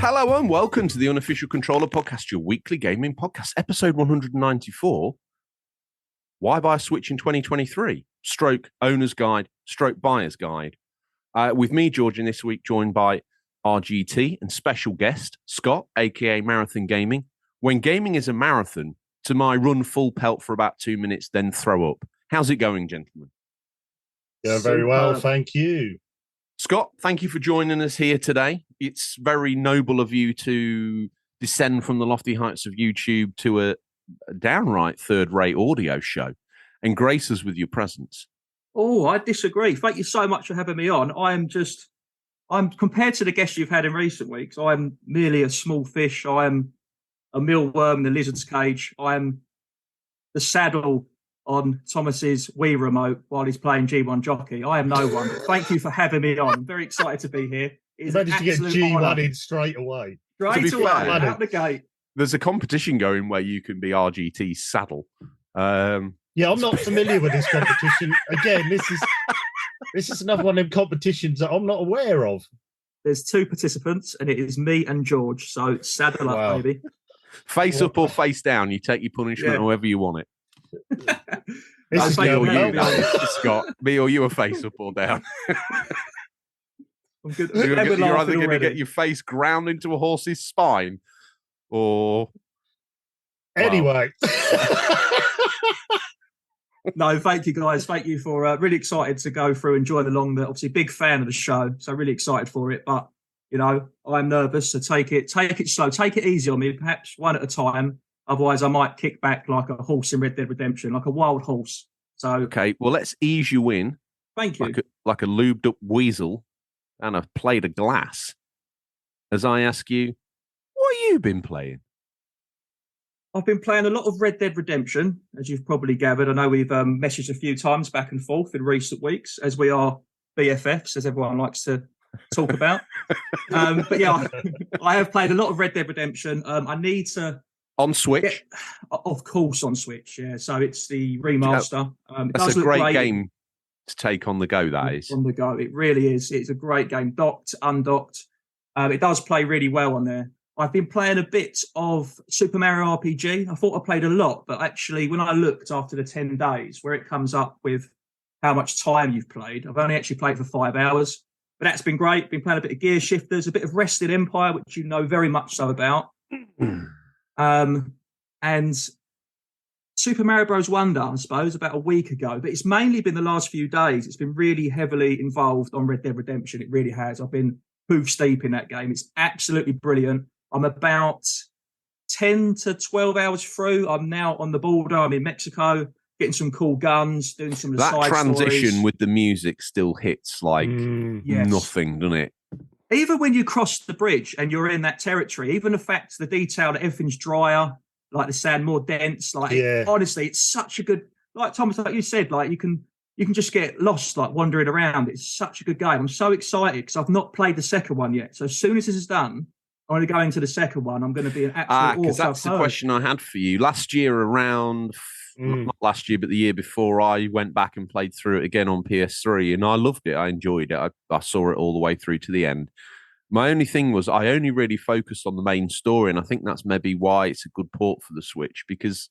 Hello and welcome to the Unofficial Controller Podcast, your weekly gaming podcast, episode 194. Why buy a Switch in 2023? Stroke owner's guide, stroke buyer's guide. With me, George, in this week, joined by RGT and special guest, Scott, aka Marathon Gaming. When gaming is a marathon, to my run full pelt for about 2 minutes, then throw up. How's it going, gentlemen? Yeah, very well, thank you. Scott, thank you for joining us here today. It's very noble of you to descend from the lofty heights of YouTube to a downright third-rate audio show and grace us with your presence. Oh, I disagree. Thank you so much for having me on. I'm compared to the guests you've had in recent weeks, I'm merely a small fish. I am a mealworm in the lizard's cage. I am the saddle on Thomas's Wii remote while he's playing G1 Jockey. I am no one. But thank you for having me on. I'm very excited to be here. You managed to get G1 in straight away. Straight away, out the gate. There's a competition going where you can be RGT's saddle. Yeah, I'm not familiar with this competition. Again, this is another one of them competitions that I'm not aware of. There's 2 participants, and it is me and George. So saddle up, baby. Face up or face down. You take your punishment however you want it. This is me or you, Scott. Me or you are face up or down. I'm good. You're either going to get your face ground into a horse's spine or... Anyway. No, thank you, guys. Thank you for really excited to go through and join along. Obviously, big fan of the show, so really excited for it. But, you know, I'm nervous, so take it slow. Take it easy on me, perhaps one at a time. Otherwise, I might kick back like a horse in Red Dead Redemption, like a wild horse. So, okay, well, let's ease you in. Thank you. Like a lubed up weasel and a plate of glass. As I ask you, what have you been playing? I've been playing a lot of Red Dead Redemption, as you've probably gathered. I know we've messaged a few times back and forth in recent weeks, as we are BFFs, as everyone likes to talk about. But yeah, I have played a lot of Red Dead Redemption. I need to... On Switch? Of course, on Switch, yeah. So it's the remaster. That's a great game to take on the go, that is. On the go, it really is. It's a great game, docked, undocked. It does play really well on there. I've been playing a bit of Super Mario RPG. I thought I played a lot, but actually when I looked after the 10 days, where it comes up with how much time you've played, I've only actually played for 5 hours. But that's been great. Been playing a bit of Gear Shifters, a bit of Rested Empire, which you know very much so about. And Super Mario Bros. Wonder, I suppose, about a week ago. But it's mainly been the last few days. It's been really heavily involved on Red Dead Redemption. It really has. I've been hoof steep in that game. It's absolutely brilliant. I'm about 10 to 12 hours through. I'm now on the border. I'm in Mexico, getting some cool guns, doing some of the side transition stories. With the music still hits like nothing, doesn't it? Even when you cross the bridge and you're in that territory, even the fact, the detail that everything's drier, like the sand more dense, honestly, it's such a good, like Thomas, like you said, like you can just get lost, like wandering around. It's such a good game. I'm so excited because I've not played the second one yet. So as soon as this is done, I'm going to go into the second one. I'm going to be an absolute because that's the question I had for you. Last year around, not last year, but the year before, I went back and played through it again on PS3, and I loved it. I enjoyed it. I saw it all the way through to the end. My only thing was I only really focused on the main story, and I think that's maybe why it's a good port for the Switch, because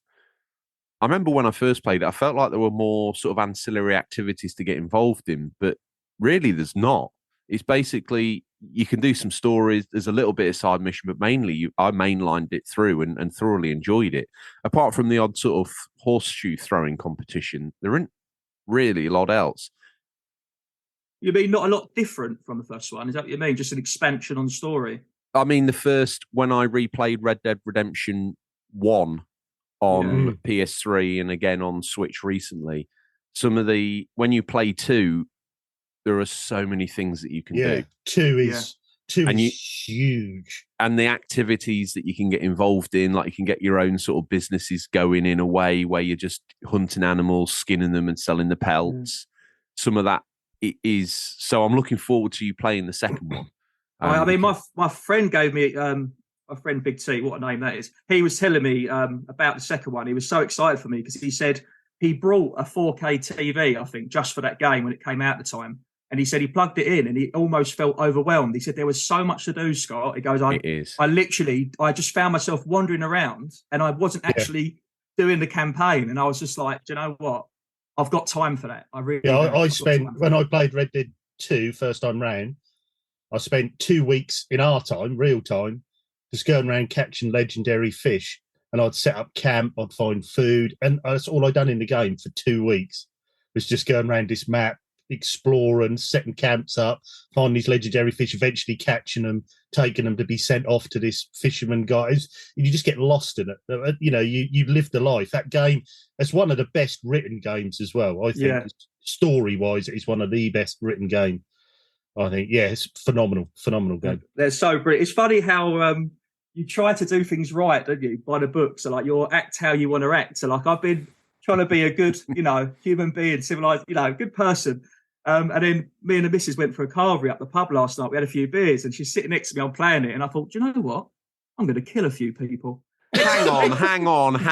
I remember when I first played it, I felt like there were more sort of ancillary activities to get involved in, but really there's not. It's basically, you can do some stories, there's a little bit of side mission, but mainly I mainlined it through and thoroughly enjoyed it. Apart from the odd sort of horseshoe throwing competition, there isn't really a lot else. You mean not a lot different from the first one? Is that what you mean? Just an expansion on the story? I mean, the first, when I replayed Red Dead Redemption 1 on PS3 and again on Switch recently, when you play 2, there are so many things that you can do. Two is huge. And the activities that you can get involved in, like you can get your own sort of businesses going in a way where you're just hunting animals, skinning them and selling the pelts. Some of that is... So I'm looking forward to you playing the second one. I mean, my friend gave me... my friend Big T, what a name that is. He was telling me about the second one. He was so excited for me because he said he brought a 4K TV, I think, just for that game when it came out at the time. And he said he plugged it in and he almost felt overwhelmed. He said there was so much to do, Scott. He goes, I just found myself wandering around and I wasn't actually doing the campaign. And I was just like, do you know what? I've got time for that. I spent, when I played Red Dead 2 first time round, I spent 2 weeks in our time, real time, just going around catching legendary fish. And I'd set up camp, I'd find food. And that's all I'd done in the game for 2 weeks, was just going around this map, exploring, setting camps up, finding these legendary fish, eventually catching them, taking them to be sent off to this fisherman guys. You just get lost in it. You know, you live the life. That game, it's one of the best written games as well. I think story-wise, it's one of the best written game. I think, it's phenomenal game. They're so brilliant. It's funny how you try to do things right, don't you, by the book. So, like, you'll act how you want to act. So, like, I've been trying to be a good, human being, civilized, good person. And then me and the missus went for a carvery up the pub last night. We had a few beers and she's sitting next to me. I'm playing it. And I thought, do you know what? I'm going to kill a few people. Hang on.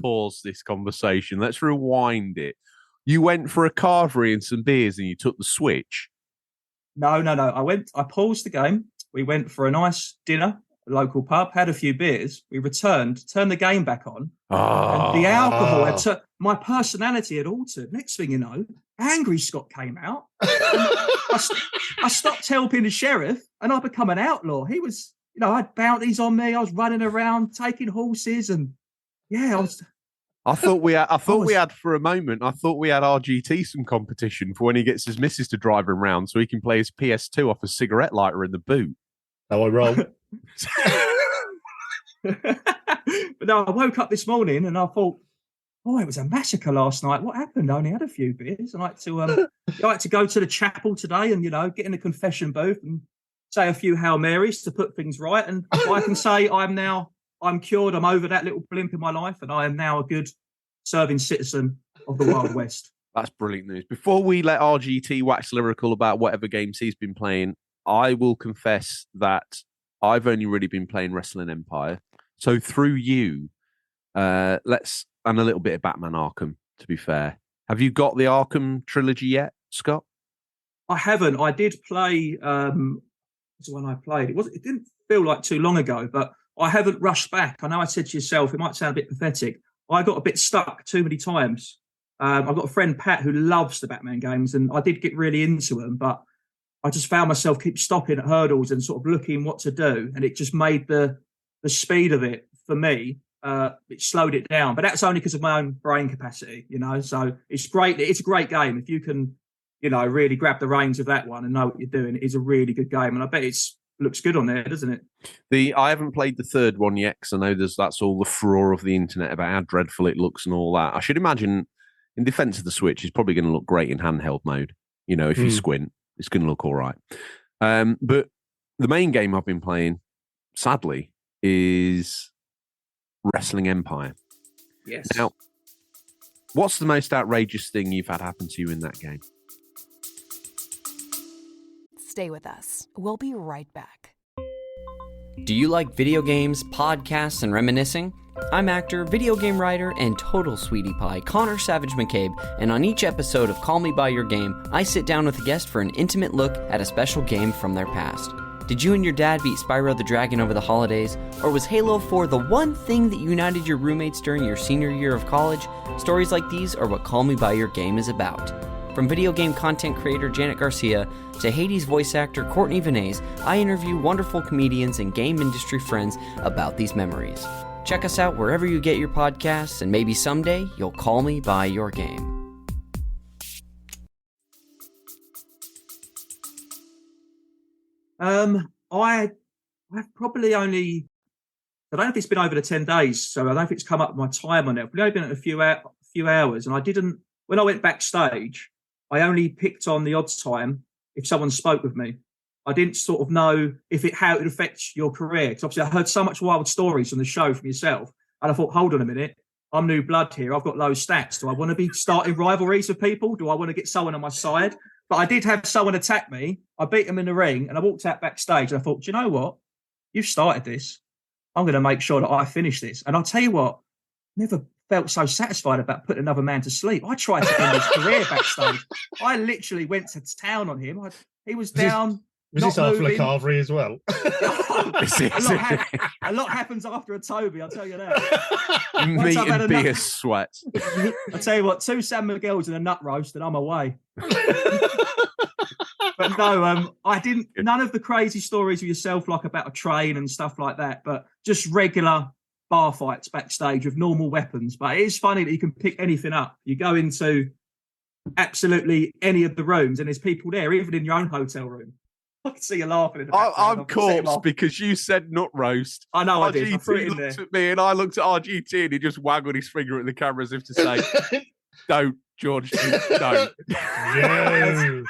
Pause this conversation. Let's rewind it. You went for a carvery and some beers and you took the Switch? No. I paused the game. We went for a nice dinner, a local pub, had a few beers. We returned, turned the game back on. And the alcohol had my personality had altered. Next thing you know, Angry Scott came out. I stopped helping the sheriff and I become an outlaw. He was, I had bounties on me. I was running around taking horses and I thought we had for a moment. I thought we had RGT some competition for when he gets his missus to drive him around, so he can play his PS2 off a cigarette lighter in the boot. How I roll. But no, I woke up this morning and I thought, it was a massacre last night. What happened? I only had a few beers. I like to go to the chapel today and get in the confession booth and say a few Hail Marys to put things right. And I can say I'm cured. I'm over that little blimp in my life, and I am now a good serving citizen of the Wild West. That's brilliant news. Before we let RGT wax lyrical about whatever games he's been playing, I will confess that I've only really been playing Wrestling Empire. So through you, and a little bit of Batman Arkham, to be fair. Have you got the Arkham trilogy yet, Scott? I haven't. I did play, what's the one I played? It didn't feel like too long ago, but I haven't rushed back. I know I said to yourself, it might sound a bit pathetic. I got a bit stuck too many times. I've got a friend, Pat, who loves the Batman games, and I did get really into them, but I just found myself keep stopping at hurdles and sort of looking what to do. And it just made the speed of it, for me, it slowed it down. But that's only because of my own brain capacity, So it's great. It's a great game. If you can, really grab the reins of that one and know what you're doing, it is a really good game. And I bet looks good on there, doesn't it? I haven't played the third one yet because I know that's all the furore of the internet about how dreadful it looks and all that. I should imagine, in defense of the Switch, it's probably going to look great in handheld mode. If you squint, it's going to look all right. But the main game I've been playing, sadly, is Wrestling Empire. Yes. Now, what's the most outrageous thing you've had happen to you in that game? Stay with us. We'll be right back. Do you like video games, podcasts, and reminiscing? I'm actor, video game writer, and total sweetie pie, Connor Savage McCabe, and on each episode of Call Me By Your Game, I sit down with a guest for an intimate look at a special game from their past. Did you and your dad beat Spyro the Dragon over the holidays? Or was Halo 4 the one thing that united your roommates during your senior year of college? Stories like these are what Call Me By Your Game is about. From video game content creator Janet Garcia to Hades voice actor Courtney Vinay's, I interview wonderful comedians and game industry friends about these memories. Check us out wherever you get your podcasts, and maybe someday you'll call me by your game. I've probably only, I don't know if it's been over the 10 days, so I don't know if it's come up my time on it. I've only been at a few hours, and when I went backstage, I only picked on the odd time if someone spoke with me. I didn't sort of know how it would affect your career. Because obviously I heard so much wild stories from the show from yourself. And I thought, hold on a minute, I'm new blood here. I've got low stats. Do I want to be starting rivalries with people? Do I want to get someone on my side? But I did have someone attack me. I beat them in the ring and I walked out backstage. And I thought, do you know what? You've started this. I'm going to make sure that I finish this. And I'll tell you what, never felt so satisfied about putting another man to sleep. I tried to end his career backstage. I literally went to town on him. He was down. Was this after Le Carvery as well? A lot happens after a Toby, I'll tell you that. Meat and beer sweat. I'll tell you what, 2 San Miguel's and a nut roast, and I'm away. But no, I didn't. None of the crazy stories with yourself, like about a train and stuff like that, but just regular bar fights backstage with normal weapons. But it is funny that you can pick anything up. You go into absolutely any of the rooms, and there's people there, even in your own hotel room. I can see you laughing in the background. I'm corpse because you said nut roast. I know I RGT did. I threw it in there. Looked at me and I looked at RGT and he just waggled his finger at the camera as if to say, "Don't, George, don't." No.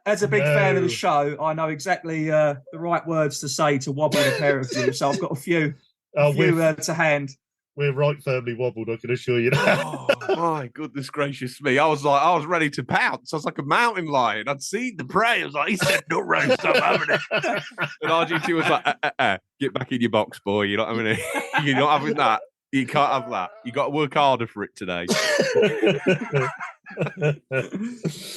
As a big fan of the show, I know exactly the right words to say to wobble the pair of you. So I've got a few to hand. We're right firmly wobbled, I can assure you that. Oh, my goodness gracious me. I was ready to pounce. I was like a mountain lion. I'd seen the prey. I was like, he said nut roast, I'm having it. And RGT was like, get back in your box, boy. You're not having it. You're not having that. You can't have that. You got to work harder for it today.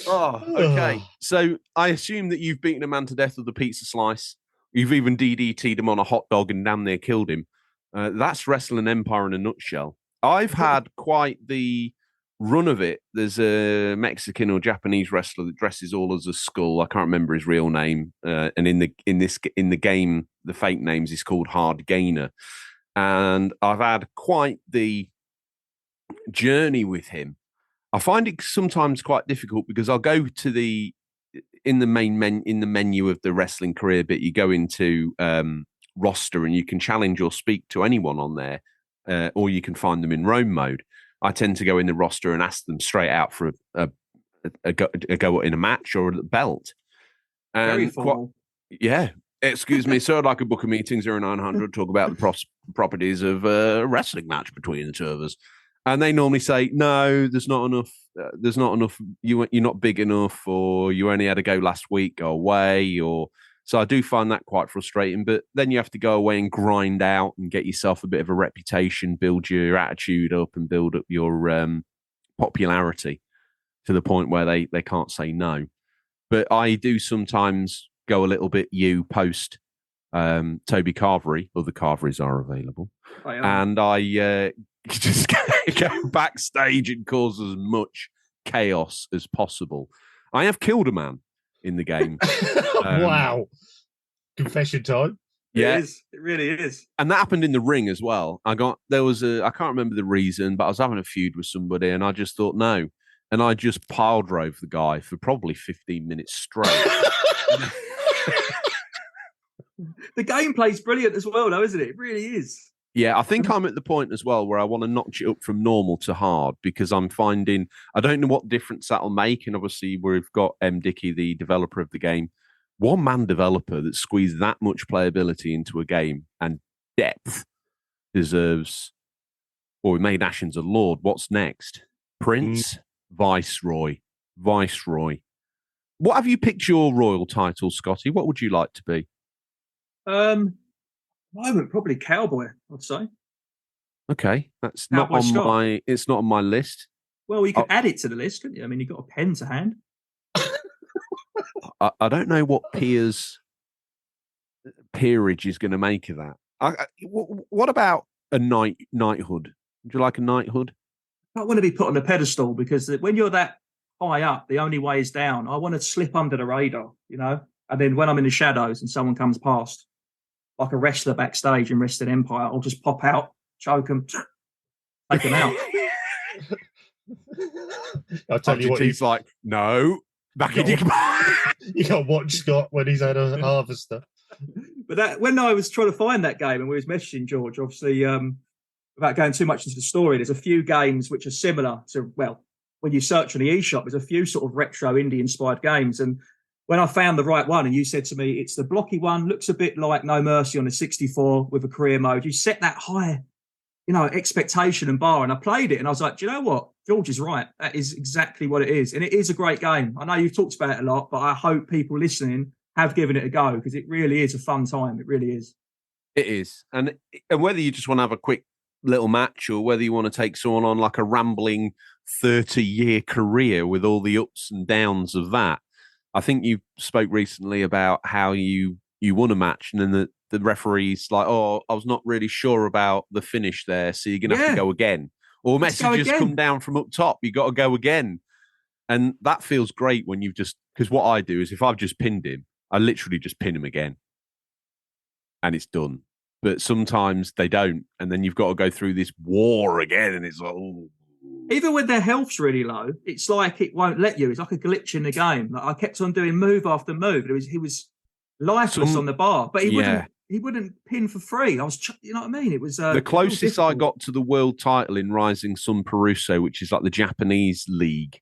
Oh, okay. So I assume that you've beaten a man to death with a pizza slice. You've even DDT'd him on a hot dog and damn near killed him. That's Wrestling Empire in a nutshell. I've had quite the run of it. There's a Mexican or Japanese wrestler that dresses all as a skull. I can't remember his real name. And in the game, the fake names is called Hard Gainer. And I've had quite the journey with him. I find it sometimes quite difficult because I'll go to in the menu of the wrestling career bit. You go into roster and you can challenge or speak to anyone on there, or you can find them in roam mode. I tend to go in the roster and ask them straight out for a go in a match or a belt. And very formal. Yeah. Excuse me, sir. I'd like a book of meetings 0900, talk about the properties of a wrestling match between the two of us. And they normally say, no, there's not enough. There's not enough. You're not big enough, or you only had a go last week, go away. So I do find that quite frustrating. But then you have to go away and grind out and get yourself a bit of a reputation, build your attitude up and build up your popularity to the point where they can't say no. But I do sometimes go a little bit post Toby Carvery. Other Carverys are available. And I just go backstage and cause as much chaos as possible. I have killed a man in the game. Wow. Confession time. Yeah. It really is. And that happened in the ring as well. I can't remember the reason, but I was having a feud with somebody and I just thought no. And I just pile drove the guy for probably 15 minutes straight. The gameplay's brilliant as well, though, isn't it? It really is. Yeah, I think I'm at the point as well where I want to notch it up from normal to hard because I'm finding I don't know what difference that'll make. And obviously, we've got Dickey, the developer of the game, one-man developer that squeezed that much playability into a game and depth deserves. Well, we made Ashen's a lord. What's next? Prince, Viceroy. What have you picked your royal title, Scotty? What would you like to be? Moment probably cowboy, I'd say. Okay, that's Cowboy not on Scott. It's not on my list. Well, you could add it to the list, couldn't you? I mean, you've got a pen to hand. I don't know what peerage is going to make of that. What about a knighthood? Would you like a knighthood? I don't want to be put on a pedestal because when you're that high up, the only way is down. I want to slip under the radar, and then when I'm in the shadows and someone comes past, like a wrestler backstage in Wrestling Empire, I'll just pop out, choke them, take them out. I'll tell you what, he's like, no, back in your... You got to watch Scott when he's had a harvester. But when I was trying to find that game and we was messaging George, obviously, without going too much into the story, there's a few games which are similar to, well, when you search on the eShop, there's a few sort of retro indie-inspired games. And when I found the right one, and you said to me, it's the blocky one, looks a bit like No Mercy on the 64 with a career mode. You set that high, expectation and bar. And I played it and I was like, do you know what? George is right. That is exactly what it is. And it is a great game. I know you've talked about it a lot, but I hope people listening have given it a go because it really is a fun time. It really is. It is. And whether you just want to have a quick little match or whether you want to take someone on like a rambling 30-year career with all the ups and downs of that. I think you spoke recently about how you won a match and then the referee's like, oh, I was not really sure about the finish there, so you're going to have to go again. Or messages come down from up top, you got to go again. And that feels great when you've just, because what I do is if I've just pinned him, I literally just pin him again and it's done. But sometimes they don't. And then you've got to go through this war again. And it's like, oh. Even when their health's really low, it's like it won't let you. It's like a glitch in the game. Like I kept on doing move after move. He was lifeless on the bar, but he wouldn't pin for free. You know what I mean? It was the closest I got to the world title in Rising Sun Peruso, which is like the Japanese league.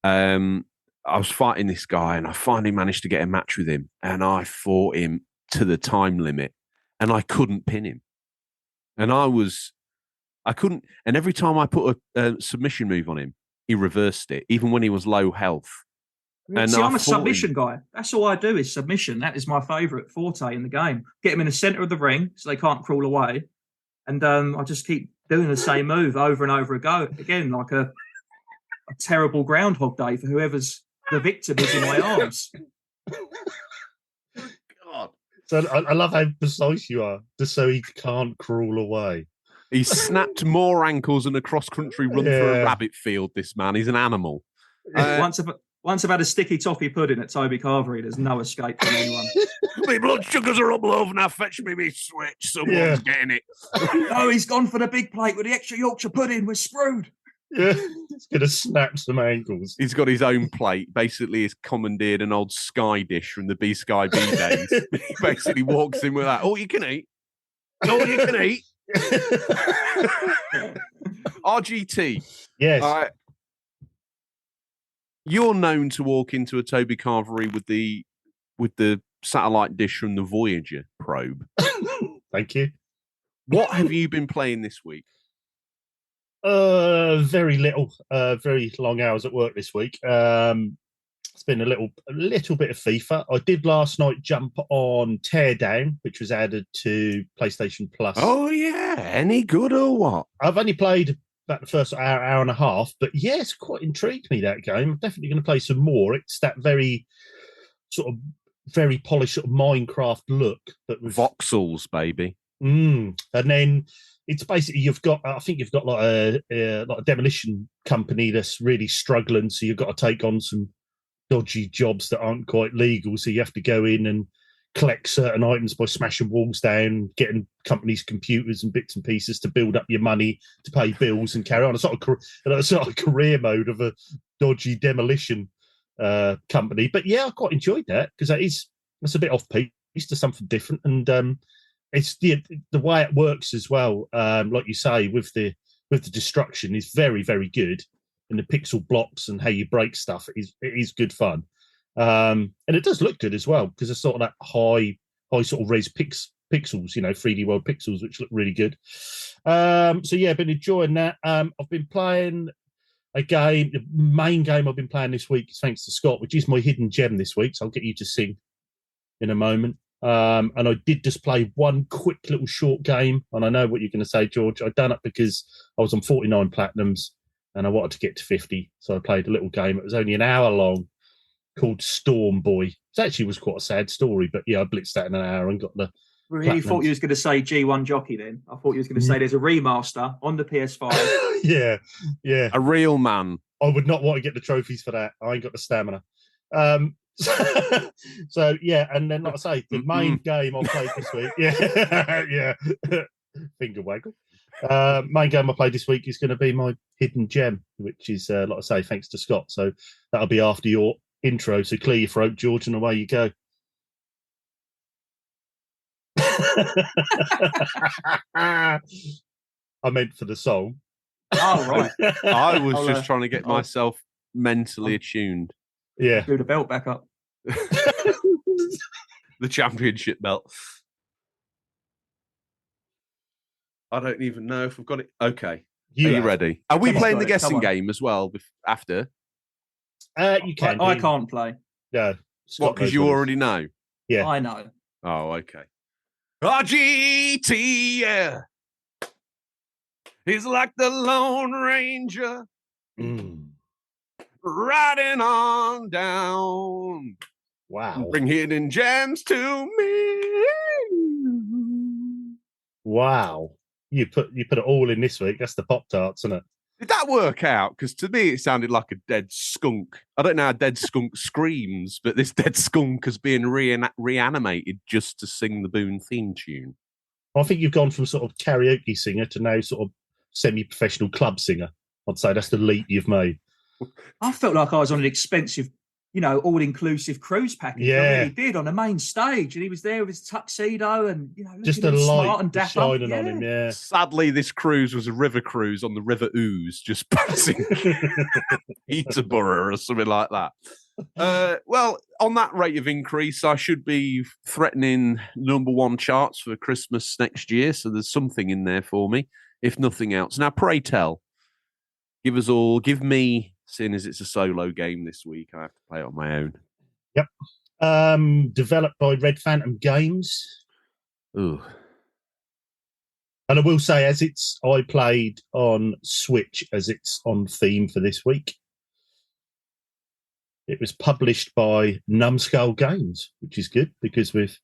I was fighting this guy and I finally managed to get a match with him and I fought him to the time limit and I couldn't pin him. And I couldn't. And every time I put a submission move on him, he reversed it, even when he was low health. And see, I'm a submission guy. That's all I do is submission. That is my favourite forte in the game. Get them in the centre of the ring so they can't crawl away. And I just keep doing the same move over and over again, like a terrible Groundhog Day for whoever's the victim is in my arms. God. So I love how precise you are, just so he can't crawl away. He's snapped more ankles than a cross-country run through a rabbit field, this man. He's an animal. Once I've had a sticky toffee pudding at Toby Carvery, there's no escape from anyone. My blood sugars are up, love. Now fetch me switch. Someone's getting it. No, he's gone for the big plate with the extra Yorkshire pudding. We're screwed. Yeah, he's going to snap some ankles. He's got his own plate. Basically, he's commandeered an old Sky dish from the B Sky B days. He basically walks in with that. All you can eat. All you can eat. RGT. Yes. You're known to walk into a Toby Carvery with the satellite dish from the Voyager probe. Thank you. What have you been playing this week? Very little. Very long hours at work this week. It's been a little bit of FIFA. I did last night jump on Teardown, which was added to PlayStation Plus. Oh yeah, any good or what? I've only played about the first hour and a half, but yeah, it's quite intrigued me, that game. I'm definitely going to play some more. It's that very polished sort of Minecraft look, but with voxels, baby. And then it's basically I think you've got like a demolition company that's really struggling, so you've got to take on some dodgy jobs that aren't quite legal. So you have to go in and collect certain items by smashing walls down, getting companies' computers and bits and pieces to build up your money to pay bills and carry on. A sort of career mode of a dodgy demolition company. But yeah, I quite enjoyed that because that's a bit off-piste to something different. And it's the way it works as well. Like you say, with the destruction is very, very good. And the pixel blocks and how you break stuff it is good fun. And it does look good as well because it's sort of that high sort of res pixels, 3D world pixels, which look really good. So yeah, I've been enjoying that. I've been playing a game. The main game I've been playing this week is thanks to Scott, which is my hidden gem this week. So I'll get you to sing in a moment. And I did just play one quick little short game. And I know what you're going to say, George. I'd done it because I was on 49 platinums and I wanted to get to 50. So I played a little game. It was only an hour long, called Storm Boy. It actually was quite a sad story, but yeah, I blitzed that in an hour and got the Really thought you was going to say G1 Jockey then. I thought you was going to say there's a remaster on the PS5. Yeah. A real man. I would not want to get the trophies for that. I ain't got the stamina. So yeah, and then like I say, the main game I played this week. Yeah. Finger waggle. Main game I played this week is going to be my hidden gem, which is like I say, thanks to Scott. So that'll be after your intro. So clear your throat, George, and away you go. I meant for the song. Oh, right. I was just trying to get myself mentally attuned. Yeah. Do the belt back up. The championship belt. I don't even know if we've got it. Okay. Are you ready? Are we playing the guessing game as well after? You can. I can't play. No. What, because you already know? Yeah. I know. Oh, okay. RGT, yeah. He's like the Lone Ranger, riding on down. Wow. Bring hidden gems to me. Wow. You put it all in this week. That's the Pop-Tarts, isn't it? Did that work out? Because to me, it sounded like a dead skunk. I don't know how dead skunk screams, but this dead skunk has been reanimated just to sing the Boone theme tune. I think you've gone from sort of karaoke singer to now sort of semi-professional club singer. I'd say that's the leap you've made. I felt like I was on an expensive, all-inclusive cruise package. Yeah. I really did, on the main stage, and he was there with his tuxedo and Just looking a all smart light and dapper. shining on him. Yeah. Sadly, this cruise was a river cruise on the River Ouse, just passing Peterborough or something like that. Well, on that rate of increase, I should be threatening #1 charts for Christmas next year. So there's something in there for me, if nothing else. Now, pray tell, give me, seeing as it's a solo game this week, I have to play it on my own. Yep. Developed by Red Phantom Games. Ooh. And I will say, I played on Switch as it's on theme for this week. It was published by Numbskull Games, which is good because we've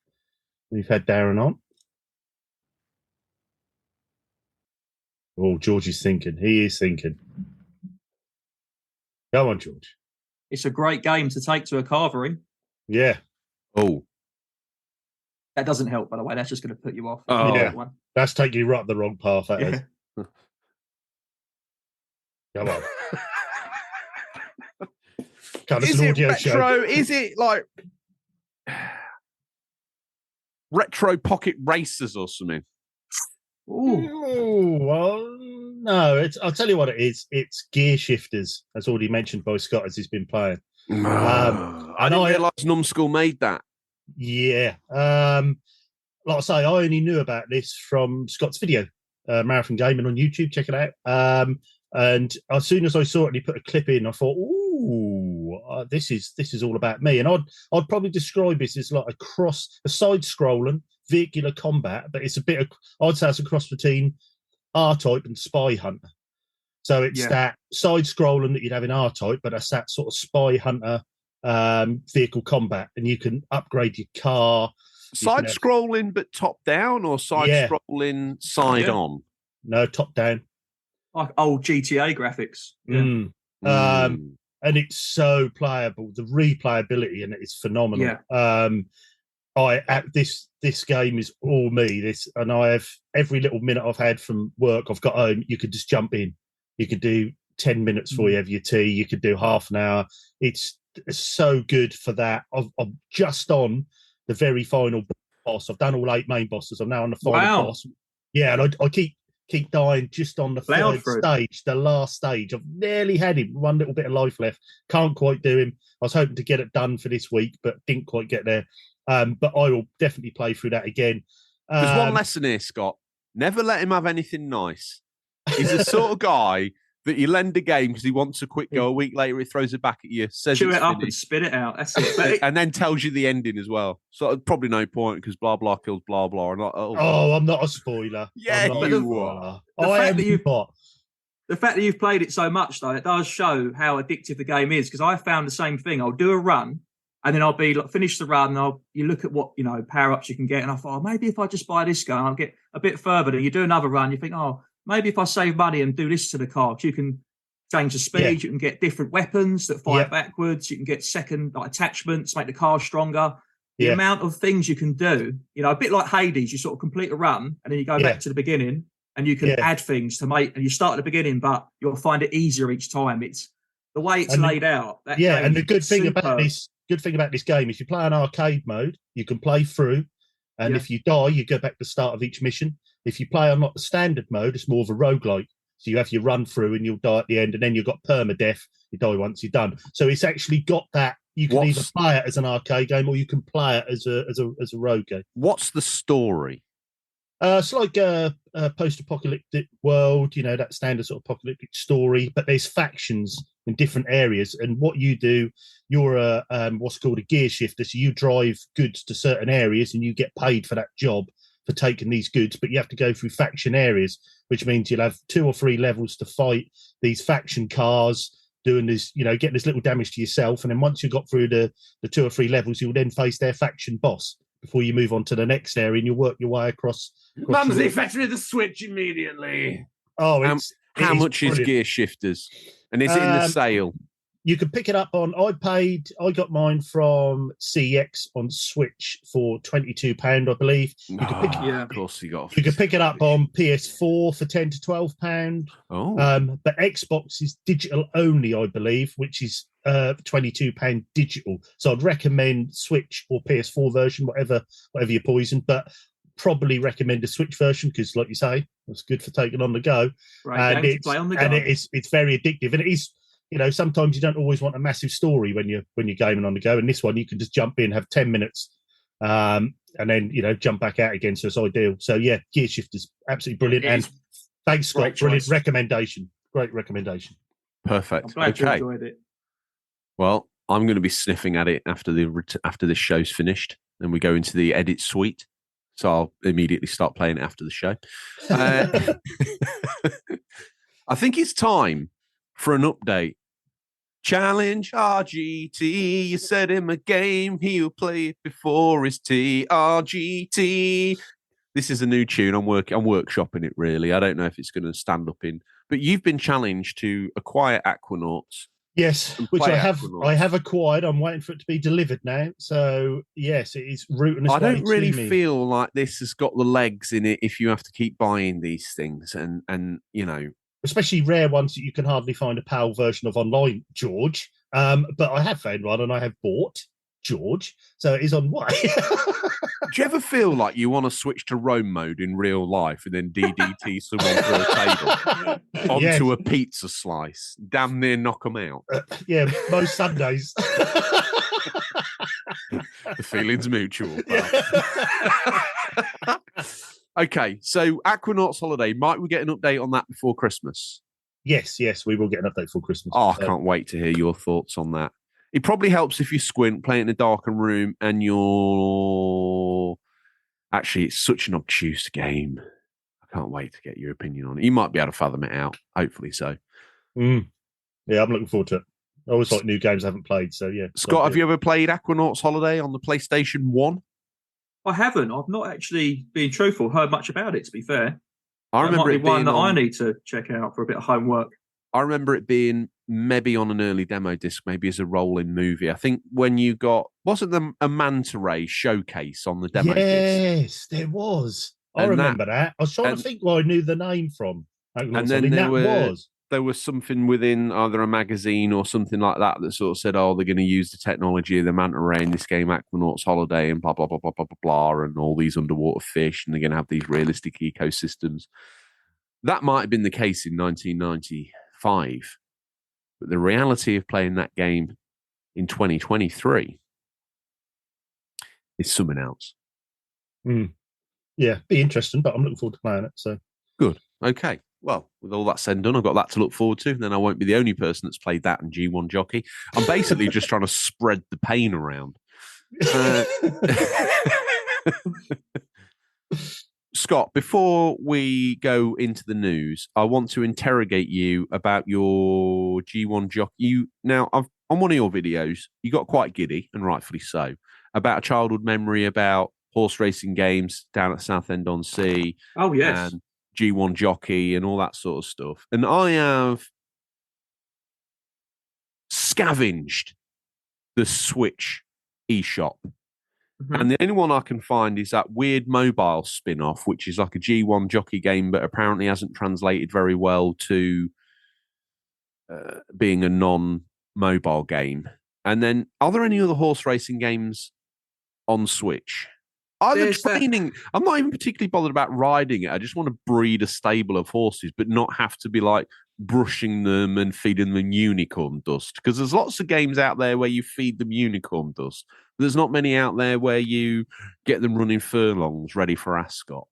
had Darren on. Oh, George is thinking. He is thinking. Go on, George. It's a great game to take to a carvery. Yeah. Oh. That doesn't help, by the way. That's just going to put you off. Oh. Yeah. That's taking you right up the wrong path, that is. Come on. Is it retro? Is it like retro pocket racers or something? Ooh, well, no. I'll tell you what it is. It's Gear Shifters, as already mentioned by Scott as he's been playing. I didn't realise Numbskull made that. Yeah. Like I say, I only knew about this from Scott's video, Marathon Gaming on YouTube. Check it out. And as soon as I saw it and he put a clip in, I thought, ooh, this is all about me. And I'd probably describe this as like a side-scrolling vehicular combat, but it's I'd say it's a cross between R-Type and Spy Hunter. So it's that side-scrolling that you'd have in R-Type, but that's that sort of Spy Hunter vehicle combat, and you can upgrade your car. Side-scrolling, but top-down, or side-scrolling side-on? No, top-down. Like old GTA graphics. And it's so playable. The replayability in it is phenomenal. This game is all me. And I have every little minute I've had from work, I've got home. You could just jump in. You could do 10 minutes before you have your tea. You could do half an hour. It's so good for that. I'm just on the very final boss. I've done all 8 main bosses. I'm now on the final boss. Yeah, and I keep dying just on the third stage, the last stage. I've nearly had him, one little bit of life left. Can't quite do him. I was hoping to get it done for this week, but didn't quite get there. But I will definitely play through that again. There's one lesson here, Scott. Never let him have anything nice. He's the sort of guy that you lend a game because he wants a quick go. A week later, he throws it back at you, says chew it's it up finished, and spit it out. That's it. and then tells you the ending as well. So probably no point because blah blah kills blah blah. And I'm not a spoiler. Yeah, you are. The fact that you've played it so much, though, it does show how addictive the game is. Because I found the same thing. I'll do a run, and then I'll be like, finish the run, and you look at what power ups you can get, and I thought, maybe if I just buy this gun, I'll get a bit further. Then you do another run, you think, maybe if I save money and do this to the car, you can change the speed, you can get different weapons that fire backwards, you can get second attachments, make the car stronger. The amount of things you can do, a bit like Hades, you sort of complete a run, and then you go back to the beginning. And you can add things to make, and you start at the beginning, but you'll find it easier each time. It's the way it's laid out. And the good thing about this game, if you play on arcade mode, you can play through, and if you die, you go back to the start of each mission. If you play on the standard mode, it's more of a roguelike. So you have your run through, and you'll die at the end, and then you've got permadeath. You die once you're done. So it's actually got that. You can either play it as an arcade game, or you can play it as a rogue game. What's the story? It's like a post-apocalyptic world, that standard sort of apocalyptic story, but there's factions in different areas. And what you do, you're what's called a gear shifter. So you drive goods to certain areas and you get paid for that job. for taking these goods, but you have to go through faction areas, which means you'll have 2 or 3 levels to fight these faction cars, doing this, getting this little damage to yourself. And then once you've got through the 2 or 3 levels, you'll then face their faction boss before you move on to the next area, and you work your way across. Mumsy, fetch me the Switch immediately. Oh, how much is Gear Shifters? And is it in the sale? You can pick it up on. I got mine from CX on Switch for £22, I believe. Of course, you got. You can pick it up on PS4 for £10 to £12. Oh, but Xbox is digital only, I believe, which is £22 digital. So I'd recommend Switch or PS4 version, whatever your poison. But probably recommend a Switch version because, like you say, it's good for taking on the go. Right, and it's very addictive, and it is. Sometimes you don't always want a massive story when you're gaming on the go. And this one, you can just jump in, have 10 minutes, and then jump back out again. So it's ideal. So yeah, Gear Shifters, absolutely brilliant. And thanks, Scott, brilliant recommendation. Great recommendation. Perfect. I'm glad you enjoyed it. Well, I'm going to be sniffing at it after this show's finished, and we go into the edit suite. So I'll immediately start playing it after the show. I think it's time for an update. Challenge RGT. You set him a game, he'll play it before his tea. RGT. This is a new tune. I'm workshopping it, really. I don't know if it's going to stand up in. But you've been challenged to acquire Aquanauts. Yes, which I have acquired. I'm waiting for it to be delivered now. So yes, it is rooting its way to me. I don't really feel like this has got the legs in it if you have to keep buying these things and especially rare ones that you can hardly find a PAL version of online, George. But I have found one and I have bought George. So it is on way. Do you ever feel like you want to switch to roam mode in real life and then DDT someone through a table onto a pizza slice? Damn near knock them out. Yeah, most Sundays. The feeling's mutual. Okay, so Aquanauts Holiday, might we get an update on that before Christmas? Yes, we will get an update for Christmas. Oh, I can't wait to hear your thoughts on that. It probably helps if you squint, play it in a darker room, and you're... Actually, it's such an obtuse game. I can't wait to get your opinion on it. You might be able to fathom it out. Hopefully so. Yeah, I'm looking forward to it. I always like new games I haven't played, so yeah. Scott, have you ever played Aquanauts Holiday on the PlayStation 1? I haven't. I've not actually, being truthful, heard much about it, to be fair. I remember it being one that I need to check out for a bit of homework. I remember it being maybe on an early demo disc, maybe as a rolling movie. I think when you got, wasn't there a Manta Ray showcase on the demo disc? Yes, there was. I remember that. I was trying to think where I knew the name from. And then there was something within either a magazine or something like that sort of said, oh, they're going to use the technology of the Manta Ray in this game, Aquanauts Holiday, and blah, blah, blah, blah, blah, blah, blah, and all these underwater fish, and they're going to have these realistic ecosystems. That might have been the case in 1995. But the reality of playing that game in 2023 is something else. Yeah, be interesting, but I'm looking forward to playing it. So good. Okay. Well, with all that said and done, I've got that to look forward to. Then I won't be the only person that's played that in G1 Jockey. I'm basically just trying to spread the pain around. Scott, before we go into the news, I want to interrogate you about your G1 Jockey. On one of your videos, you got quite giddy, and rightfully so, about a childhood memory about horse racing games down at Southend-on-Sea. Oh, yes. And G1 Jockey and all that sort of stuff. And I have scavenged the Switch eShop. And the only one I can find is that weird mobile spin-off, which is like a G1 Jockey game, but apparently hasn't translated very well to being a non-mobile game. And then, are there any other horse racing games on Switch? I'm not even particularly bothered about riding it. I just want to breed a stable of horses, but not have to be like brushing them and feeding them unicorn dust. Because there's lots of games out there where you feed them unicorn dust. There's not many out there where you get them running furlongs ready for Ascot.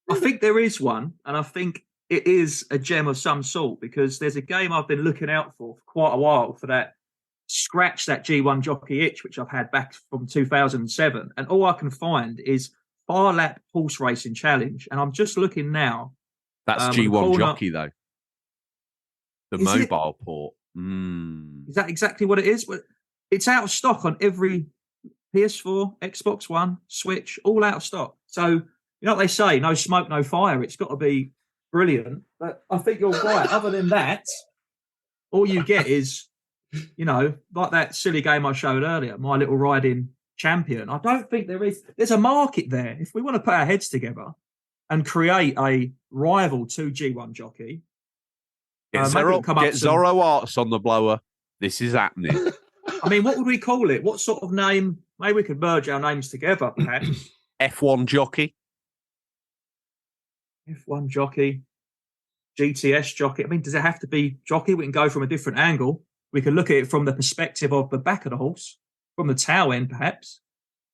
I think there is one, and I think it is a gem of some sort, because there's a game I've been looking out for quite a while for that. Scratch that G1 Jockey itch, which I've had back from 2007. And all I can find is Bar Lap Horse Racing Challenge, and I'm just looking now. That's G1 Jockey, though. The mobile port. Is that exactly what it is? It's out of stock on every PS4, Xbox One, Switch, all out of stock. So, you know what they say, no smoke, no fire. It's got to be brilliant. But I think you're right. Other than that, all you get is, like that silly game I showed earlier, My Little Riding Champion. I don't think there's a market there. If we want to put our heads together and create a rival to G1 Jockey, get Zorro Arts on the blower. This is happening. I mean, what would we call it? What sort of name? Maybe we could merge our names together, perhaps. F1 Jockey. F1 Jockey. GTS Jockey. I mean, does it have to be jockey? We can go from a different angle. We can look at it from the perspective of the back of the horse, from the tail end, perhaps,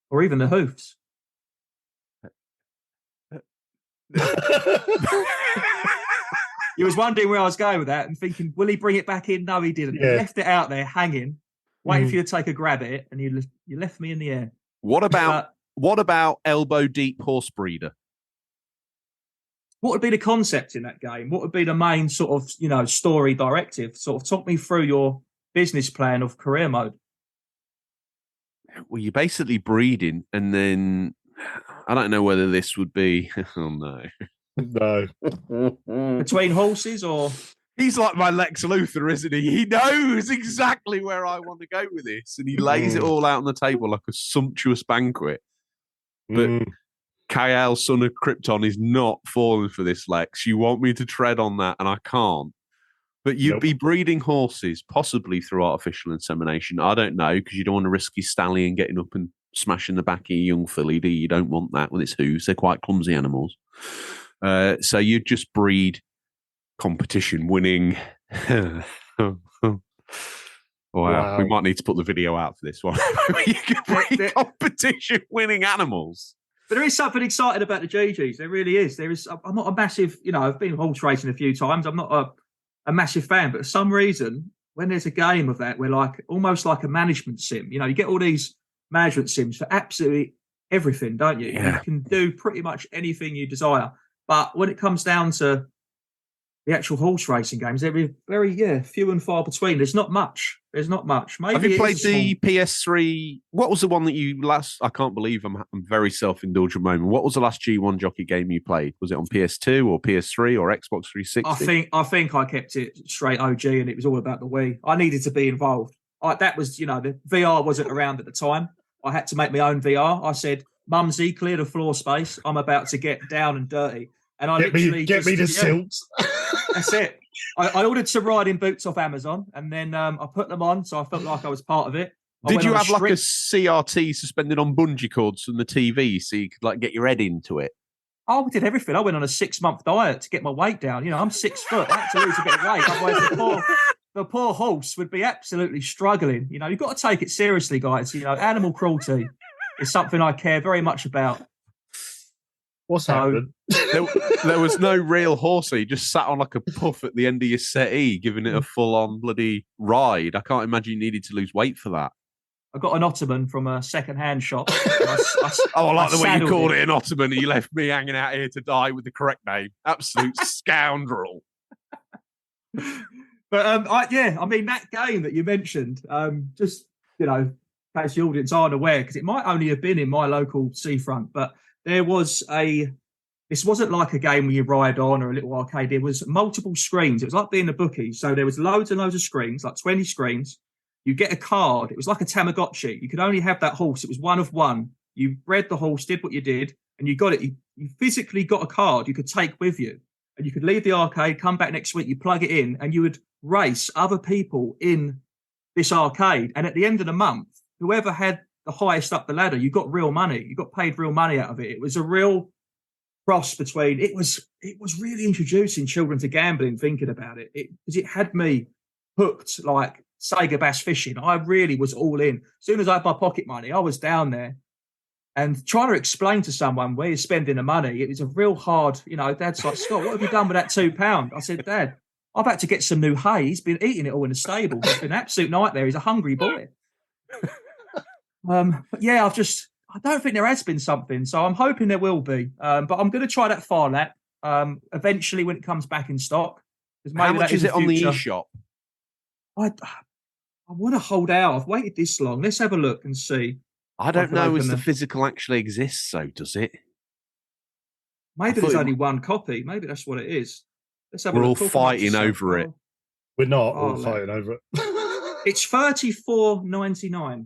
or even the hoofs. You was wondering where I was going with that and thinking, will he bring it back in? No, he didn't. Yeah. He left it out there hanging, waiting for you to take a grab at it, and you left me in the air. What about elbow deep horse breeder? What would be the concept in that game? What would be the main sort of, story directive? Sort of talk me through your business plan of career mode. Well, you're basically breeding, and then I don't know whether this would be. Oh no. No. Between horses, or he's like my Lex Luthor, isn't he? He knows exactly where I want to go with this, and he lays it all out on the table like a sumptuous banquet. But Kyle, son of Krypton, is not falling for this, Lex. You want me to tread on that, and I can't. But you'd be breeding horses, possibly through artificial insemination. I don't know, because you don't want to risk your stallion getting up and smashing the back of your young filly, do you? You don't want that with its hooves. They're quite clumsy animals. So you just breed competition winning. Wow. We might need to put the video out for this one. You can breed competition winning animals. But there is something exciting about the GGs. There really is. I'm not a massive, I've been horse racing a few times. I'm not a massive fan, but for some reason, when there's a game of that, we're almost like a management sim. You get all these management sims for absolutely everything, don't you? Yeah. You can do pretty much anything you desire. But when it comes down to the actual horse racing games, they're very, few and far between. There's not much. Maybe have you played the PS3? What was the one that you last? I can't believe I'm very self-indulgent moment. What was the last G1 Jockey game you played? Was it on PS2 or PS3 or Xbox 360? I think I kept it straight OG, and it was all about the Wii. I needed to be involved. That was, the VR wasn't around at the time. I had to make my own VR. I said, Mumsy, clear the floor space. I'm about to get down and dirty. And I get me the silks. That's it. I ordered some riding boots off Amazon, and then I put them on, so I felt like I was part of it. Did you have like a CRT suspended on bungee cords from the TV so you could get your head into it? Oh, I did everything. I went on a 6-month diet to get my weight down. I'm 6 foot. I had to lose a bit of weight. Otherwise, the poor horse would be absolutely struggling. You've got to take it seriously, guys. Animal cruelty is something I care very much about. What's happened? There was no real horse. He just sat on like a puff at the end of your settee, giving it a full-on bloody ride. I can't imagine you needed to lose weight for that. I got an Ottoman from a second-hand shop. I like the way you called it an Ottoman. You left me hanging out here to die with the correct name. Absolute scoundrel. But I mean, that game that you mentioned, just in case the audience aren't aware, because it might only have been in my local seafront, but there was this wasn't like a game where you ride on or a little arcade. There was multiple screens. It was like being a bookie. So there was loads and loads of screens, like 20 screens. You get a card. It was like a Tamagotchi. You could only have that horse. It was one of one. You bred the horse, did what you did, and you got it. You physically got a card you could take with you. And you could leave the arcade, come back next week, you plug it in, and you would race other people in this arcade. And at the end of the month, whoever had the highest up the ladder, you got real money. You got paid real money out of it. It was a real cross between. It was really introducing children to gambling. Thinking about it, because it had me hooked like Sega bass fishing. I really was all in. As soon as I had my pocket money, I was down there and trying to explain to someone where you're spending the money. It was a real hard. Dad's like, Scott, what have you done with that £2? I said, Dad, I've had to get some new hay. He's been eating it all in the stable. It's been an absolute nightmare. He's a hungry boy. But yeah, I don't think there has been something, so I'm hoping there will be. But I'm going to try that Far Lap eventually when it comes back in stock. How much is it on the eShop? I want to hold out. I've waited this long. Let's have a look and see. I don't know if the physical actually exists, so does it? Maybe there's only one copy. Maybe that's what it is. Let's have a look. We're all fighting over it. We're not all fighting over it. It's $34.99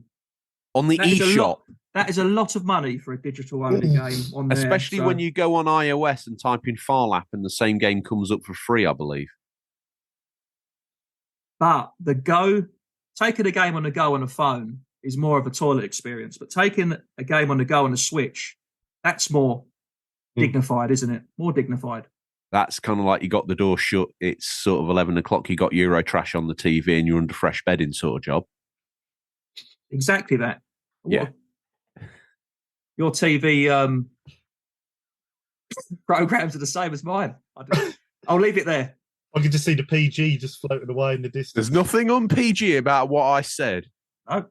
on the eShop. That is a lot of money for a digital-only game on there. Especially when you go on iOS and type in Far Lap and the same game comes up for free, I believe. But taking a game on the go on a phone is more of a toilet experience. But taking a game on the go on a Switch, that's more dignified, isn't it? More dignified. That's kind of like you got the door shut. It's sort of 11 o'clock. You got Eurotrash on the TV and you're under fresh bedding sort of job. Exactly that. Yeah. Your TV programs are the same as mine. I'll leave it there. I can just see the PG just floating away in the distance. There's nothing on PG about what I said. No.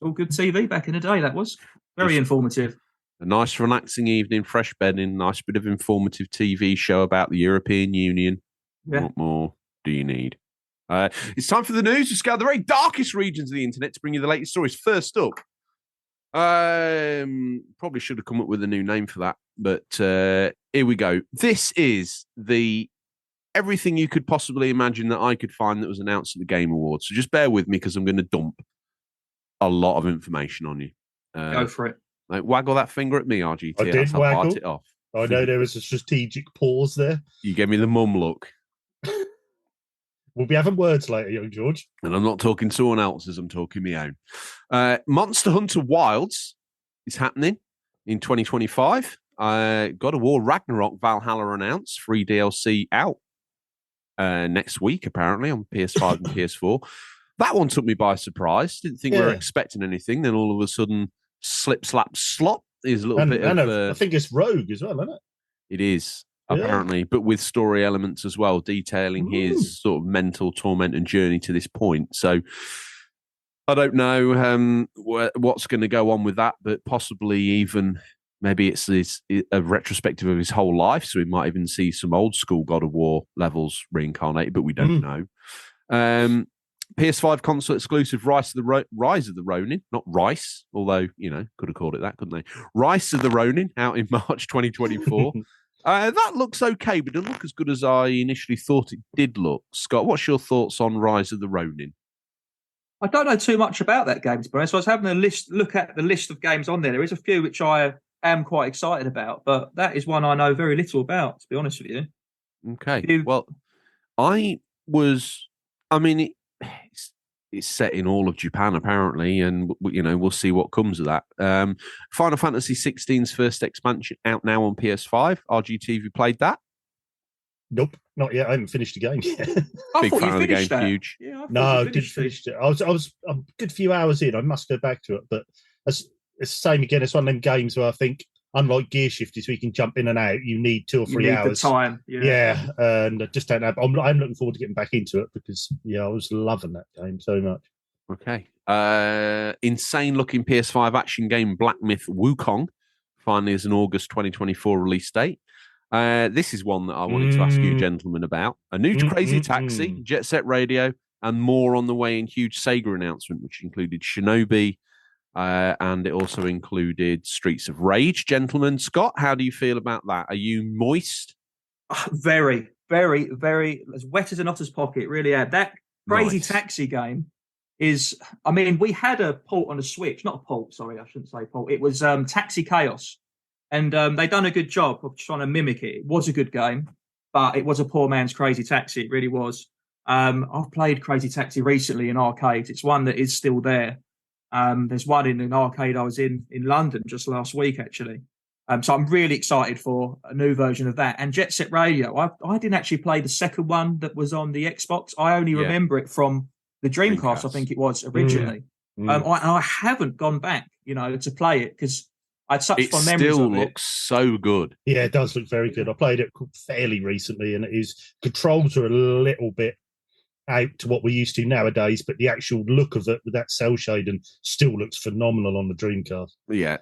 All good TV back in the day, that was. Very informative. A nice relaxing evening, fresh bedding, nice bit of informative TV show about the European Union. Yeah. What more do you need? It's time for the news. We scour the very darkest regions of the internet to bring you the latest stories. First up, probably should have come up with a new name for that, but here we go. This is everything you could possibly imagine that I could find that was announced at the Game Awards. So just bear with me because I'm going to dump a lot of information on you. Go for it. Like, waggle that finger at me, RGT. I did waggle. Bite it off. I know there was a strategic pause there. You gave me the mum look. We'll be having words later, young George. And I'm not talking someone else's, I'm talking my own. Monster Hunter Wilds is happening in 2025. God of War Ragnarok Valhalla announced. Free DLC out next week, apparently, on PS5 and PS4. That one took me by surprise. Didn't think we were expecting anything. Then all of a sudden, slip, slap, slop is a little bit of... I think it's Rogue as well, isn't it? It is, apparently, but with story elements as well, detailing his sort of mental torment and journey to this point. So I don't know what's going to go on with that, but possibly even maybe it's a retrospective of his whole life, so we might even see some old school God of War levels reincarnated, but we don't know. PS5 console exclusive Rise of the Ronin, not Rice, although, could have called it that, couldn't they? Rise of the Ronin out in March 2024. That looks okay, but it doesn't look as good as I initially thought it did look. Scott, what's your thoughts on Rise of the Ronin? I don't know too much about that game, to be honest. So I was having a look at the list of games on there. There is a few which I am quite excited about, but that is one I know very little about, to be honest with you. Okay. Well, it's set in all of Japan, apparently, and, we'll see what comes of that. Final Fantasy 16's first expansion out now on PS5. RGT, have you played that? Nope, not yet. I haven't finished the game yet. Big fan of the game, that. Huge. Yeah, no, I didn't finish it. I was a good few hours in. I must go back to it, but it's the same again. It's one of them games where I think, unlike Gear Shifters, we can jump in and out. You need 2 or 3 hours. The time, yeah, and I just don't have. I'm looking forward to getting back into it because I was loving that game so much. Okay, insane looking PS5 action game Black Myth Wukong finally is an August 2024 release date. This is one that I wanted to ask you gentlemen about. A new Crazy Taxi, Jet Set Radio, and more on the way in huge Sega announcement, which included Shinobi. And it also included Streets of Rage. Gentlemen, Scott, how do you feel about that? Are you moist? Very, very, very as wet as an otter's pocket, really. That Crazy Taxi game is, we had a port on the Switch. Not a port, sorry, I shouldn't say port. It was Taxi Chaos. And they done a good job of trying to mimic it. It was a good game, but it was a poor man's Crazy Taxi. It really was. I've played Crazy Taxi recently in arcades. It's one that is still there. There's one in an arcade I was in London just last week, actually. So I'm really excited for a new version of that. And Jet Set Radio, I didn't actually play the second one that was on the Xbox. I only remember it from the Dreamcast, I think it was originally. I haven't gone back, to play it because I had such fond memories of it. It still looks so good. Yeah, it does look very good. I played it fairly recently, and controls are a little bit out to what we're used to nowadays, but the actual look of it with that cell shading still looks phenomenal on the Dreamcast. Yeah,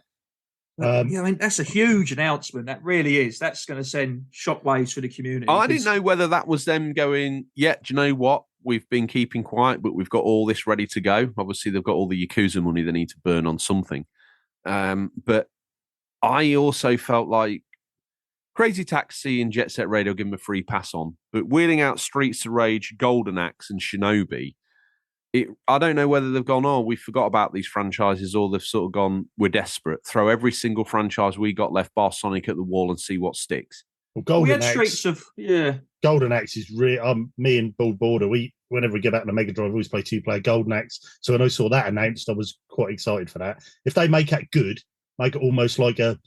I mean, that's a huge announcement. That really is. That's going to send shockwaves for the community. I didn't know whether that was them going, yeah, do you know what? We've been keeping quiet, but we've got all this ready to go. Obviously, they've got all the Yakuza money they need to burn on something. But I also felt like Crazy Taxi and Jet Set Radio give them a free pass on. But wheeling out Streets of Rage, Golden Axe, and Shinobi, I don't know whether they've gone, we forgot about these franchises, or they've sort of gone, we're desperate. Throw every single franchise we got left, bar Sonic at the wall and see what sticks. Well, Golden Axe, Streets of, Golden Axe is really, me and Bald Border, whenever we get back to Mega Drive, we always play 2-player Golden Axe. So when I saw that announced, I was quite excited for that. If they make that good, make it almost like a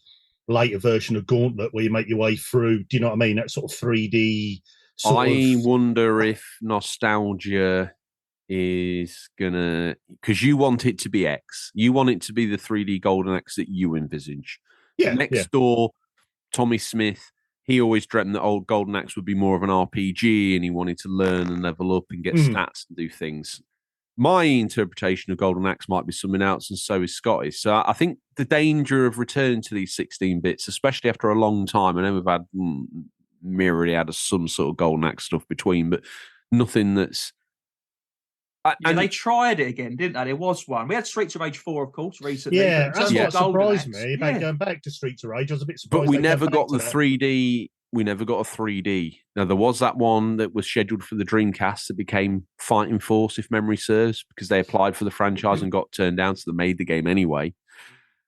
later version of Gauntlet where you make your way through, do you know what I mean? That sort of 3D I wonder if nostalgia is gonna, because you want it to be X, you want it to be the 3D Golden Axe that you envisage. Next door, Tommy Smith, he always dreamt that old Golden Axe would be more of an RPG, and he wanted to learn and level up and get stats and do things. My interpretation of Golden Axe might be something else, and so is Scotty's. So I think the danger of returning to these 16 bits, especially after a long time, I know we've had myriad out of some sort of Golden Axe stuff between, but nothing that's. And they tried it again, didn't they? There was one. We had Streets of Rage 4, of course, recently. Yeah, that's what surprised me about going back to Streets of Rage. I was a bit surprised. But we never got the 3D. We never got a 3D. Now, there was that one that was scheduled for the Dreamcast that became Fighting Force, if memory serves, because they applied for the franchise and got turned down, so they made the game anyway.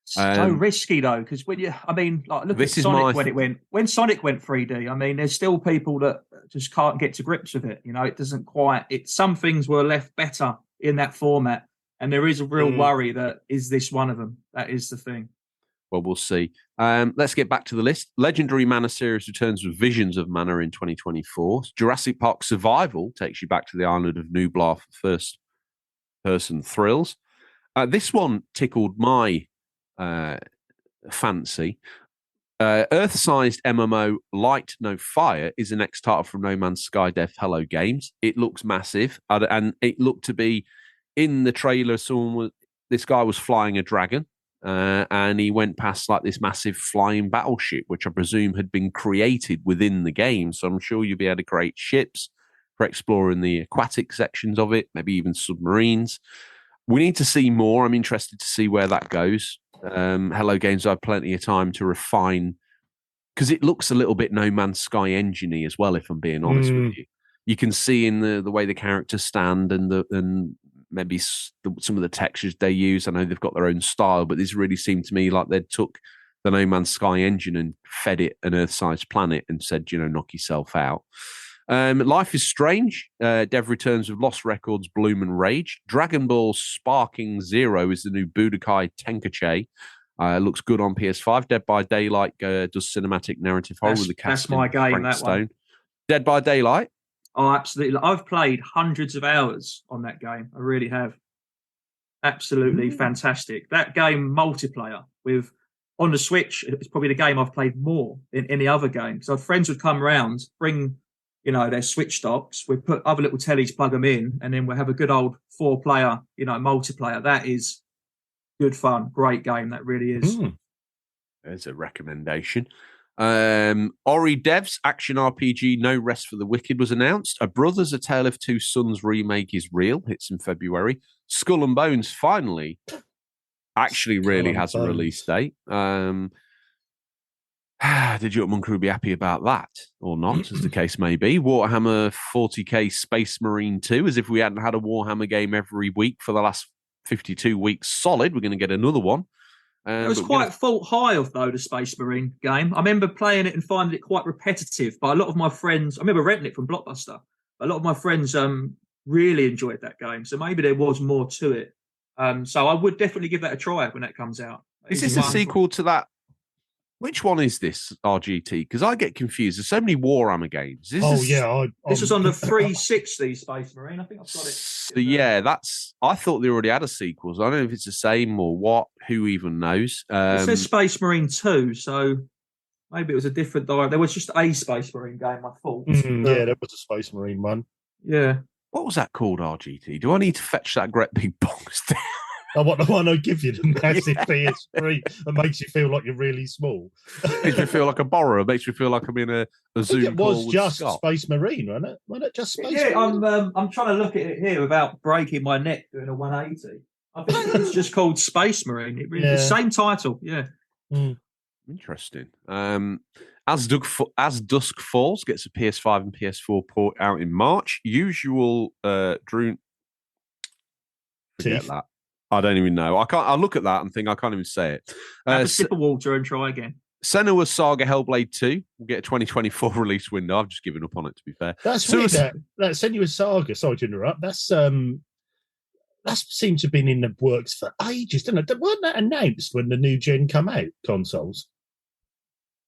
So risky though, because when look at Sonic when Sonic went 3D. I mean, there's still people that just can't get to grips with it. You know, it doesn't quite. Some things were left better in that format, and there is a real worry that is this one of them. That is the thing. Well, we'll see. Let's get back to the list. Legendary Mana series returns with Visions of Mana in 2024. Jurassic Park Survival takes you back to the island of Nublar for first-person thrills. This one tickled my fancy. Earth-sized MMO Light No Fire is the next title from No Man's Sky dev Hello Games. It looks massive, and it looked to be in the trailer. This guy was flying a dragon, and he went past like this massive flying battleship, which I presume had been created within the game. So I'm sure you'll be able to create ships for exploring the aquatic sections of it, maybe even submarines. We need to see more. I'm interested to see where that goes. Hello Games have plenty of time to refine, because it looks a little bit No Man's Sky engine-y as well, if I'm being honest with you. You can see in the way the characters stand and maybe some of the textures they use. I know they've got their own style, but this really seemed to me like they took the No Man's Sky engine and fed it an Earth-sized planet and said, knock yourself out. Life is Strange. Dev returns with Lost Records, Bloom and Rage. Dragon Ball Sparking Zero is the new Budokai Tenkaichi. Looks good on PS5. Dead by Daylight does cinematic narrative horror with the cast. That's my game, Frank that Stone. one. Dead by Daylight? Oh, absolutely. I've played hundreds of hours on that game. I really have. Absolutely fantastic. That game multiplayer on the Switch, it's probably the game I've played more in any other game. So friends would come around, bring their Switch docks. We put other little tellies, plug them in, and then we'll have a good old 4-player, multiplayer. That is good fun. Great game. That really is. There's a recommendation. Ori Devs Action RPG No Rest for the Wicked was announced. A Brothers: A Tale of Two Sons remake is real. Hits in February. Skull and Bones finally actually really has a release date. Did you Monk be happy about that or not, as the case may be? Warhammer 40k Space Marine 2, as if we hadn't had a Warhammer game every week for the last 52 weeks solid. We're going to get another one. It was quite fault high of, though, the Space Marine game. I remember playing it and finding it quite repetitive, but a lot of my friends, I remember renting it from Blockbuster, a lot of my friends really enjoyed that game, so maybe there was more to it. So I would definitely give that a try when that comes out. Is this a sequel to that? Which one is this, RGT? Because I get confused. There's so many Warhammer games. This was on the 360 Space Marine. I think I've got it. So, yeah, I thought they already had a sequel. So I don't know if it's the same or what. Who even knows? It says Space Marine 2, so maybe it was a different direction. There was just a Space Marine game, I thought. Yeah, there was a Space Marine one. Yeah. What was that called, RGT? Do I need to fetch that great big box down? I want the one I give you, the massive PS3 that makes you feel like you're really small. Makes me feel like a borrower. Makes me feel like I'm in a Zoom it was call just with Scott. Space Marine, wasn't it? Wasn't it just Space Marine? I'm trying to look at it here without breaking my neck doing a 180. I think it's just called Space Marine. The same title, yeah. Interesting. As Dusk Falls gets a PS5 and PS4 port out in March. Usual Drew. Forget that. I don't even know. I look at that and think I can't even say it. Have a sip of water and try again. Senua's Saga Hellblade 2 will get a 2024 release window. I've just given up on it, to be fair. That's weird. That Senua's Saga, sorry to interrupt, that seems to have been in the works for ages, didn't it? Weren't that announced when the new gen come out, consoles?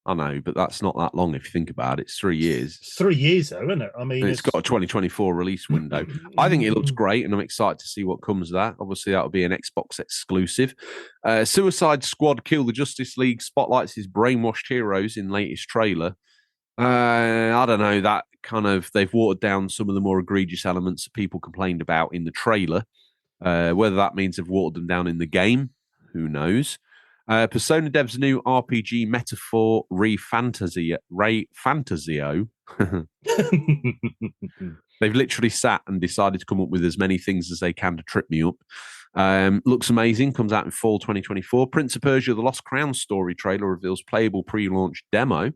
I know, but that's not that long if you think about it. It's 3 years. 3 years, though, isn't it? I mean, and it's got a 2024 release window. I think it looks great, and I'm excited to see what comes of that. Obviously, that will be an Xbox exclusive. Suicide Squad Kill the Justice League spotlights his brainwashed heroes in latest trailer. I don't know, that kind of, they've watered down some of the more egregious elements that people complained about in the trailer. Whether that means they've watered them down in the game, who knows? Persona Dev's new RPG metaphor Fantasio. They've literally sat and decided to come up with as many things as they can to trip me up. Looks amazing. Comes out in fall 2024. Prince of Persia: The Lost Crown story trailer reveals playable pre-launch demo.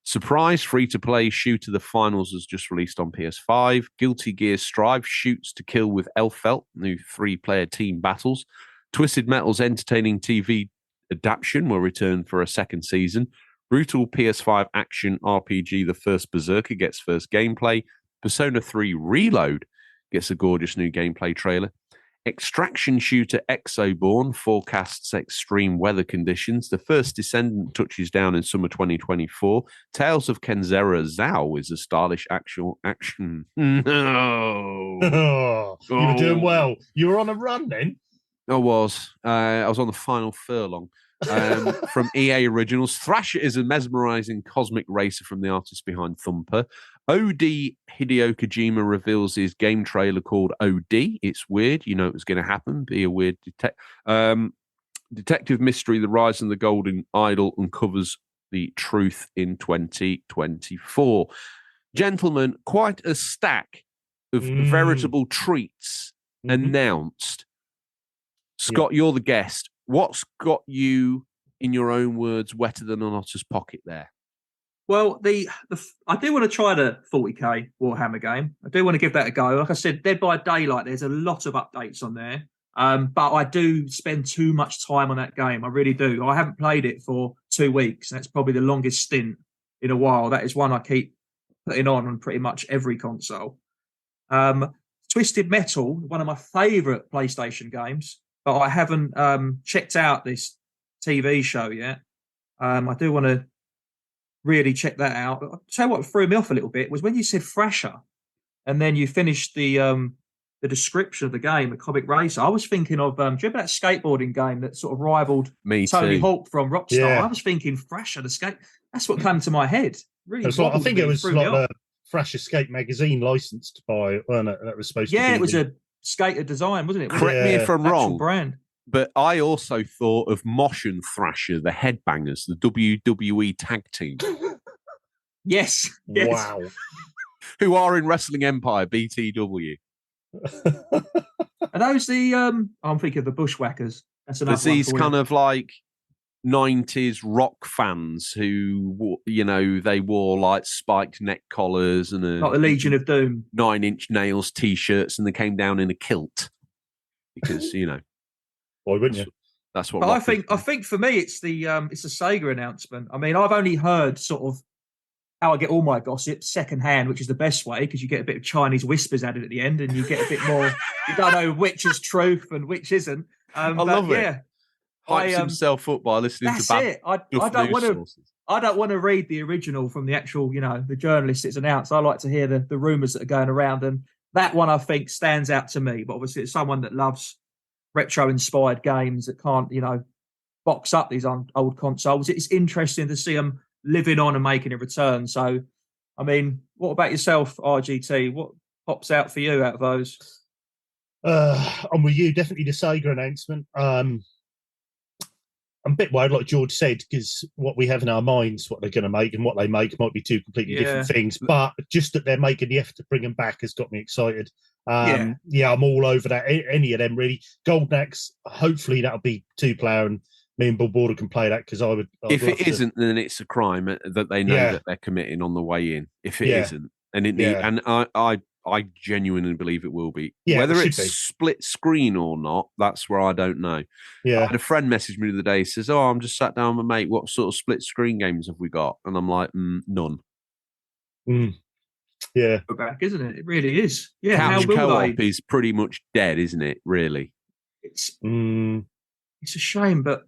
Surprise free-to-play shooter The Finals has just released on PS5. Guilty Gear Strive shoots to kill with Elfelt, new 3-player team battles. Twisted Metal's entertaining TV adaptation will return for a second season. Brutal PS5 action RPG The First Berserker gets first gameplay. Persona 3 Reload gets a gorgeous new gameplay trailer. Extraction shooter Exoborn forecasts extreme weather conditions. The First Descendant touches down in summer 2024. Tales of Kenzera Zao is a stylish actual action. No. You were doing well. You were on a run then. I was on the final furlong. From EA Originals. Thrasher is a mesmerizing cosmic racer from the artist behind Thumper. OD Hideo Kojima reveals his game trailer called OD. It's weird. You know it was going to happen. Be a weird detective mystery. The Rise of the Golden Idol uncovers the truth in 2024. Gentlemen, quite a stack of veritable treats announced. Scott, you're the guest. What's got you, in your own words, wetter than an otter's pocket there? Well, I do want to try the 40k Warhammer game. I do want to give that a go. Like I said, Dead by Daylight, there's a lot of updates on there. But I do spend too much time on that game. I really do. I haven't played it for 2 weeks. That's probably the longest stint in a while. That is one I keep putting on pretty much every console. Twisted Metal, one of my favourite PlayStation games. But I haven't checked out this TV show yet. I do want to really check that out. But I'll tell you what threw me off a little bit was when you said Thrasher, and then you finished the description of the game, the Comic Racer. I was thinking of, do you remember that skateboarding game that sort of rivaled Tony Hawk from Rockstar? Yeah. I was thinking Thrasher, the skate. That's what came to my head. Really, I think it was like the Thrasher Skate magazine licensed by, wasn't it? That was supposed to be. Yeah, it was a skater design, wasn't it? Correct me if I'm wrong. Brand. But I also thought of Mosh and Thrasher, the Headbangers, the WWE tag team. Yes. Wow. Who are in Wrestling Empire, BTW. Are those the, I'm thinking of the Bushwhackers. That's another. There's these kind of like 90s rock fans who, you know, they wore like spiked neck collars and like the Legion of Doom 9 Inch Nails t-shirts, and they came down in a kilt because, you know. Why wouldn't you? That's what. But I think for me it's the Sega announcement. I mean, I've only heard sort of how I get all my gossip secondhand, which is the best way because you get a bit of Chinese whispers added at the end, and you get a bit more. You don't know which is truth and which isn't. I love it. Yeah, hypes himself up by listening to bad. It. I don't want to. I don't want to read the original from the actual, you know, the journalist it's announced. I like to hear the rumors that are going around, and that one I think stands out to me. But obviously, it's someone that loves retro-inspired games that can't, you know, box up these old consoles. It's interesting to see them living on and making a return. So, I mean, what about yourself, RGT? What pops out for you out of those? I'm with you. Definitely the Sega announcement. I'm a bit worried, like George said, because what we have in our minds, what they're going to make and what they make might be two completely different things. But just that they're making the effort to bring them back has got me excited. I'm all over that. Any of them, really. Golden Axe, hopefully that'll be 2-player and me and Bill Border can play that because I'd if it isn't, then it's a crime that they know that they're committing on the way in. If it isn't, and I genuinely believe it will be. Yeah, whether it's split screen or not, that's where I don't know. Yeah, I had a friend message me the other day. He says, "Oh, I'm just sat down with my mate. What sort of split screen games have we got?" And I'm like, "None." Yeah, back, isn't it? It really is. Yeah, Couch co-op is pretty much dead, isn't it? Really, it's a shame, but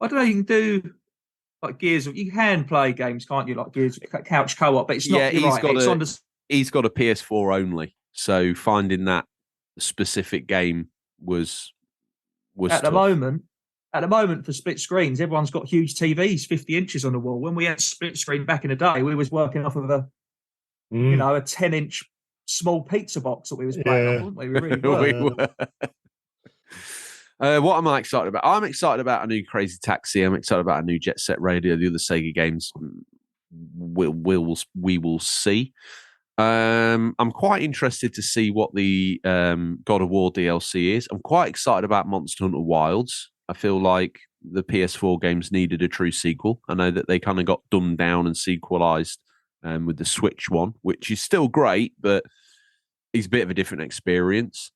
I don't know. You can do like Gears. You can play games, can't you? Like Gears couch co-op, but it's not. He's got a PS4 only, so finding that specific game was at tough. At the moment for split screens, everyone's got huge TVs, 50 inches on the wall. When we had split screen back in the day, we was working off of a 10-inch small pizza box that we was playing on, weren't we? We really were. What am I excited about? I'm excited about a new Crazy Taxi. I'm excited about a new Jet Set Radio. The other Sega games, we will see. I'm quite interested to see what the God of War DLC is. I'm quite excited about Monster Hunter Wilds. I feel like the PS4 games needed a true sequel. I know that they kind of got dumbed down and sequelized with the Switch one, which is still great, but it's a bit of a different experience.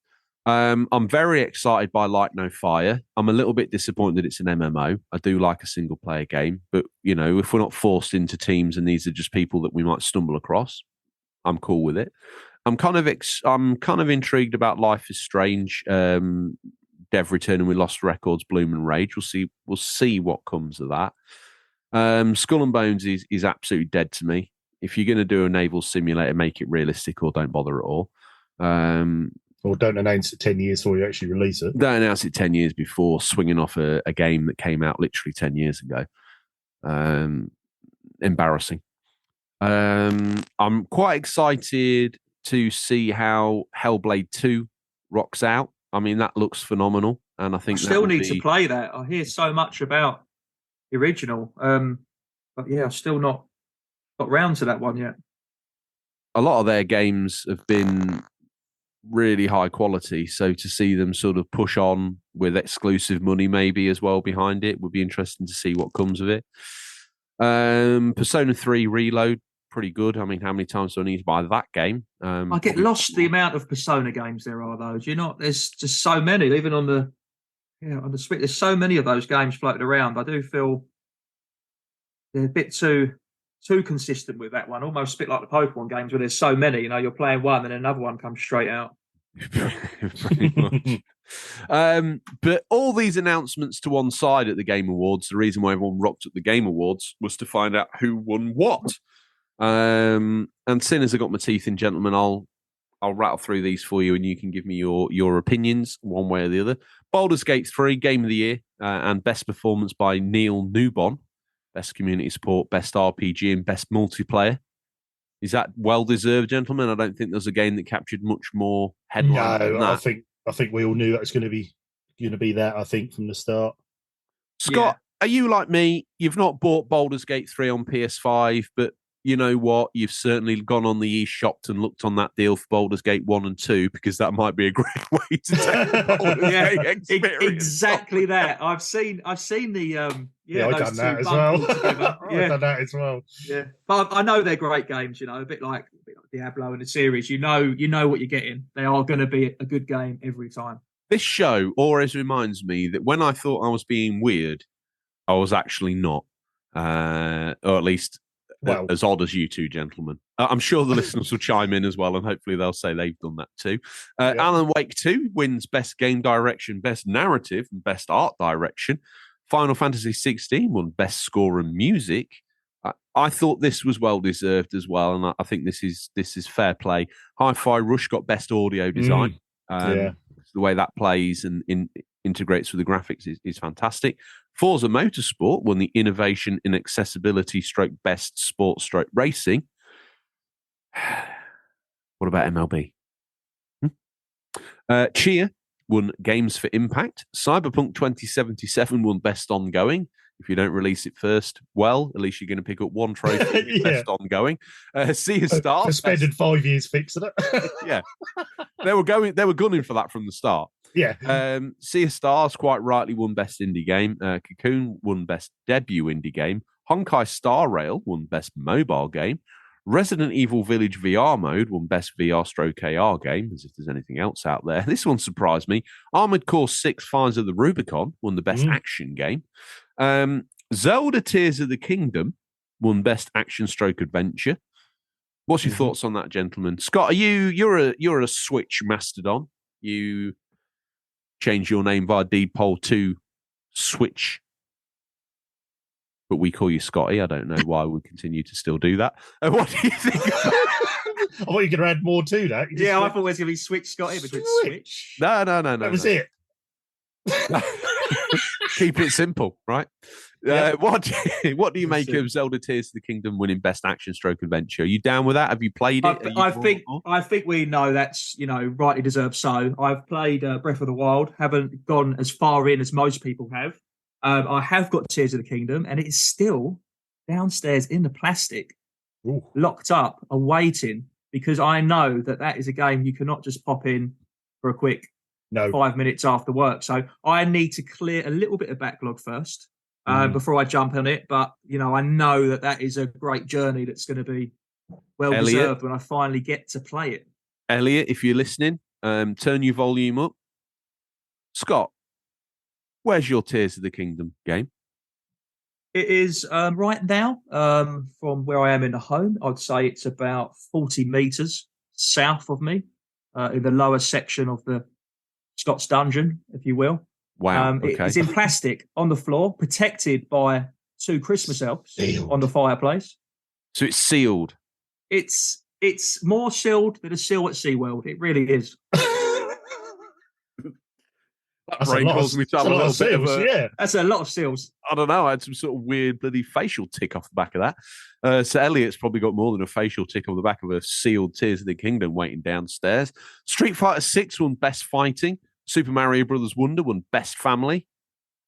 I'm very excited by Light No Fire. I'm a little bit disappointed it's an MMO. I do like a single player game, but if we're not forced into teams and these are just people that we might stumble across, I'm cool with it. I'm kind of intrigued about Life is Strange. Dev returning with Lost Records, Bloom and Rage. We'll see what comes of that. Skull and Bones is absolutely dead to me. If you're going to do a naval simulator, make it realistic or don't bother at all. Or don't announce it 10 years before you actually release it. Don't announce it 10 years before, swinging off a game that came out literally 10 years ago. Embarrassing. I'm quite excited to see how Hellblade 2 rocks out. I mean, that looks phenomenal. And I think I still need to play that. I hear so much about the original. But yeah, I've still not got round to that one yet. A lot of their games have been really high quality, so to see them sort of push on with exclusive money maybe as well behind it would be interesting to see what comes of it. Persona 3 Reload, pretty good. I mean, how many times do I need to buy that game? I get lost the amount of Persona games there are, though. Do you not? There's just so many, even on the Switch. There's so many of those games floated around. I do feel they're a bit too consistent with that one. Almost a bit like the Pokemon games where there's so many. You're playing one and then another one comes straight out. Pretty much. But all these announcements to one side at the Game Awards, the reason why everyone rocked at the Game Awards was to find out who won what. And seeing as I got my teeth in, gentlemen, I'll rattle through these for you and you can give me your opinions one way or the other. Baldur's Gate 3, Game of the Year, and Best Performance by Neil Newbon. Best Community Support, Best RPG, and Best Multiplayer. Is that well-deserved, gentlemen? I don't think there's a game that captured much more headline than that. I think we all knew that was going to be that, I think, from the start. Scott, are you like me? You've not bought Baldur's Gate 3 on PS5, but you know what? You've certainly gone on the eShop and looked on that deal for Baldur's Gate 1 and 2 because that might be a great way to take the Baldur's Gate experience. Exactly that. I've seen the I've done that as well. I've done that as well. Yeah, but I know they're great games. A bit like Diablo and the series. You know what you're getting. They are going to be a good game every time. This show always reminds me that when I thought I was being weird, I was actually not, or at least. Well, as odd as you two gentlemen. I'm sure the listeners will chime in as well, and hopefully they'll say they've done that too. Alan Wake 2 wins Best Game Direction, Best Narrative, and Best Art Direction. Final Fantasy 16 won Best Score and Music. I thought this was well-deserved as well, and I think this is fair play. Hi-Fi Rush got Best Audio Design. The way that plays and integrates with the graphics is fantastic. Forza Motorsport won the Innovation in Accessibility / Best Sport / Racing. What about MLB? Chia won Games for Impact. Cyberpunk 2077 won Best Ongoing. If you don't release it first, well, at least you're going to pick up one trophy. Best Ongoing. Sea of Stars. For spending 5 years fixing it. Yeah. They were gunning for that from the start. Yeah. Sea of Stars quite rightly won Best Indie Game. Cocoon won Best Debut Indie Game. Honkai Star Rail won Best Mobile Game. Resident Evil Village VR Mode won Best VR/AR Game, as if there's anything else out there. This one surprised me. Armored Core 6 Fires of the Rubicon won the Best Action Game. Zelda Tears of the Kingdom won Best Action/Adventure. What's your thoughts on that, gentlemen? Scott, you're a Switch mastodon. You changed your name via deed poll to Switch, but we call you Scotty. I don't know why we continue to still do that. What do you think? I thought you could add more to that. I thought it was going to be Switch Scotty, but it's Switch. No. That was it. Keep it simple, right? Yeah. What do you make of Zelda Tears of the Kingdom winning Best Action/Adventure? Are you down with that? Have you played it? I think we know that's rightly deserved. So I've played Breath of the Wild. Haven't gone as far in as most people have. I have got Tears of the Kingdom, and it is still downstairs in the plastic, locked up, awaiting, because I know that is a game you cannot just pop in for a quick 5 minutes after work. So I need to clear a little bit of backlog first before I jump on it. But, I know that is a great journey that's going to be well-deserved when I finally get to play it. Elliot, if you're listening, turn your volume up. Scott, where's your Tears of the Kingdom game? It is right now, from where I am in the home, I'd say it's about 40 metres south of me, in the lower section of the Scott's dungeon, if you will. Wow. Okay. It's in plastic on the floor, protected by 2 Christmas elves on the fireplace. So it's sealed. It's more sealed than a seal at SeaWorld. It really is. That's a lot of seals, yeah. That's a lot of seals. I don't know. I had some sort of weird bloody facial tick off the back of that. So Elliot's probably got more than a facial tick off the back of a sealed Tears of the Kingdom waiting downstairs. Street Fighter 6 won Best Fighting. Super Mario Brothers Wonder won Best Family.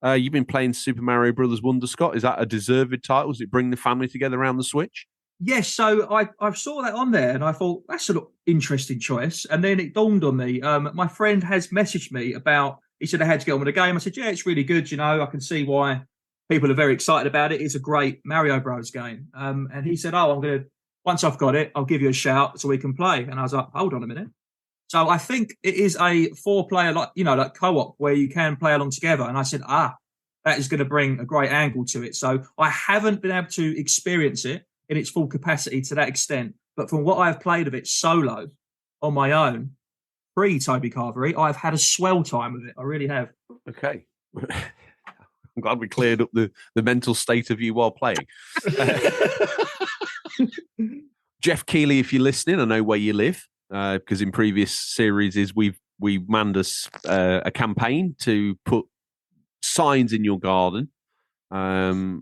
You've been playing Super Mario Brothers Wonder, Scott. Is that a deserved title? Does it bring the family together around the Switch? Yes, so I saw that on there and I thought, that's an interesting choice. And then it dawned on me. My friend has messaged me about, he said I had to get on with the game. I said, yeah, it's really good. I can see why people are very excited about it. It's a great Mario Bros game. And he said, once I've got it, I'll give you a shout so we can play. And I was like, hold on a minute. So I think it is a 4-player, like co-op where you can play along together. And I said, that is going to bring a great angle to it. So I haven't been able to experience it in its full capacity to that extent. But from what I've played of it solo on my own, pre-Toby Carvery, I've had a swell time with it. I really have. Okay. I'm glad we cleared up the mental state of you while playing. Jeff Keighley, if you're listening, I know where you live. Because in previous series we've manned a campaign to put signs in your garden. I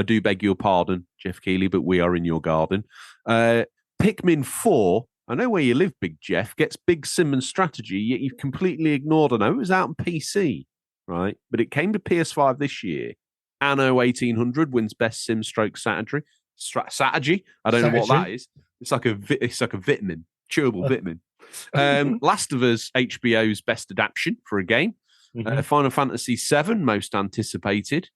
do beg your pardon, Jeff Keighley, but we are in your garden. Pikmin 4, I know where you live, Big Jeff, gets Big Sim and strategy, yet you've completely ignored. I know it was out on PC, right? But it came to PS5 this year. Anno 1800 wins Best Sim stroke strategy. I don't know what that is. It's like a vitamin, chewable vitamin. Last of Us, HBO's best adaptation for a game. Final Fantasy VII, most anticipated.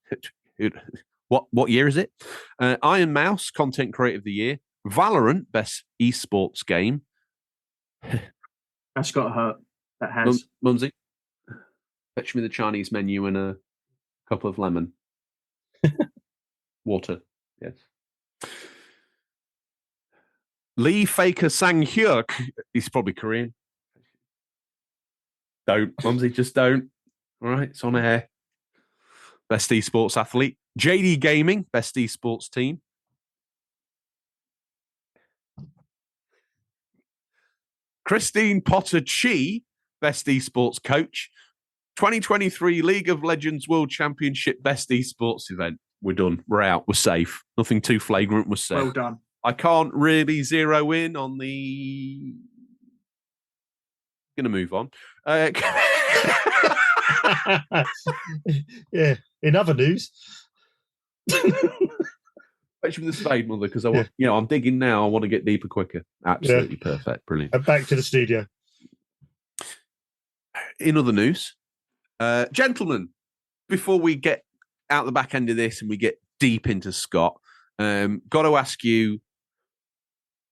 What year is it? Iron Mouse, Content Creator of the Year. Valorant, best esports game. That's got to hurt. That has. Mumsy, fetch me the Chinese menu and a cup of lemon. Water, yes. Lee Faker Sang-hyuk, he's probably Korean. Don't, Mumsy, just don't. All right, it's on air. Best esports athlete. JD Gaming, best esports team. Christine Potter-Chi, best esports coach. 2023 League of Legends World Championship best esports event. We're done. We're out. We're safe. Nothing too flagrant was said. Well done. I can't really zero in on the going to move on. Yeah. In other news, Especially with the spade, mother, because I want, I'm digging now. I want to get deeper quicker. Absolutely perfect, brilliant. and back to the studio. In other news, gentlemen, before we get out the back end of this and we get deep into Scott, got to ask you: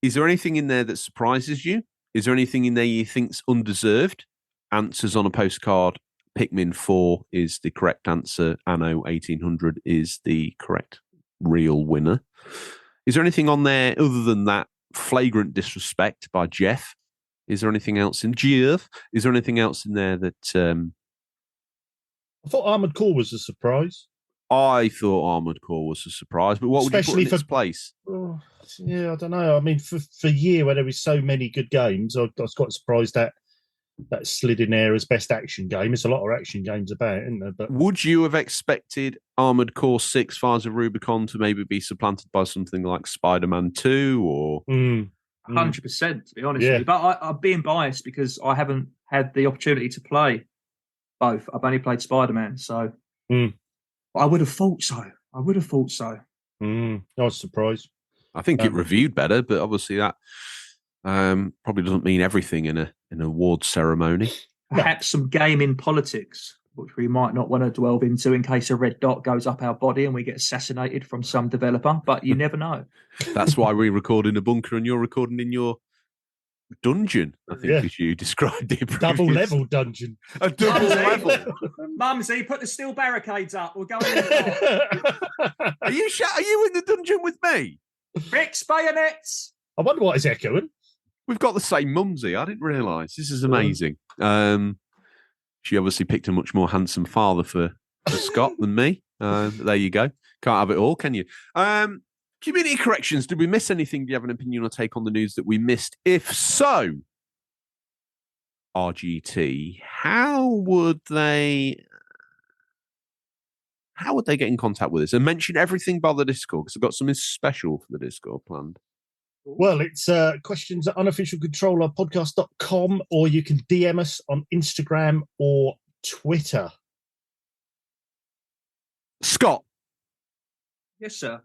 is there anything in there that surprises you? Is there anything in there you think's undeserved? Answers on a postcard. Pikmin 4 is the correct answer. Anno 1800 is the correct real winner. Is there anything on there other than that flagrant disrespect by Jeff? Is there anything else in Jeff? Is there anything else in there that I thought Armored Core was a surprise. I thought Armored Core was a surprise, but what would you put in its place? Oh, yeah, I don't know. I mean, for a year where there was so many good games, I was quite surprised that slid in there as best action game. It's a lot of action games about, isn't there? But would you have expected Armored Core 6 Fires of Rubicon to maybe be supplanted by something like Spider-Man 2 or 100%, to be honest with you. But I'm being biased because I haven't had the opportunity to play both. I've only played Spider-Man, so I would have thought so. I was surprised. I think it reviewed better, but obviously that probably doesn't mean everything in an award ceremony. Perhaps some gaming politics, which we might not want to delve into in case a red dot goes up our body and we get assassinated from some developer, but you never know. That's why we record in a bunker and you're recording in your dungeon, I think, as you described it. Double level dungeon. A double level. Mumsy, put the steel barricades up. We're going in. Are you in the dungeon with me? Fix bayonets. I wonder what is echoing. We've got the same Mumsy. I didn't realise. This is amazing. She obviously picked a much more handsome father for Scott than me. There you go. Can't have it all, can you? Community corrections. Did we miss anything? Do you have an opinion or take on the news that we missed? If so, RGT, how would they get in contact with us? And mention everything by the Discord, because I've got something special for the Discord planned. Well, it's questions at unofficialcontrollerpodcast.com, or you can DM us on Instagram or Twitter. Scott. Yes, sir.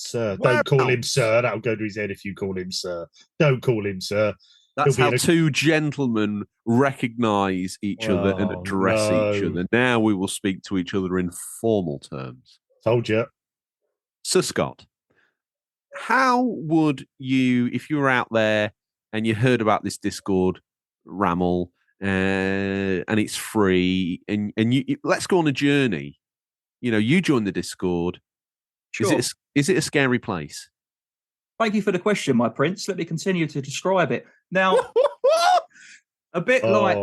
Sir. Don't call him sir. That'll go to his head if you call him sir. Don't call him sir. That's how two gentlemen recognise each other and address each other. Now we will speak to each other in formal terms. Told you. Sir Scott, how would you, if you were out there and you heard about this Discord ramble and it's free, and you let's go on a journey. You join the Discord. Sure. Is it a scary place? Thank you for the question, my prince. Let me continue to describe it. Now, a bit like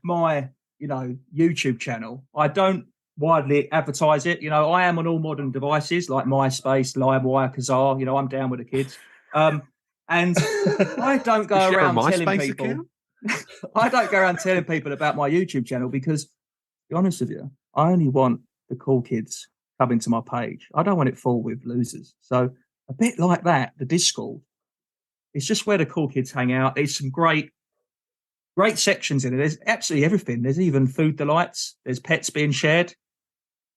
my, YouTube channel. I don't widely advertise it. I am on all modern devices like MySpace, LimeWire, Kazaa. I'm down with the kids. And I don't go around telling people. I don't go around telling people about my YouTube channel because, to be honest with you, I only want the cool kids coming to my page. I don't want it full with losers. So a bit like that, the Discord, it's just where the cool kids hang out. There's some great sections in it. There's absolutely everything. There's even food delights. There's pets being shared.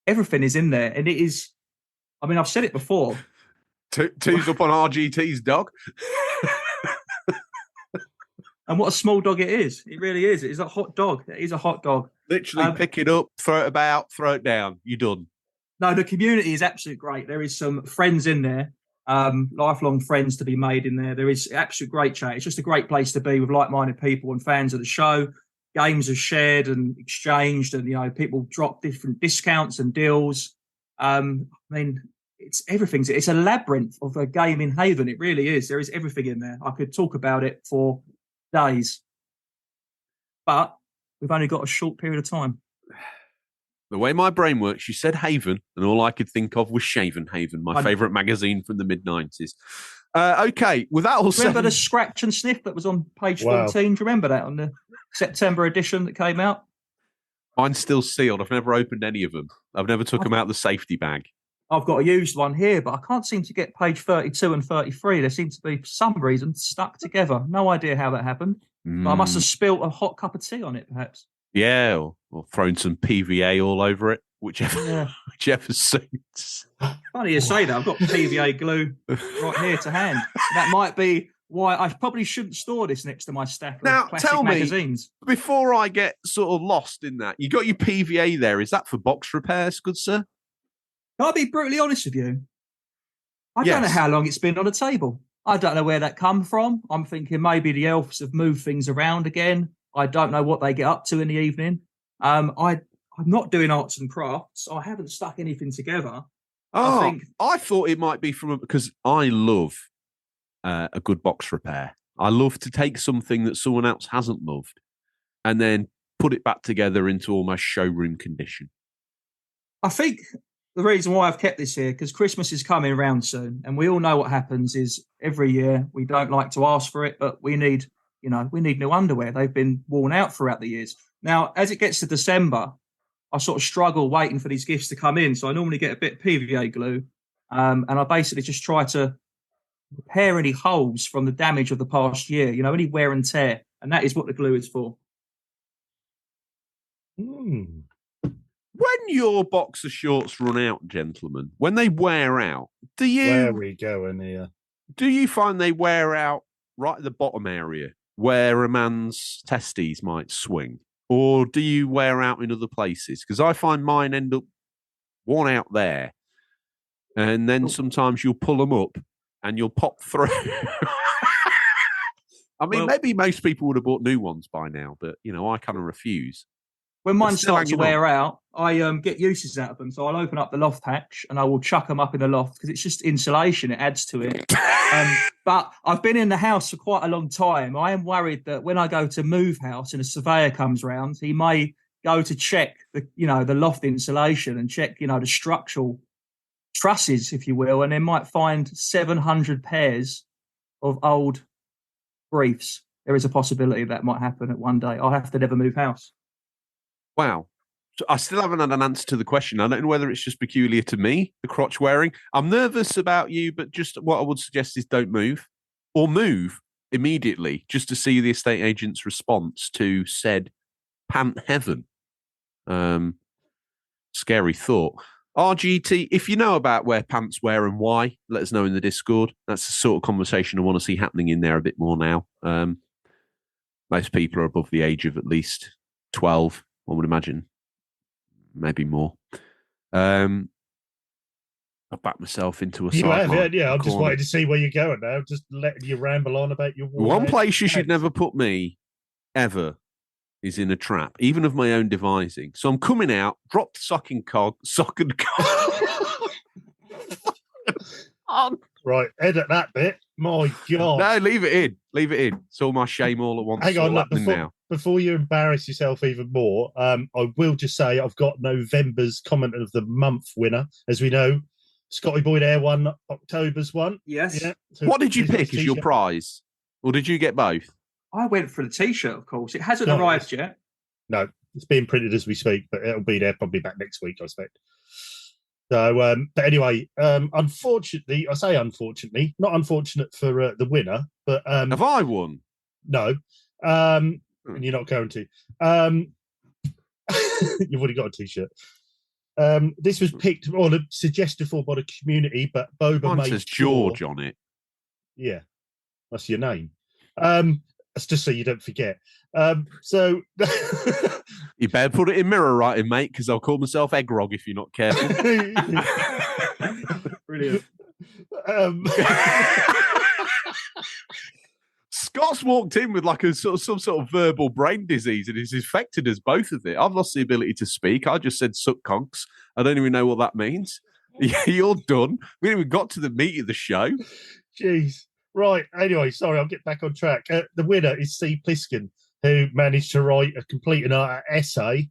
Everything is in there. And it is, I've said it before. Two's up on RGT's dog. And what a small dog it is. It really is. It is a hot dog. It is a hot dog. Literally pick it up, throw it about, throw it down. You're done. No, the community is absolutely great. There is some friends in there, lifelong friends to be made in there. There is absolute great chat. It's just a great place to be with like-minded people and fans of the show. Games are shared and exchanged, and people drop different discounts and deals. It's everything. It's a labyrinth of a game in Haven. It really is. There is everything in there. I could talk about it for days, but we've only got a short period of time. The way my brain works, you said Haven, and all I could think of was Shaven Haven, my favourite magazine from the mid-90s. Okay, with that all said... Remember the scratch and sniff that was on page 14? Do you remember that on the September edition that came out? Mine's still sealed. I've never opened any of them. I've never took them out of the safety bag. I've got a used one here, but I can't seem to get page 32 and 33. They seem to be, for some reason, stuck together. No idea how that happened. I must have spilt a hot cup of tea on it, perhaps. Yeah, or thrown some PVA all over it, whichever suits. Funny you say that. I've got PVA glue right here to hand. That might be why I probably shouldn't store this next to my stack of classic magazines. Before I get sort of lost in that, you got your PVA there. Is that for box repairs, good sir? Can I be brutally honest with you? I don't know how long it's been on the table. I don't know where that come from. I'm thinking maybe the elves have moved things around again. I don't know what they get up to in the evening. I'm not doing arts and crafts. I haven't stuck anything together. I thought it might be because I love a good box repair. I love to take something that someone else hasn't loved and then put it back together into almost showroom condition. I think the reason why I've kept this here, because Christmas is coming around soon, and we all know what happens is every year we don't like to ask for it, but we need new underwear. They've been worn out throughout the years. Now, as it gets to December, I sort of struggle waiting for these gifts to come in. So I normally get a bit of PVA glue, and I basically just try to repair any holes from the damage of the past year, any wear and tear. And that is what the glue is for. Mm. When your boxer shorts run out, gentlemen, when they wear out, Where are we going here? Do you find they wear out right at the bottom area where a man's testes might swing? Or do you wear out in other places? Because I find mine end up worn out there. And then sometimes you'll pull them up and you'll pop through. I mean, maybe most people would have bought new ones by now, but, I kind of refuse. When mine starts to wear out, I get uses out of them. So I'll open up the loft hatch and I will chuck them up in the loft because it's just insulation. It adds to it. But I've been in the house for quite a long time. I am worried that when I go to move house and a surveyor comes round, he may go to check the loft insulation and check, the structural trusses, if you will, and they might find 700 pairs of old briefs. There is a possibility that might happen at one day. I'll have to never move house. Wow. So I still haven't had an answer to the question. I don't know whether it's just peculiar to me, the crotch wearing. I'm nervous about you, but just what I would suggest is don't move or move immediately just to see the estate agent's response to said pant heaven. Scary thought. RGT, if you know about where pants wear and why, let us know in the Discord. That's the sort of conversation I want to see happening in there a bit more now. Most people are above the age of at least 12. I would imagine, maybe more. I backed myself into a sideline. Yeah. I'm just waiting to see where you're going now. Just letting you ramble on about your one place you should never put me, ever, is in a trap, even of my own devising. So I'm coming out, dropped the sock and cog. Right, edit that bit. My God. No, leave it in. It's all my shame all at once. Hang on, before you embarrass yourself even more, I will just say I've got November's Comment of the Month winner. As we know, Scotty Boyd Air won October's one. Yes. Yeah, so what did you pick as your prize? Or did you get both? I went for the T-shirt, of course. It hasn't arrived yet. No, it's being printed as we speak, but it'll be there probably back next week, I expect. So, but anyway, unfortunately, I say unfortunately, not unfortunate for the winner, but have I won? No, and you're not going to. You've already got a T-shirt. This was picked or suggested for by the community, but Boba made says George on it. Yeah, that's your name. That's just so you don't forget. So you better put it in mirror writing, mate, because I'll call myself Egg Rog if you're not careful. Brilliant. Scott's walked in with like some sort of verbal brain disease and he's infected us both of it. I've lost the ability to speak. I just said suck conks. I don't even know what that means. You're done. We haven't even got to the meat of the show. Jeez. Right. Anyway, sorry, I'll get back on track. The winner is C. Pliskin, who managed to write a complete essay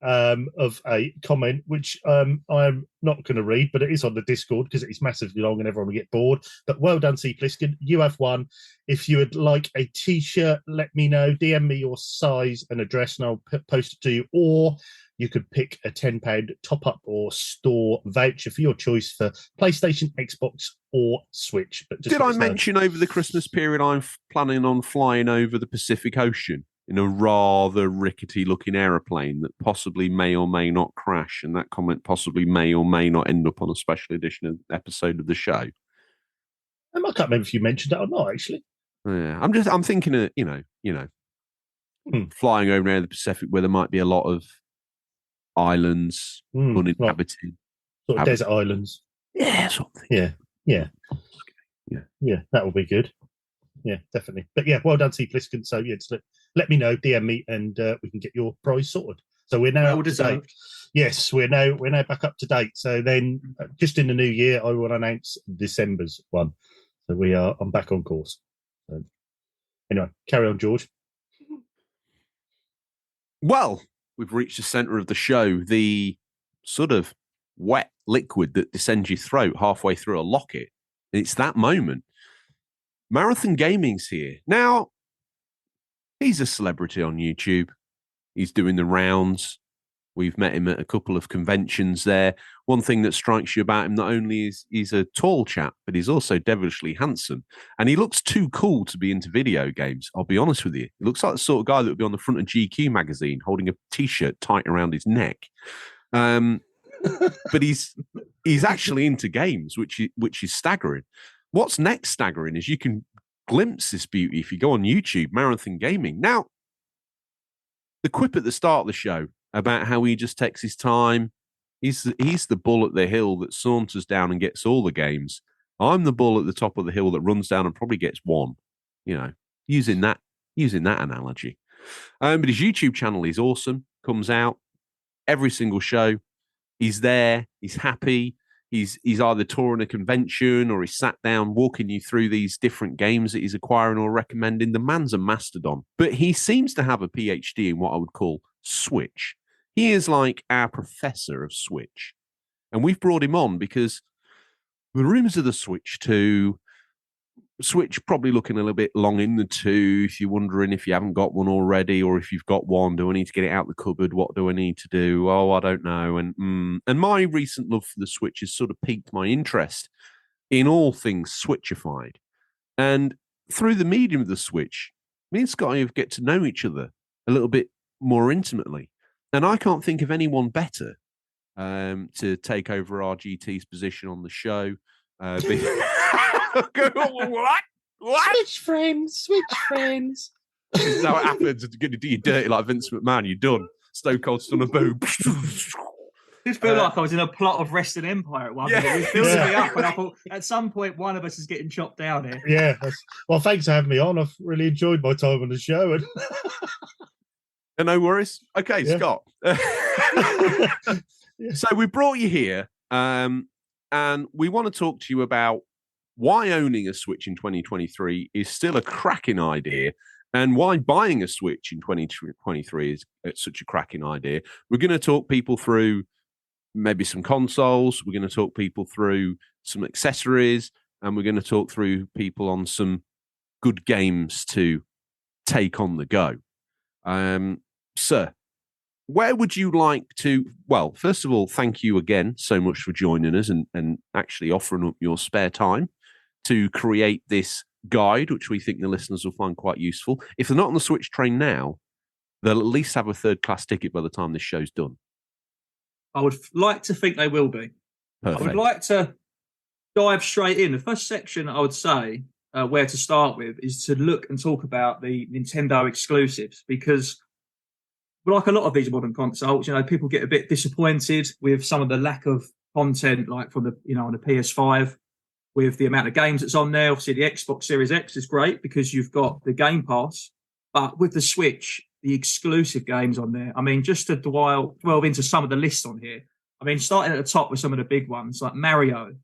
of a comment, which I am not going to read, but it is on the Discord because it is massively long and everyone will get bored. But well done, C. Pliskin. You have won. If you would like a T-shirt, let me know. DM me your size and address and I'll post it to you. Or you could pick a £10 top-up or store voucher for your choice for PlayStation, Xbox, or Switch. But did I mention over the Christmas period I'm planning on flying over the Pacific Ocean in a rather rickety-looking aeroplane that possibly may or may not crash, and that comment possibly may or may not end up on a special edition episode of the show? I can't remember if you mentioned that or not, actually. Yeah, I'm thinking of, flying over near the Pacific where there might be a lot of islands, uninhabited. Sort of desert islands. Yeah, something. Yeah, that will be good. Yeah, definitely. But yeah, well done, C. Pliskin. So yeah, just let me know, DM me, and we can get your prize sorted. So we're now up to date. Yes, we're now back up to date. So then, just in the new year, I will announce December's one. So I'm back on course. So, anyway, carry on, George. Well, we've reached the centre of the show, the sort of wet liquid that descends your throat halfway through a locket. It's that moment. Marathon Gaming's here. Now, he's a celebrity on YouTube. He's doing the rounds. We've met him at a couple of conventions there. One thing that strikes you about him, not only is he's a tall chap, but he's also devilishly handsome. And he looks too cool to be into video games, I'll be honest with you. He looks like the sort of guy that would be on the front of GQ magazine holding a T-shirt tight around his neck. But he's actually into games, which is staggering. What's next staggering is you can glimpse this beauty if you go on YouTube, Marathon Gaming. Now, the quip at the start of the show about how he just takes his time. He's the bull at the hill that saunters down and gets all the games. I'm the bull at the top of the hill that runs down and probably gets one. Using that analogy. But his YouTube channel is awesome. Comes out every single show. He's there. He's happy. He's either touring a convention or he's sat down walking you through these different games that he's acquiring or recommending. The man's a mastodon. But he seems to have a PhD in what I would call Switch. He is like our professor of Switch. And we've brought him on because the rumours of the Switch 2, Switch probably looking a little bit long in the tooth. You're wondering if you haven't got one already, or if you've got one, do I need to get it out of the cupboard? What do I need to do? Oh, I don't know. And my recent love for the Switch has sort of piqued my interest in all things Switchified. And through the medium of the Switch, me and Scotty get to know each other a little bit more intimately. And I can't think of anyone better to take over RGT's position on the show. What? Switch friends. That's how it happens. It's going to do you dirty like Vince McMahon. You're done. Stone Cold Son of Boom. Just feel like I was in a plot of Wrestling Empire at one point. It was building me up, and I thought at some point one of us is getting chopped down here. Yeah. Well, thanks for having me on. I've really enjoyed my time on the show. And no worries. Okay, yeah. Scott. So we brought you here, and we want to talk to you about why owning a Switch in 2023 is still a cracking idea, and why buying a Switch in 2023 is such a cracking idea. We're going to talk people through maybe some consoles. We're going to talk people through some accessories, and we're going to talk through people on some good games to take on the go. Sir, where would you like to... Well, first of all, thank you again so much for joining us and actually offering up your spare time to create this guide, which we think the listeners will find quite useful. If they're not on the Switch train now, they'll at least have a third-class ticket by the time this show's done. I would like to think they will be. Perfect. I would like to dive straight in. The first section I would say where to start with is to look and talk about the Nintendo exclusives, because like a lot of these modern consoles, people get a bit disappointed with some of the lack of content, like from the, on the PS5, with the amount of games that's on there. Obviously, the Xbox Series X is great because you've got the Game Pass, but with the Switch, the exclusive games on there. I mean, just to delve into some of the lists on here. I mean, starting at the top with some of the big ones like Mario.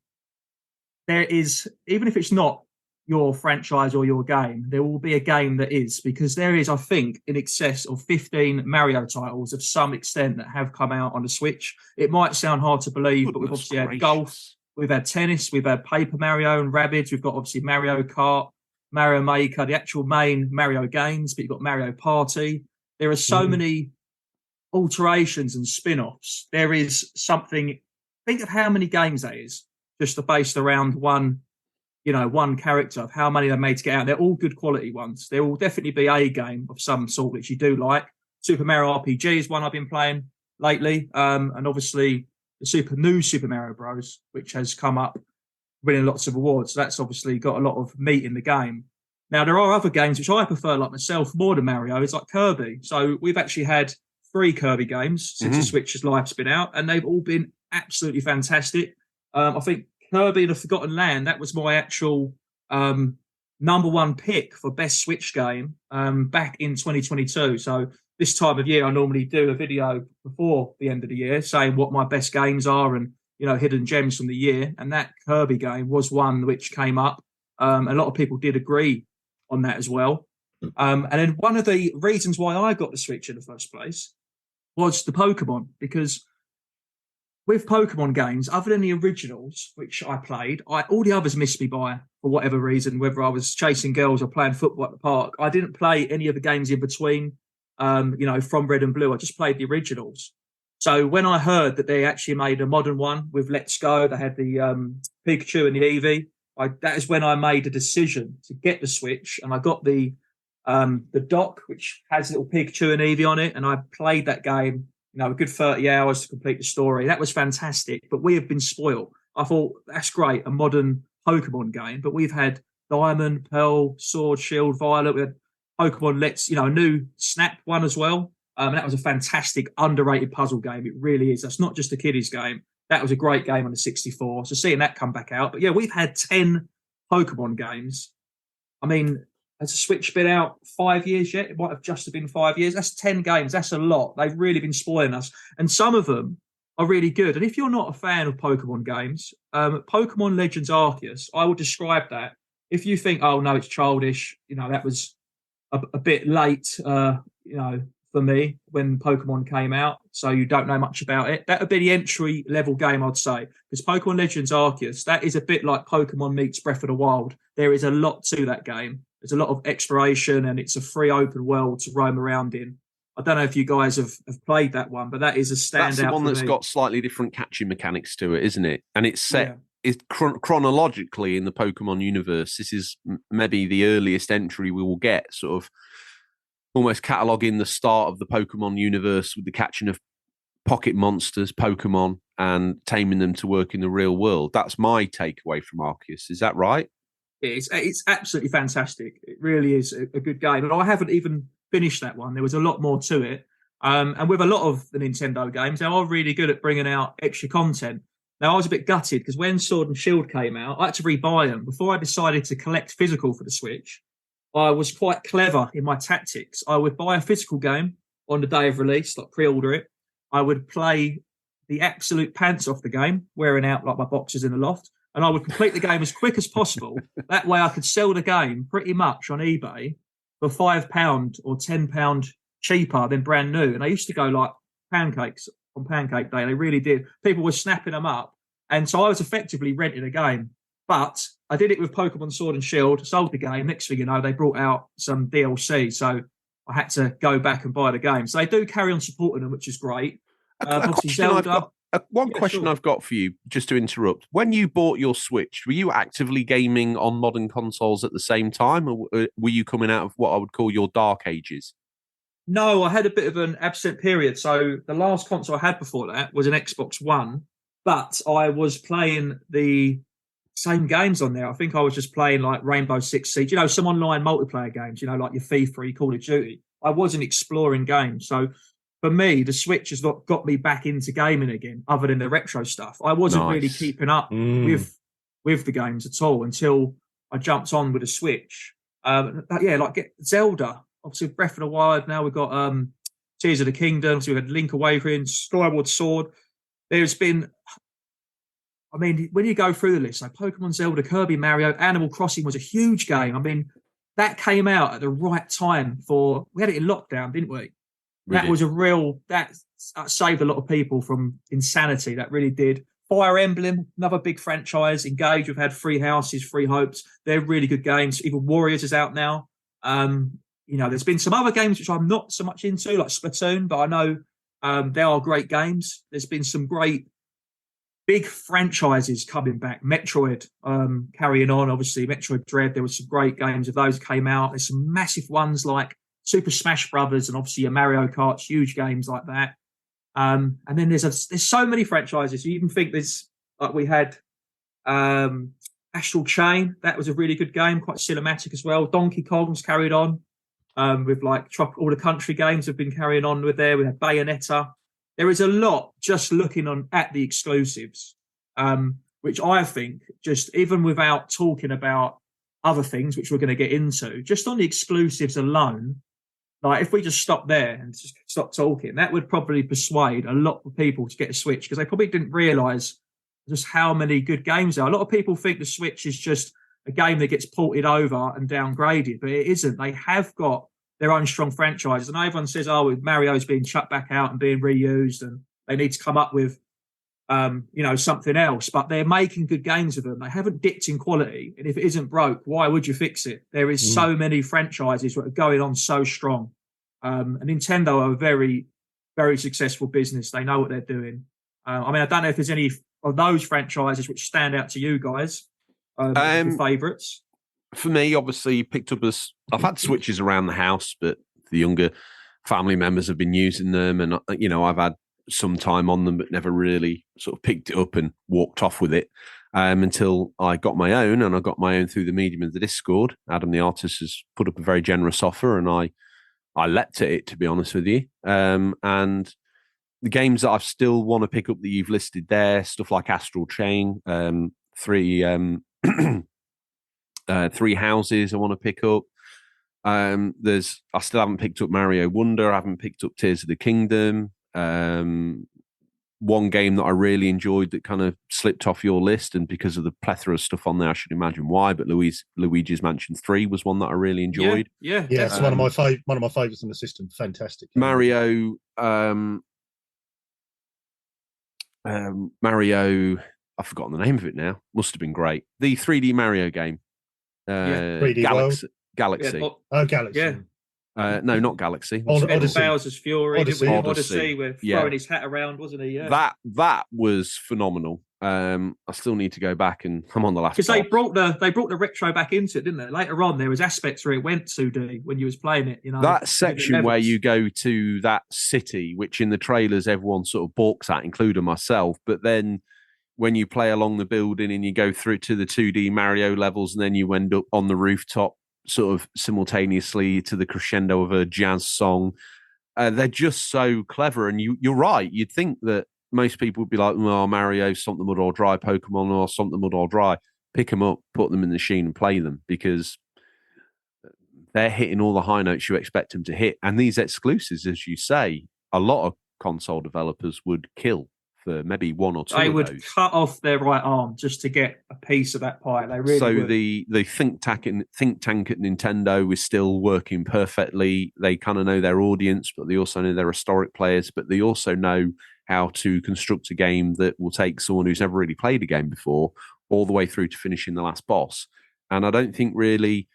There is, even if it's not your franchise or your game, there will be a game that is, because there is, I think, in excess of 15 Mario titles of some extent that have come out on the Switch. It might sound hard to believe, but we've obviously had golf, we've had tennis, we've had Paper Mario and Rabbids, we've got obviously Mario Kart, Mario Maker, the actual main Mario games, but you've got Mario Party. There are so many alterations and spin-offs. There is something. Think of how many games that is, just based around one character, of how many they made to get out. They're all good quality ones. There will definitely be a game of some sort which you do like. Super Mario RPG is one I've been playing lately, and obviously the new Super Mario Bros, which has come up winning lots of awards. So that's obviously got a lot of meat in the game. Now, there are other games which I prefer, like myself, more than Mario. It's like Kirby. So we've actually had 3 Kirby games since the Switch's life's been out, and they've all been absolutely fantastic. I think Kirby and the Forgotten Land, that was my actual number one pick for best Switch game back in 2022. So this time of year, I normally do a video before the end of the year saying what my best games are and, hidden gems from the year. And that Kirby game was one which came up. A lot of people did agree on that as well. And then one of the reasons why I got the Switch in the first place was the Pokemon, because with Pokemon games, other than the originals, which I played, all the others missed me by for whatever reason, whether I was chasing girls or playing football at the park. I didn't play any of the games in between, from Red and Blue. I just played the originals. So when I heard that they actually made a modern one with Let's Go, they had the Pikachu and the Eevee, that is when I made a decision to get the Switch, and I got the dock, which has little Pikachu and Eevee on it, and I played that game, a good 30 hours to complete the story. That was fantastic, but we have been spoiled. I thought, that's great, a modern Pokemon game, but we've had Diamond, Pearl, Sword, Shield, Violet, we had Pokemon a new Snap one as well. And that was a fantastic, underrated puzzle game. It really is. That's not just a kiddies game. That was a great game on the 64. So seeing that come back out. But yeah, we've had 10 Pokemon games. I mean, has the Switch been out 5 years yet? It might have just been 5 years. That's 10 games. That's a lot. They've really been spoiling us. And some of them are really good. And if you're not a fan of Pokemon games, Pokemon Legends Arceus, I would describe that. If you think, oh, no, it's childish, that was a bit late, for me when Pokemon came out, so you don't know much about it, that would be the entry level game, I'd say, because Pokemon Legends Arceus, that is a bit like Pokemon meets Breath of the Wild. There is a lot to that game. There's a lot of exploration, and it's a free open world to roam around in. I don't know if you guys have played that one, but that is a standout. That's the one that's got slightly different catching mechanics to it, isn't it? And it's set is chronologically in the Pokemon universe. This is maybe the earliest entry we will get, sort of almost cataloguing the start of the Pokemon universe with the catching of pocket monsters, Pokemon, and taming them to work in the real world. That's my takeaway from Arceus. Is that right? It's absolutely fantastic. It really is a good game. And I haven't even finished that one. There was a lot more to it. And with a lot of the Nintendo games, they are really good at bringing out extra content. Now, I was a bit gutted because when Sword and Shield came out, I had to rebuy them. Before I decided to collect physical for the Switch, I was quite clever in my tactics. I would buy a physical game on the day of release, like pre-order it. I would play the absolute pants off the game, wearing out like my boxes in the loft, and I would complete the game as quick as possible. That way I could sell the game pretty much on eBay for £5 or £10 cheaper than brand new. And I used to go like pancakes on Pancake Day. They really did. People were snapping them up. And so I was effectively renting a game. But I did it with Pokemon Sword and Shield, sold the game. Next thing you know, they brought out some DLC. So I had to go back and buy the game. So they do carry on supporting them, which is great. One question I've got for you, just to interrupt. When you bought your Switch, were you actively gaming on modern consoles at the same time? Or were you coming out of what I would call your dark ages? No, I had a bit of an absent period. So the last console I had before that was an Xbox One. But I was playing the same games on there. I think I was just playing like Rainbow Six Siege, some online multiplayer games, like your FIFA, your Call of Duty. I wasn't exploring games. So for me, the Switch has got me back into gaming again, other than the retro stuff. I wasn't really keeping up with the games at all until I jumped on with the Switch. Get Zelda, obviously Breath of the Wild. Now we've got Tears of the Kingdom. So we had Link Awakening, Skyward Sword. There's been, when you go through the list, like Pokemon, Zelda, Kirby, Mario, Animal Crossing was a huge game. That came out at the right time we had it in lockdown, didn't we? That was that saved a lot of people from insanity. That really did. Fire Emblem, another big franchise. Engage, we've had Free Houses, Free Hopes. They're really good games. Even Warriors is out now. There's been some other games which I'm not so much into, like Splatoon, but I know There are great games. There's been some great big franchises coming back. Metroid carrying on, obviously. Metroid Dread, there were some great games of those came out. There's some massive ones like Super Smash Brothers and obviously your Mario Karts, huge games like that. And then there's so many franchises. You even think there's, like we had Astral Chain. That was a really good game, quite cinematic as well. Donkey Kong's carried on with like all the country games have been carrying on with there. We had Bayonetta. There is a lot just looking at the exclusives, which I think just even without talking about other things, which we're going to get into, just on the exclusives alone, like if we just stop there and just stop talking, that would probably persuade a lot of people to get a Switch because they probably didn't realise just how many good games there are. A lot of people think the Switch is just a game that gets ported over and downgraded, but it isn't. They have got their own strong franchises. And everyone says, oh, Mario's being shut back out and being reused and they need to come up with, something else. But they're making good games with them. They haven't dipped in quality. And if it isn't broke, why would you fix it? There is so many franchises that are going on so strong. And Nintendo are a very, very successful business. They know what they're doing. I don't know if there's any of those franchises which stand out to you guys, your favourites. For me, obviously, I've had Switches around the house, but the younger family members have been using them, and I've had some time on them, but never really sort of picked it up and walked off with it until I got my own, and I got my own through the medium of the Discord. Adam, the artist, has put up a very generous offer, and I leapt at it, to be honest with you. And the games that I still want to pick up that you've listed there, stuff like Astral Chain, Three Houses I want to pick up. I still haven't picked up Mario Wonder. I haven't picked up Tears of the Kingdom. One game that I really enjoyed that kind of slipped off your list, and because of the plethora of stuff on there, I should imagine why. But Luigi's Mansion 3 was one that I really enjoyed. Yeah, it's one of my favourites in the system. Fantastic. Mario. I've forgotten the name of it now. Must have been great. The 3D Mario game. 3D Galaxy. World. Galaxy. Yeah. Galaxy. Yeah. No, not Galaxy. Bowser's Fury. Odyssey. With throwing his hat around, wasn't he? Yeah. That was phenomenal. I still need to go back, and I'm on the last. Because they brought the retro back into it, didn't they? Later on, there was aspects where it went 2D when you was playing it. That section where you go to that city, which in the trailers everyone sort of balks at, including myself. But then when you play along the building and you go through to the 2D Mario levels, and then you end up on the rooftop, sort of simultaneously to the crescendo of a jazz song, they're just so clever. And you're right. You'd think that most people would be like, well, Mario, Stomp the Mud or Dry, Pokemon or Stomp the Mud or Dry. Pick them up, put them in the machine and play them, because they're hitting all the high notes you expect them to hit. And these exclusives, as you say, a lot of console developers would kill for maybe one or two they of would those. Cut off their right arm just to get a piece of that pie. They really would. The think tank at Nintendo is still working perfectly. They kind of know their audience, but they also know their historic players, but they also know how to construct a game that will take someone who's never really played a game before all the way through to finishing the last boss. And I don't think really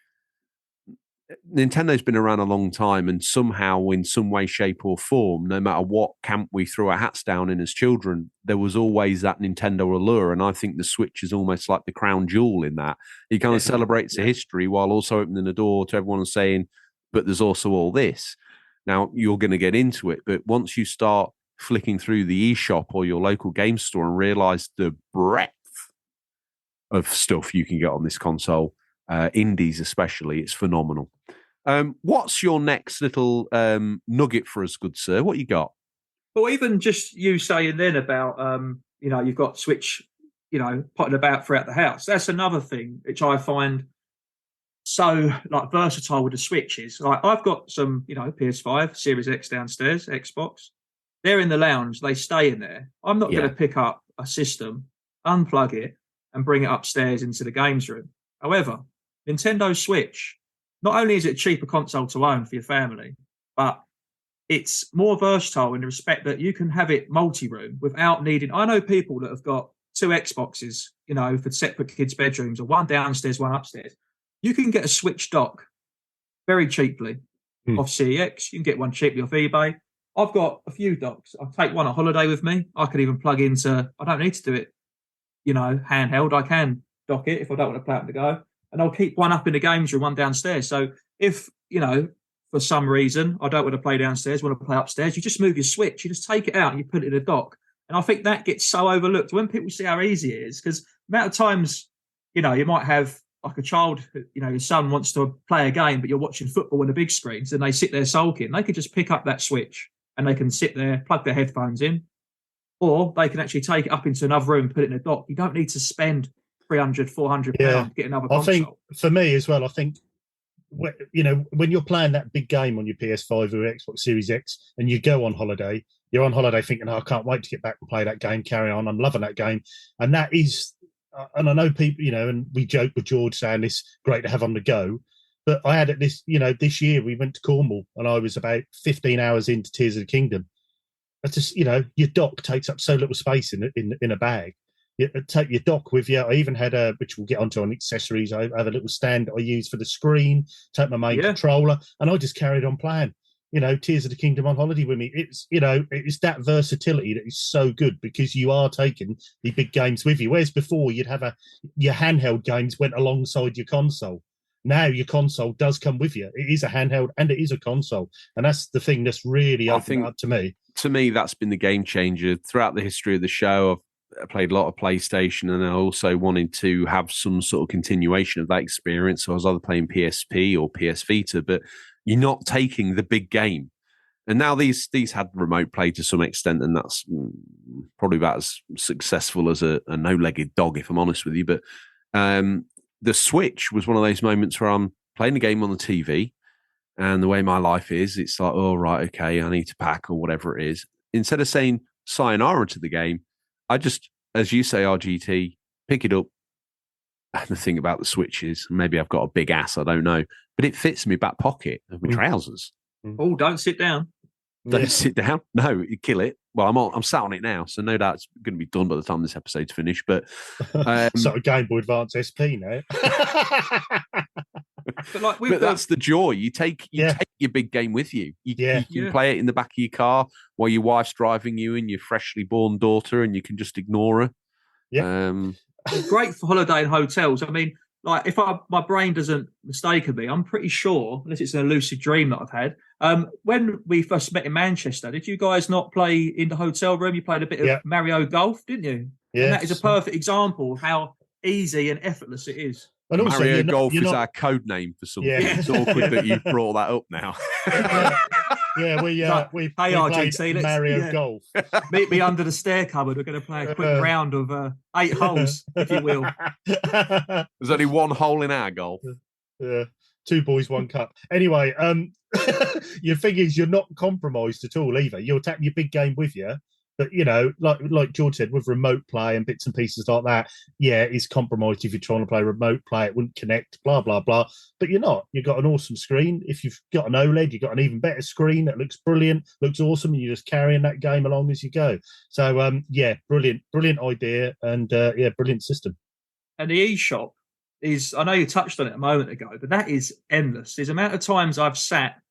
Nintendo's been around a long time, and somehow, in some way, shape, or form, no matter what camp we threw our hats down in as children, there was always that Nintendo allure. And I think the Switch is almost like the crown jewel in that. It kind of celebrates the history while also opening the door to everyone and saying, but there's also all this. Now, you're going to get into it, but once you start flicking through the eShop or your local game store and realize the breadth of stuff you can get on this console, indies especially, it's phenomenal. What's your next little nugget for us, good sir? What you got? Well, even just you saying then about, you've got Switch, potting about throughout the house. That's another thing which I find so versatile with the Switches. Like I've got some, PS5, Series X downstairs, Xbox. They're in the lounge. They stay in there. I'm not going to pick up a system, unplug it, and bring it upstairs into the games room. However, Nintendo Switch, not only is it a cheaper console to own for your family, but it's more versatile in the respect that you can have it multi-room without needing... I know people that have got 2 Xboxes, for separate kids' bedrooms, or one downstairs, one upstairs. You can get a Switch dock very cheaply off CEX. You can get one cheaply off eBay. I've got a few docks. I take one on holiday with me. I could even plug into. I don't need to do it, handheld. I can dock it if I don't want to play it on the go, and I'll keep one up in the games room, one downstairs. So if for some reason I don't want to play downstairs, want to play upstairs, you just move your switch. You just take it out and you put it in a dock. And I think that gets so overlooked when people see how easy it is, because the amount of times, you might have like a child, your son wants to play a game, but you're watching football on the big screens and they sit there sulking. They could just pick up that switch and they can sit there, plug their headphones in, or they can actually take it up into another room, put it in a dock. You don't need to spend £300, £400 to get another console. I think for me as well, I think, when you're playing that big game on your PS5 or Xbox Series X and you go on holiday, you're on holiday thinking, I can't wait to get back and play that game, carry on. I'm loving that game. And that is, and I know people, and we joke with George saying it's great to have on the go. But I had it this year we went to Cornwall and I was about 15 hours into Tears of the Kingdom. That's just, your dock takes up so little space in a bag. You take your dock with you. I even had which we'll get onto on accessories. I have a little stand that I use for the screen, take my main controller, and I just carried on playing, Tears of the Kingdom on holiday with me. It's, it's that versatility that is so good because you are taking the big games with you. Whereas before you'd have your handheld games went alongside your console. Now your console does come with you. It is a handheld and it is a console. And that's the thing that's really opened up to me. To me, that's been the game changer throughout the history of the show. I played a lot of PlayStation, and I also wanted to have some sort of continuation of that experience. So I was either playing PSP or PS Vita, but you're not taking the big game. And now these had remote play to some extent, and that's probably about as successful as a no-legged dog, if I'm honest with you. But the Switch was one of those moments where I'm playing the game on the TV, and the way my life is, it's like, oh, right, okay, I need to pack or whatever it is. Instead of saying sayonara to the game, I just, as you say, RGT, pick it up. And the thing about the Switch is, maybe I've got a big ass, I don't know, but it fits in my back pocket of my trousers. Oh, don't sit down. Don't sit down. No, you kill it. Well, I'm sat on it now, so no doubt it's going to be done by the time this episode's finished. But sort of Game Boy Advance SP now. But that's the joy. You take your big game with you. You can play it in the back of your car while your wife's driving you and your freshly born daughter, and you can just ignore her. Yeah, it's great for holiday and hotels. I mean, like if my brain doesn't mistake me, I'm pretty sure, unless it's an lucid dream that I've had. When we first met in Manchester, did you guys not play in the hotel room? You played a bit of Mario Golf, didn't you? Yeah, and that is a perfect example of how easy and effortless it is. And also, Mario Golf is our code name for something. Yeah. It's awkward that you've brought that up now. we played Mario Golf. Meet me under the stair cupboard. We're going to play a quick round of 8 holes, if you will. There's only one hole in our golf. Yeah, 2 boys, 1 cup. Anyway, your thing is you're not compromised at all either. You're taking your big game with you. But, like George said, with remote play and bits and pieces like that, it's compromised if you're trying to play remote play. It wouldn't connect, blah, blah, blah. But you're not. You've got an awesome screen. If you've got an OLED, you've got an even better screen that looks brilliant, looks awesome, and you're just carrying that game along as you go. So, brilliant idea and, brilliant system. And the eShop is, I know you touched on it a moment ago, but that is endless. There's the amount of times I've sat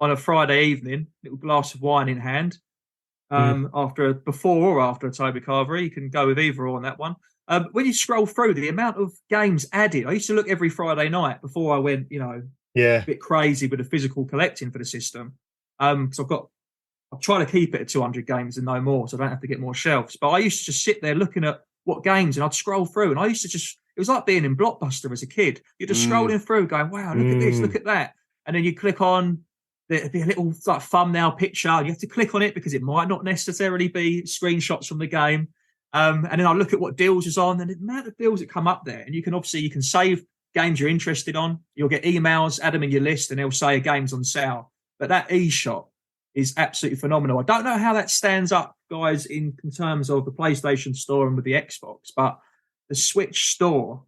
on a Friday evening, little glass of wine in hand, before or after a Toby Carvery. You can go with either or on that one. When you scroll through the amount of games added, I used to look every Friday night before I went, a bit crazy with the physical collecting for the system. So I've tried to keep it at 200 games and no more, so I don't have to get more shelves. But I used to just sit there looking at what games, and I'd scroll through, and I used to it was like being in Blockbuster as a kid. You're just scrolling through going, wow, look at this, look at that. And then you click on, there'd be a little like thumbnail picture. You have to click on it because it might not necessarily be screenshots from the game. And then I look at what deals is on, and the amount of deals that come up there. And you can save games you're interested on. You'll get emails, add them in your list, and they'll say a game's on sale. But that eShop is absolutely phenomenal. I don't know how that stands up, guys, in terms of the PlayStation Store and with the Xbox, but the Switch store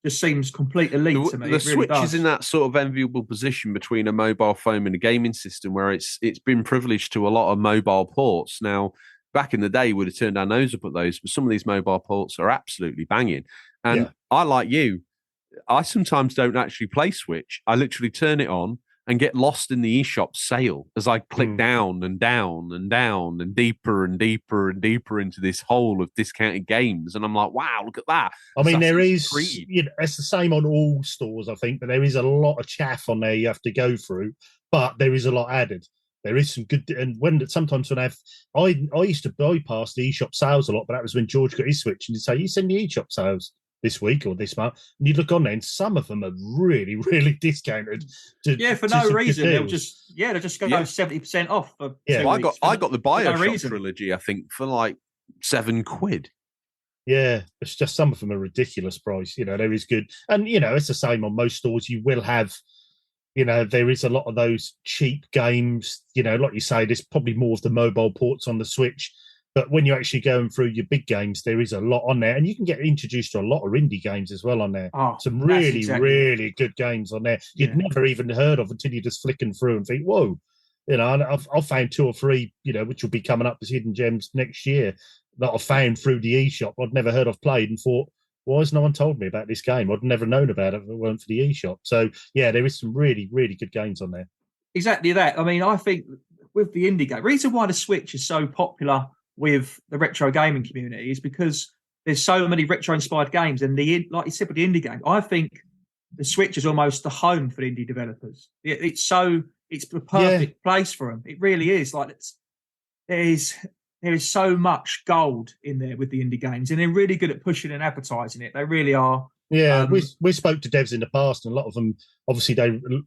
just seems complete elite to me. The Switch is in that sort of enviable position between a mobile phone and a gaming system where it's been privileged to a lot of mobile ports. Now, back in the day, we'd have turned our nose up at those, but some of these mobile ports are absolutely banging. And I, like you, I sometimes don't actually play Switch. I literally turn it on, and get lost in the eShop sale as I click down and down and down and deeper and deeper and deeper into this hole of discounted games. And I'm like, wow, look at that. I mean, there is, it's the same on all stores, I think, but there is a lot of chaff on there you have to go through, but there is a lot added. There is some good, and sometimes when I used to bypass the eShop sales a lot, but that was when George got his Switch, and he'd say, "You send the eShop sales this week or this month," and you look on there, and some of them are really, really discounted. For no reason. They'll just go 70% off. For I got the BioShock trilogy, I think, for like £7. Yeah, it's just some of them are ridiculous price. There is good, and it's the same on most stores. You will have. There is a lot of those cheap games, like you say, there's probably more of the mobile ports on the Switch. But when you're actually going through your big games, there is a lot on there. And you can get introduced to a lot of indie games as well on there. Some really, really good games on there you'd never even heard of until you're just flicking through and think, whoa. And I've found 2 or 3, which will be coming up as hidden gems next year that I found through the eShop I'd never heard of, played, and thought, why has no one told me about this game? I'd never known about it if it weren't for the eShop. So, there is some really, really good games on there. Exactly that. I mean, I think with the indie game, reason why the Switch is so popular with the retro gaming community is because there's so many retro-inspired games. And like you said, with the indie game, I think the Switch is almost the home for the indie developers. It's the perfect place for them. It really is. Like, there is so much gold in there with the indie games, and they're really good at pushing and advertising it. They really are. Yeah, we spoke to devs in the past, and a lot of them, obviously,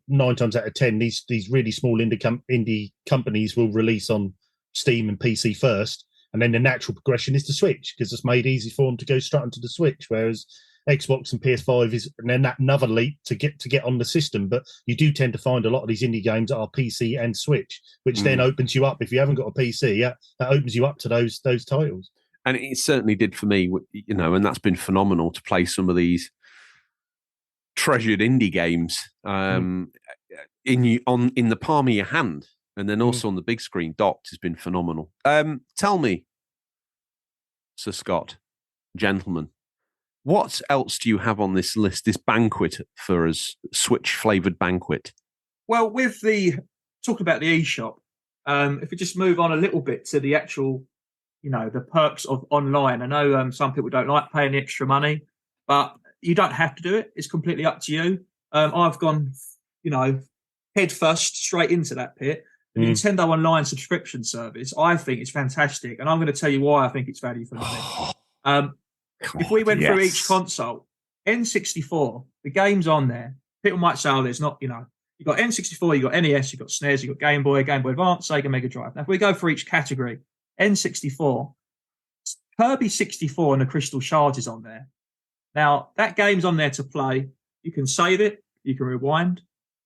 9 times out of 10, these really small indie companies will release on Steam and PC first, and then the natural progression is the Switch, because it's made easy for them to go straight onto the Switch, whereas Xbox and PS5 is then that another leap to get on the system. But you do tend to find a lot of these indie games that are PC and Switch, which then opens you up. If you haven't got a PC, that opens you up to those titles. And it certainly did for me, and that's been phenomenal to play some of these treasured indie games in the palm of your hand, and then also on the big screen docked has been phenomenal. Tell me, Sir Scott, gentlemen, what else do you have on this list, this banquet for us, Switch-flavoured banquet? Well, with talking about the eShop, if we just move on a little bit to the actual, the perks of online. I know some people don't like paying the extra money, but you don't have to do it. It's completely up to you. I've gone, head first straight into that pit. The Nintendo Online subscription service, I think it's fantastic. And I'm going to tell you why I think it's value for money. If we went through each console, N64, the games on there, people might say, there's not, you've got N64, you've got NES, you've got SNES, you've got Game Boy Advance, Sega Mega Drive. Now, if we go for each category, N64, Kirby 64 and the Crystal Shards is on there. Now, that game's on there to play. You can save it, you can rewind,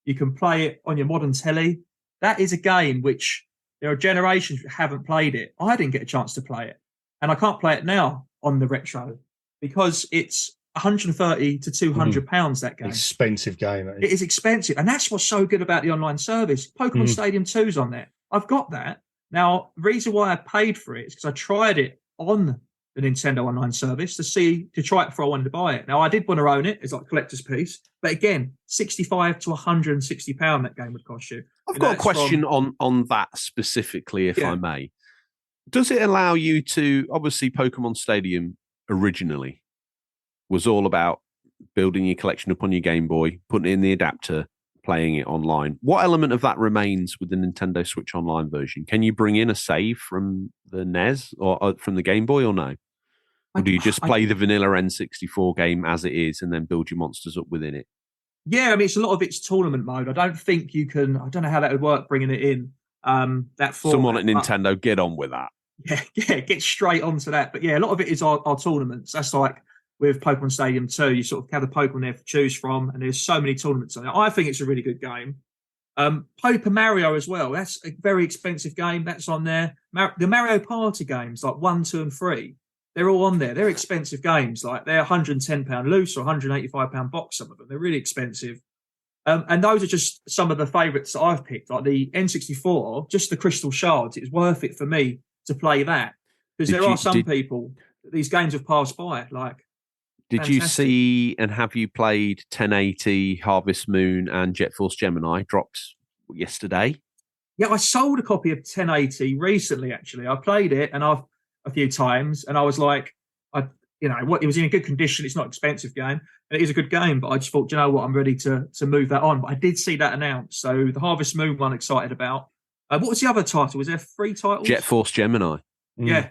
you can play it on your modern telly. That is a game which there are generations who haven't played it. I didn't get a chance to play it, and I can't play it now on the retro because it's 130 to 200 pounds. That game, expensive game. It is expensive, and that's what's so good about the online service. Pokemon Stadium 2's on there. I've got that now. The reason why I paid for it is because I tried it on the Nintendo Online service to try it before I wanted to buy it. Now, I did want to own it as like a collector's piece, but again, 65 to 160 pound that game would cost you. I've got a question on that specifically, if I may. Does it allow you to, obviously Pokemon Stadium originally was all about building your collection up on your Game Boy, putting it in the adapter, playing it online. What element of that remains with the Nintendo Switch Online version? Can you bring in a save from the NES or from the Game Boy or no? Or do you just play the vanilla N64 game as it is and then build your monsters up within it? Yeah, I mean, a lot of it's tournament mode. I don't think you can, I don't know how that would work bringing it in. That format. Someone at Nintendo, get on with that. Yeah, get straight onto that. But yeah, a lot of it is our tournaments. That's like with Pokemon Stadium 2, you sort of have the Pokemon there to choose from, and there's so many tournaments on it. I think it's a really good game. Paper Mario as well. That's a very expensive game. That's on there. The Mario Party games, like 1, 2, and 3, they're all on there. They're expensive games. Like they're £110 loose or £185 box, some of them. They're really expensive. And those are just some of the favourites that I've picked. Like the N64, just the Crystal Shards. It's worth it for me to play that. Because there are some people, these games have passed by. Like, did you see and have you played 1080, Harvest Moon, and Jet Force Gemini dropped yesterday. Yeah, I sold a copy of 1080 recently. Actually, I played it a few times, and I was like, it was in a good condition. It's not an expensive game, and it is a good game. But I just thought, you know what, I'm ready to move that on. But I did see that announced. So the Harvest Moon one, excited about. What was the other title? Was there 3 titles? Jet Force Gemini. Yeah.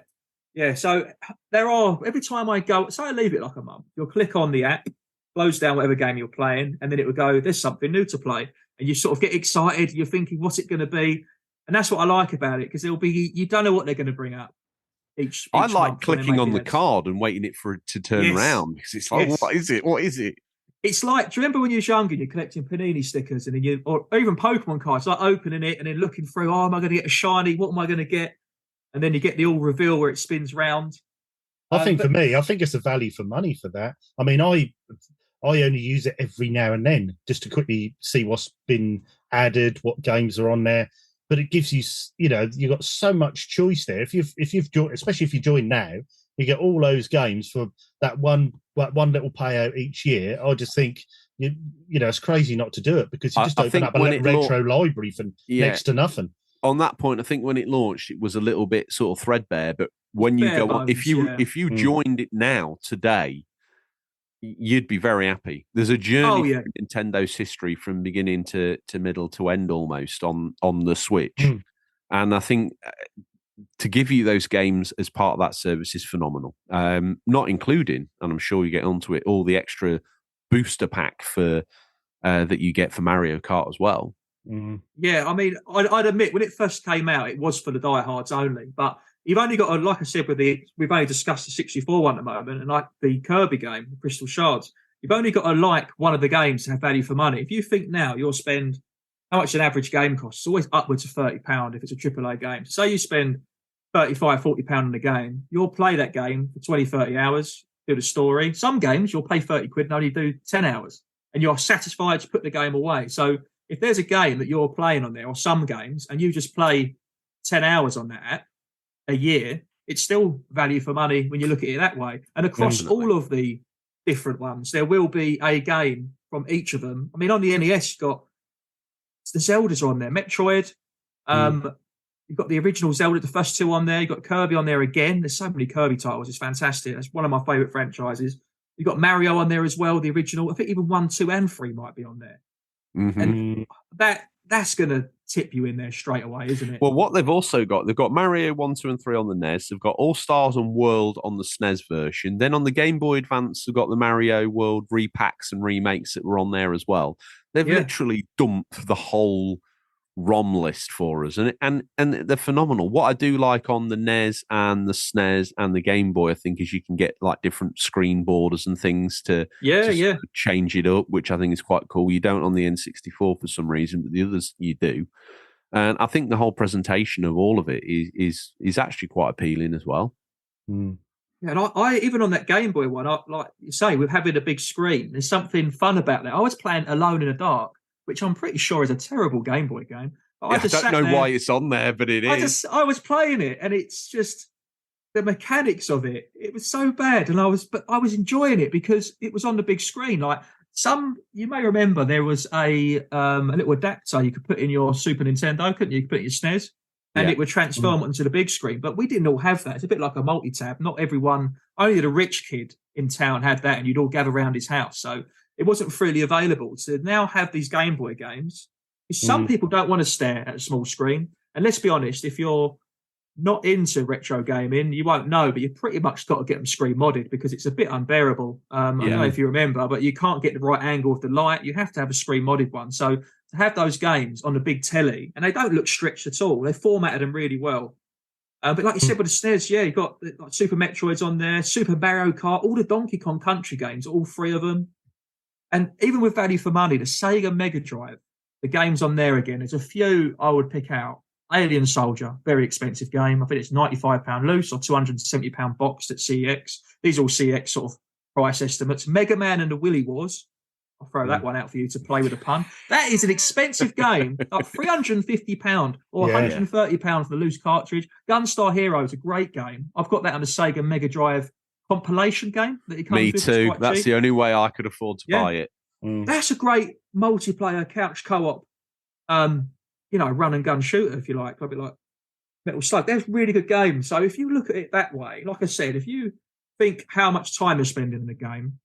Yeah. So there are, every time I go, so I leave it like a month. You'll click on the app, close down whatever game you're playing, and then it will go, there's something new to play. And you sort of get excited. You're thinking, what's it going to be? And that's what I like about it, because you don't know what they're going to bring up. Each I like month clicking on the card and waiting for it to turn around, because it's like, what is it? What is it? It's like, do you remember when you were younger and you're collecting Panini stickers, and then or even Pokemon cards, like opening it and then looking through, am I going to get a shiny? What am I going to get? And then you get the all reveal where it spins round. For me, I think it's a value for money for that. I mean, I only use it every now and then just to quickly see what's been added, what games are on there. But it gives you, you've got so much choice there. If you've joined, especially if you join now, you get all those games for that one little payout each year. I just think it's crazy not to do it, because you just open up a retro library for next to nothing. On that point, I think when it launched, it was a little bit sort of threadbare. But when you if you joined it now today, you'd be very happy. There's a journey through Nintendo's history from beginning to middle to end almost on the Switch. And I think to give you those games as part of that service is phenomenal. Not including, and I'm sure you get onto it, all the extra booster pack for that you get for Mario Kart as well. Yeah, I mean, I'd admit when it first came out, it was for the diehards only. But you've only got, like I said, we've only discussed the 64 one at the moment, and like the Kirby game, the Crystal Shards, you've only got to like one of the games to have value for money. If you think now you'll spend how much an average game costs, it's always upwards of £30 if it's a AAA game. So say you spend £35, £40 on the game, you'll play that game for 20, 30 hours, do the story. Some games you'll pay 30 quid and only do 10 hours, and you're satisfied to put the game away. So if there's a game that you're playing on there, or some games, and you just play 10 hours on that app a year, it's still value for money when you look at it that way. And across all of the different ones, there will be a game from each of them. I mean, on the NES, you've got the Zeldas on there, Metroid. You've got the original Zelda, the first 2 on there. You've got Kirby on there again. There's so many Kirby titles. It's fantastic. That's one of my favourite franchises. You've got Mario on there as well, the original. I think even 1, 2, and 3 might be on there. And that's going to tip you in there straight away, isn't it? Well, what they've also got, they've got Mario 1, 2, and 3 on the NES. They've got All Stars and World on the SNES version. Then on the Game Boy Advance, they've got the Mario World repacks and remakes that were on there as well. They've literally dumped the whole ROM list for us, and they're phenomenal. What I do like on the NES and the SNES and the Game Boy, I think, is you can get like different screen borders and things to change it up, which I think is quite cool. You don't on the N64 for some reason, but the others you do. And I think the whole presentation of all of it is actually quite appealing as well. Yeah, and I even on that Game Boy one, like you say, with having a big screen, there's something fun about that. I was playing Alone in the Dark, which I'm pretty sure is a terrible Game Boy game. But I don't know why it's on there, but it is. I was playing it, and it's just the mechanics of it. It was so bad, and I was enjoying it because it was on the big screen. Like you may remember, there was a little adapter you could put in your Super Nintendo, couldn't you? You could put it in your SNES, and it would transform onto the big screen. But we didn't all have that. It's a bit like a multi-tab. Not everyone, only the rich kid in town had that, and you'd all gather around his house. So it wasn't freely available. To now have these Game Boy games, some people don't want to stare at a small screen. And let's be honest, if you're not into retro gaming, you won't know, but you pretty much got to get them screen modded because it's a bit unbearable. I don't know if you remember, but you can't get the right angle of the light. You have to have a screen modded one. So to have those games on the big telly, and they don't look stretched at all. They formatted them really well. But like you said with the SNES, you've got like Super Metroids on there, Super Mario Kart, all the Donkey Kong Country games, all 3 of them. And even with value for money, the Sega Mega Drive, the games on there again, there's a few I would pick out. Alien Soldier, very expensive game. I think it's £95 loose or £270 boxed at CEX. These are all CEX sort of price estimates. Mega Man and the Willy Wars. I'll throw that one out for you to play with a pun. That is an expensive game, like £350 or £130 for the loose cartridge. Gunstar Hero is a great game. I've got that on the Sega Mega Drive compilation game that it comes Me with. too. That's cheap. The only way I could afford to buy it. That's a great multiplayer couch co-op run and gun shooter, if you like, a bit like Metal Slug. They're really good games. So if you look at it that way, like I said, if you think how much time you're spending in the game,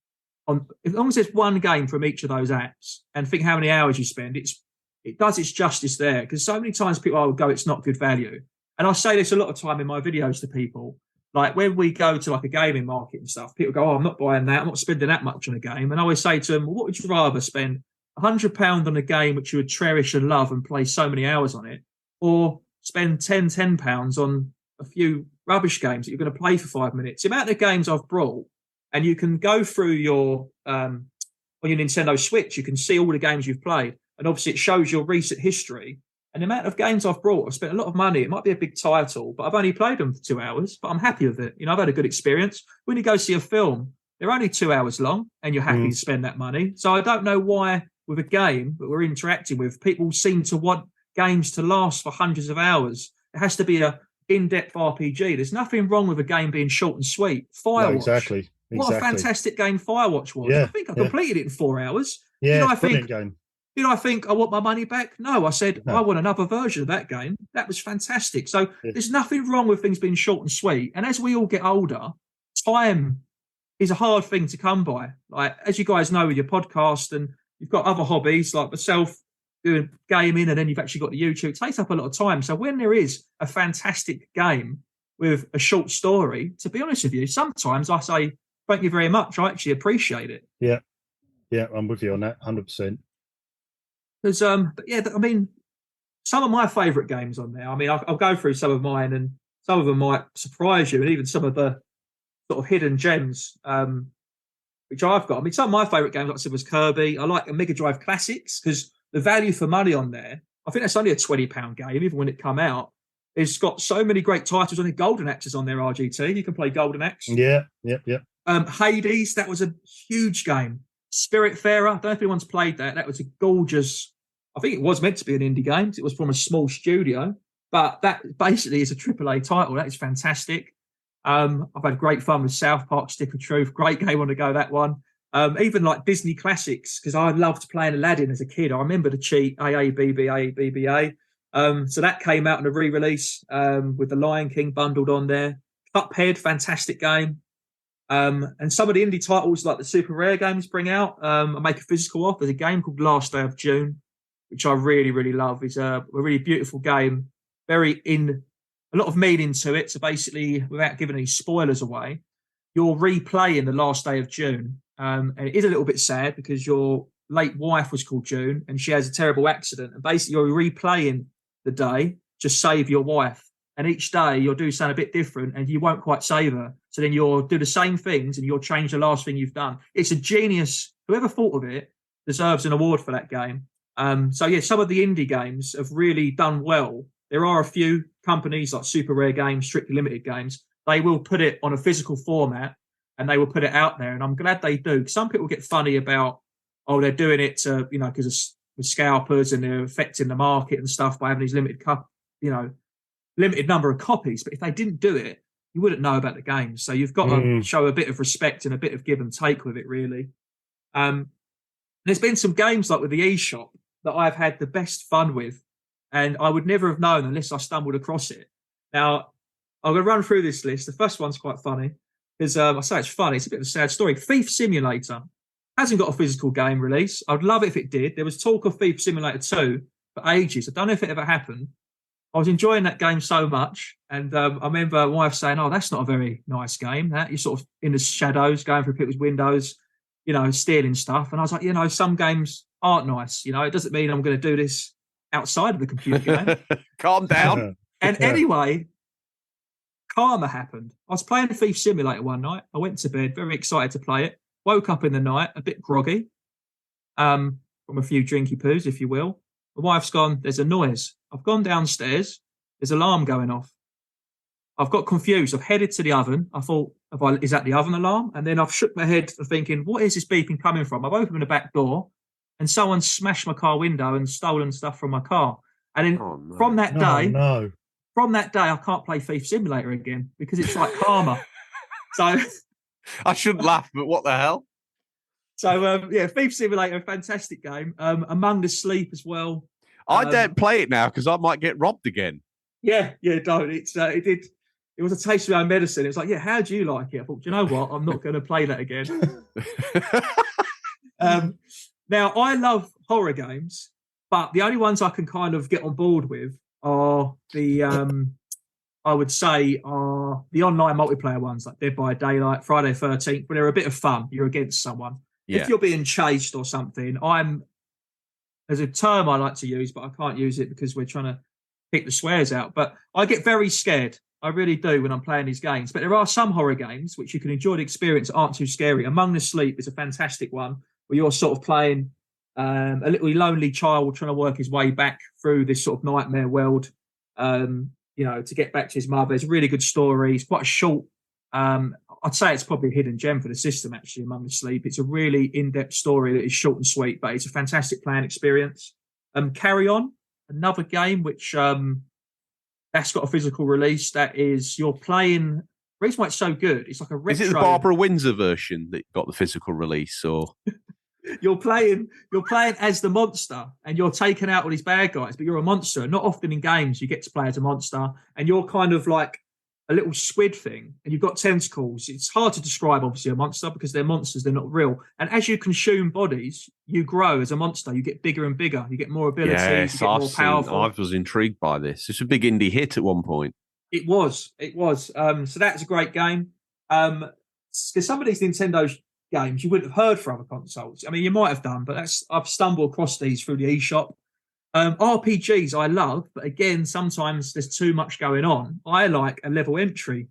as long as there's one game from each of those apps, and think how many hours you spend, it does its justice there. Because so many times people go, it's not good value. And I say this a lot of time in my videos to people. Like when we go to like a gaming market and stuff, people go, I'm not buying that. I'm not spending that much on a game. And I always say to them, well, what would you rather spend £100 on a game which you would cherish and love and play so many hours on it, or spend £10 on a few rubbish games that you're going to play for 5 minutes? The amount of games I've brought, and you can go through your on your Nintendo Switch, you can see all the games you've played, and obviously it shows your recent history. And the amount of games I've brought, I've spent a lot of money. It might be a big title, but I've only played them for 2 hours, but I'm happy with it. I've had a good experience. When you go see a film, they're only 2 hours long, and you're happy to spend that money. So I don't know why with a game that we're interacting with, people seem to want games to last for hundreds of hours. It has to be a in-depth RPG. There's nothing wrong with a game being short and sweet. Firewatch. No, exactly. What a fantastic game Firewatch was. Yeah, I think I completed it in 4 hours. Yeah, brilliant game. Did I think I want my money back? No, I said I want another version of that game. That was fantastic. So there's nothing wrong with things being short and sweet. And as we all get older, time is a hard thing to come by. Like, as you guys know with your podcast, and you've got other hobbies like myself doing gaming, and then you've actually got the YouTube. It takes up a lot of time. So when there is a fantastic game with a short story, to be honest with you, sometimes I say, thank you very much. I actually appreciate it. Yeah. Yeah, I'm with you on that, 100%. Because, but yeah, I mean, some of my favourite games on there. I mean, I'll go through some of mine, and some of them might surprise you, and even some of the sort of hidden gems, which I've got. I mean, some of my favourite games, like I said, was Kirby. I like the Mega Drive Classics because the value for money on there, I think that's only a £20 game, even when it come out. It's got so many great titles on it. Golden Axe is on there, RGT. You can play Golden Axe. Yeah. Hades, that was a huge game. Spiritfarer, I don't know if anyone's played that. That was a gorgeous, I think it was meant to be an indie game. It was from a small studio, but that basically is a AAA title. That is fantastic. I've had great fun with South Park, Stick of Truth. Great game on the go, that one. Even like Disney classics, because I loved playing Aladdin as a kid. I remember the cheat, AABBA. So that came out in a re-release with the Lion King bundled on there. Cuphead, fantastic game. And some of the indie titles like the Super Rare games bring out, I make a physical off. There's a game called Last Day of June, which I really, really love. It's a really beautiful game, a lot of meaning to it. So basically, without giving any spoilers away, you're replaying the Last Day of June. And it is a little bit sad because your late wife was called June and she has a terrible accident. And basically, you're replaying the day to save your wife. And each day you'll do something a bit different and you won't quite save her. So then you'll do the same things and you'll change the last thing you've done. It's a genius. Whoever thought of it deserves an award for that game. So yeah, some of the indie games have really done well. There are a few companies like Super Rare Games, Strictly Limited Games. They will put it on a physical format and they will put it out there. And I'm glad they do. Some people get funny about, they're doing it to, because with scalpers and they're affecting the market and stuff by having these limited number of copies. But if they didn't do it, you wouldn't know about the game. So you've got to show a bit of respect and a bit of give and take with it, really. There's been some games like with the eShop that I've had the best fun with, and I would never have known unless I stumbled across it. Now, I'm going to run through this list. The first one's quite funny because I say it's funny. It's a bit of a sad story. Thief Simulator hasn't got a physical game release. I'd love it if it did. There was talk of Thief Simulator 2 for ages. I don't know if it ever happened. I was enjoying that game so much. And I remember my wife saying, that's not a very nice game. That you're sort of in the shadows, going through people's windows, stealing stuff. And I was like, some games aren't nice. It doesn't mean I'm going to do this outside of the computer game. Calm down. And anyway, karma happened. I was playing Thief Simulator one night. I went to bed, very excited to play it. Woke up in the night, a bit groggy, from a few drinky poos, if you will. My wife's gone, there's a noise. I've gone downstairs. There's an alarm going off. I've got confused. I've headed to the oven. I thought, is that the oven alarm? And then I've shook my head thinking, what is this beeping coming from? I've opened the back door and someone smashed my car window and stolen stuff from my car. And then from that day, I can't play Thief Simulator again because it's like karma. So I shouldn't laugh, but what the hell? So, Thief Simulator, a fantastic game. Among the Sleep as well. I don't play it now because I might get robbed again. Yeah, don't. It was a taste of my own medicine. It was like, yeah, how do you like it? I thought, do you know what? I'm not going to play that again. Now, I love horror games, but the only ones I can kind of get on board with are I would say, are the online multiplayer ones, like Dead by Daylight, Friday 13th, where they're a bit of fun. You're against someone. Yeah. If you're being chased or something, there's a term I like to use, but I can't use it because we're trying to pick the swears out. But I get very scared. I really do when I'm playing these games. But there are some horror games which you can enjoy the experience that aren't too scary. Among the Sleep is a fantastic one where you're sort of playing a little lonely child trying to work his way back through this sort of nightmare world, to get back to his mother. It's a really good story. It's quite a short. I'd say it's probably a hidden gem for the system, actually, Among the Sleep. It's a really in-depth story that is short and sweet, but it's a fantastic playing experience. Carry On, another game which... that's got a physical release. That is, you're playing. The reason why it's so good, it's like a retro. Is it the Barbara Windsor version that got the physical release, or you're playing as the monster, and you're taking out all these bad guys, but you're a monster. Not often in games you get to play as a monster, and you're kind of like a little squid thing, and you've got tentacles. It's hard to describe, obviously, a monster because they're monsters; they're not real. And as you consume bodies, you grow as a monster. You get bigger and bigger. You get more abilities. Yes, you get more powerful. I was intrigued by this. It's a big indie hit at one point. It was. So that's a great game. Because some of these Nintendo games you wouldn't have heard for other consoles. I mean, you might have done, but I've stumbled across these through the eShop. RPGs I love, but again, sometimes there's too much going on. I like a level entry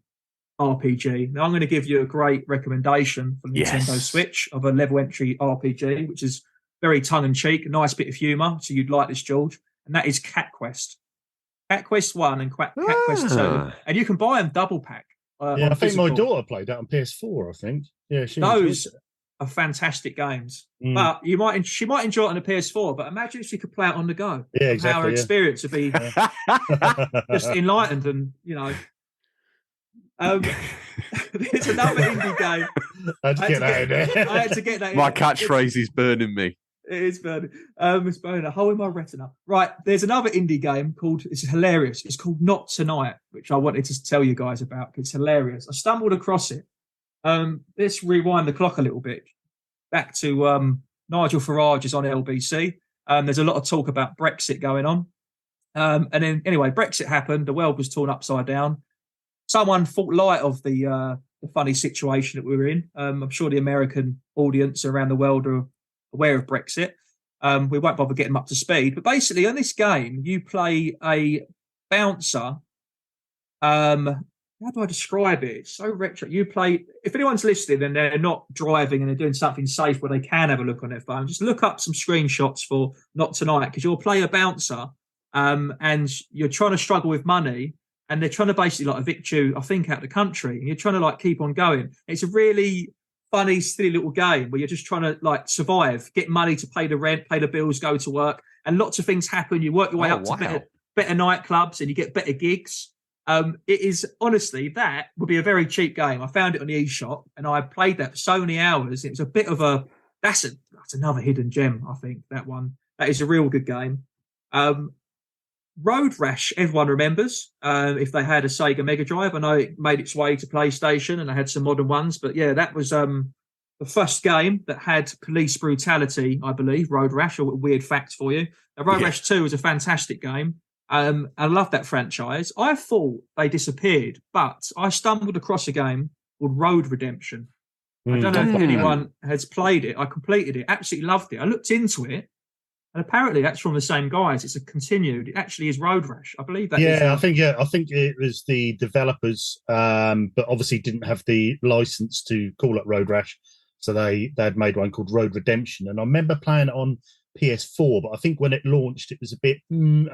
RPG. Now, I'm going to give you a great recommendation from Nintendo Switch of a level entry RPG, which is very tongue-in-cheek, a nice bit of humour, so you'd like this, George, and that is Cat Quest. Cat Quest 1 and Cat Quest 2, and you can buy them double pack. I think my daughter played that on PS4, I think. Yeah, those are fantastic games. But she might enjoy it on the PS4, but imagine if she could play it on the go. Yeah, exactly. How her experience would be just enlightened and, there's another indie game. I had to get that in there. I had to get that in. My catchphrase is burning me. It is burning. It's burning a hole in my retina. Right, there's another indie game called, it's hilarious. It's called Not Tonight, which I wanted to tell you guys about. It's hilarious. I stumbled across it. Let's rewind the clock a little bit. Back to Nigel Farage is on LBC. There's a lot of talk about Brexit going on. And then, anyway, Brexit happened. The world was torn upside down. Someone thought light of the funny situation that we were in. I'm sure the American audience around the world are aware of Brexit. We won't bother getting them up to speed. But basically, in this game, you play a bouncer. How do I describe it? It's so retro. You play, if anyone's listening and they're not driving and they're doing something safe where they can have a look on their phone, just look up some screenshots for Not Tonight, because you'll play a bouncer and you're trying to struggle with money and they're trying to basically like evict you, I think, out of the country, and you're trying to like keep on going. It's a really funny, silly little game where you're just trying to like survive, get money to pay the rent, pay the bills, go to work, and lots of things happen. You work your way up to better nightclubs and you get better gigs. It is honestly, that would be a very cheap game. I found it on the eShop and I played that for so many hours. It was a bit of that's another hidden gem. I think that is a real good game. Road Rash, everyone remembers. If they had a Sega Mega Drive, I know it made its way to PlayStation and I had some modern ones, but yeah, that was the first game that had police brutality, I believe. Road Rash, a weird fact for you. Now, Road Rash 2 was a fantastic game. I love that franchise. I thought they disappeared, but I stumbled across a game called Road Redemption. I don't know if anyone has played it. I completed it, absolutely loved it. I looked into it, and apparently that's from the same guys. It's a continued. It actually is Road Rash. I believe that. I think it was the developers, but obviously didn't have the license to call it Road Rash, so they had made one called Road Redemption. And I remember playing it on PS4, but I think when it launched, it was a bit, and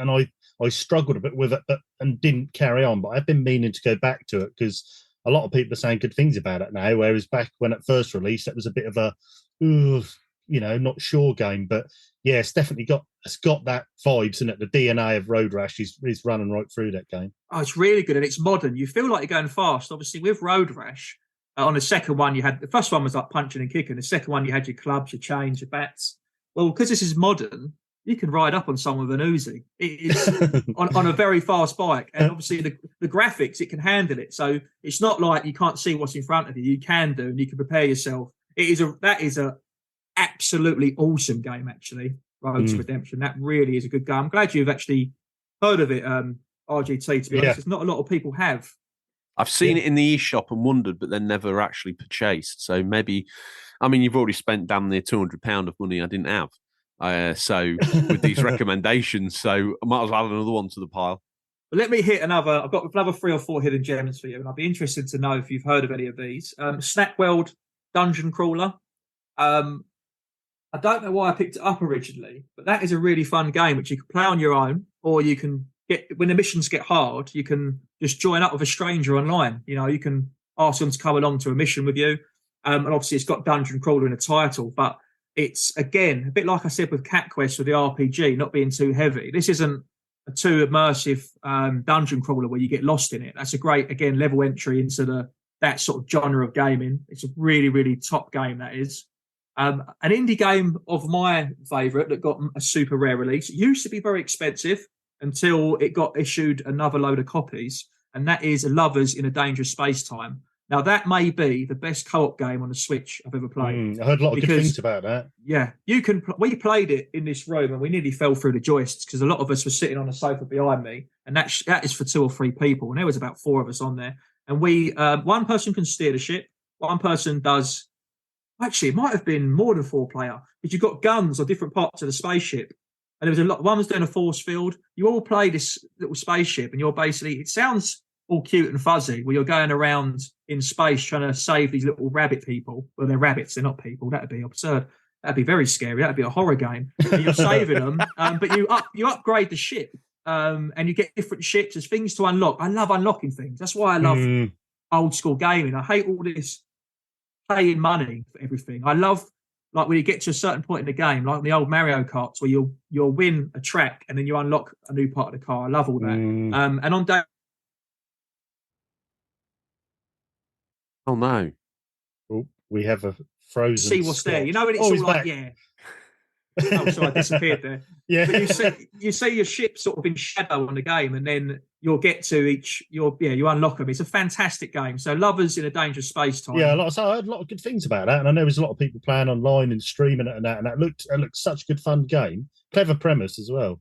I struggled a bit with it, and didn't carry on. But I've been meaning to go back to it because a lot of people are saying good things about it now. Whereas back when it first released, it was a bit of a, not sure game. But yeah, it's got that vibes, and the DNA of Road Rash is running right through that game. Oh, it's really good, and it's modern. You feel like you're going fast. Obviously, with Road Rash, on the second one, the first one was like punching and kicking. The second one, you had your clubs, your chains, your bats. Well, because this is modern, you can ride up on someone with an Uzi. It's on a very fast bike, and obviously the graphics, it can handle it. So it's not like you can't see what's in front of you. You can do, and you can prepare yourself. That is a absolutely awesome game, actually. Road to Redemption. That really is a good game. I'm glad you've actually heard of it, RGT. To be honest, it's not a lot of people have. I've seen it in the eShop and wondered, but then never actually purchased. So maybe, I mean, you've already spent damn near £200 of money I didn't have. So with these recommendations, so I might as well add another one to the pile. Well, let me hit another. I've got another 3 or 4 hidden gems for you, and I'd be interested to know if you've heard of any of these. Snackworld Dungeon Crawler. I don't know why I picked it up originally, but that is a really fun game which you can play on your own, or you can get, when the missions get hard, you can just join up with a stranger online. You know, you can ask them to come along to a mission with you. And obviously it's got Dungeon Crawler in the title, but it's, again, a bit like I said with Cat Quest with the RPG, not being too heavy. This isn't a too immersive dungeon crawler where you get lost in it. That's a great, again, level entry into that sort of genre of gaming. It's a really, really top game, that is. An indie game of my favourite that got a super rare release. It used to be very expensive until it got issued another load of copies, and that is Lovers in a Dangerous Space-Time. Now, that may be the best co-op game on the Switch I've ever played. I heard a lot of good things about that. Yeah, we played it in this room and we nearly fell through the joists because a lot of us were sitting on a sofa behind me, and that is for 2 or 3 people, and there was about 4 of us on there. And we, one person can steer the ship, one person does. Actually, it might have been more than 4-player, because you've got guns on different parts of the spaceship. And there was a lot. One was doing a force field. You all play this little spaceship, and you're basically, it sounds all cute and fuzzy, where you're going around in space trying to save these little rabbit people. Well, they're rabbits, they're not people. That'd be absurd. That'd be very scary. That'd be a horror game. And you're saving them, but you upgrade the ship, and you get different ships. There's things to unlock. I love unlocking things. That's why I love old school gaming. I hate all this paying money for everything. I love, like, when you get to a certain point in the game, like the old Mario Karts, where you'll win a track and then you unlock a new part of the car. I love all that. And on day. Oh no! Oh, we have a frozen. See what's there. You know when it's all like, yeah. Oh, sorry, I disappeared there. Yeah. But you see your ship sort of in shadow on the game, and then you'll get to you unlock them. It's a fantastic game. So Lovers in a Dangerous Space-Time. Yeah, I heard a lot of good things about that, and I know there's a lot of people playing online and streaming it and that looked such a good fun game. Clever premise as well.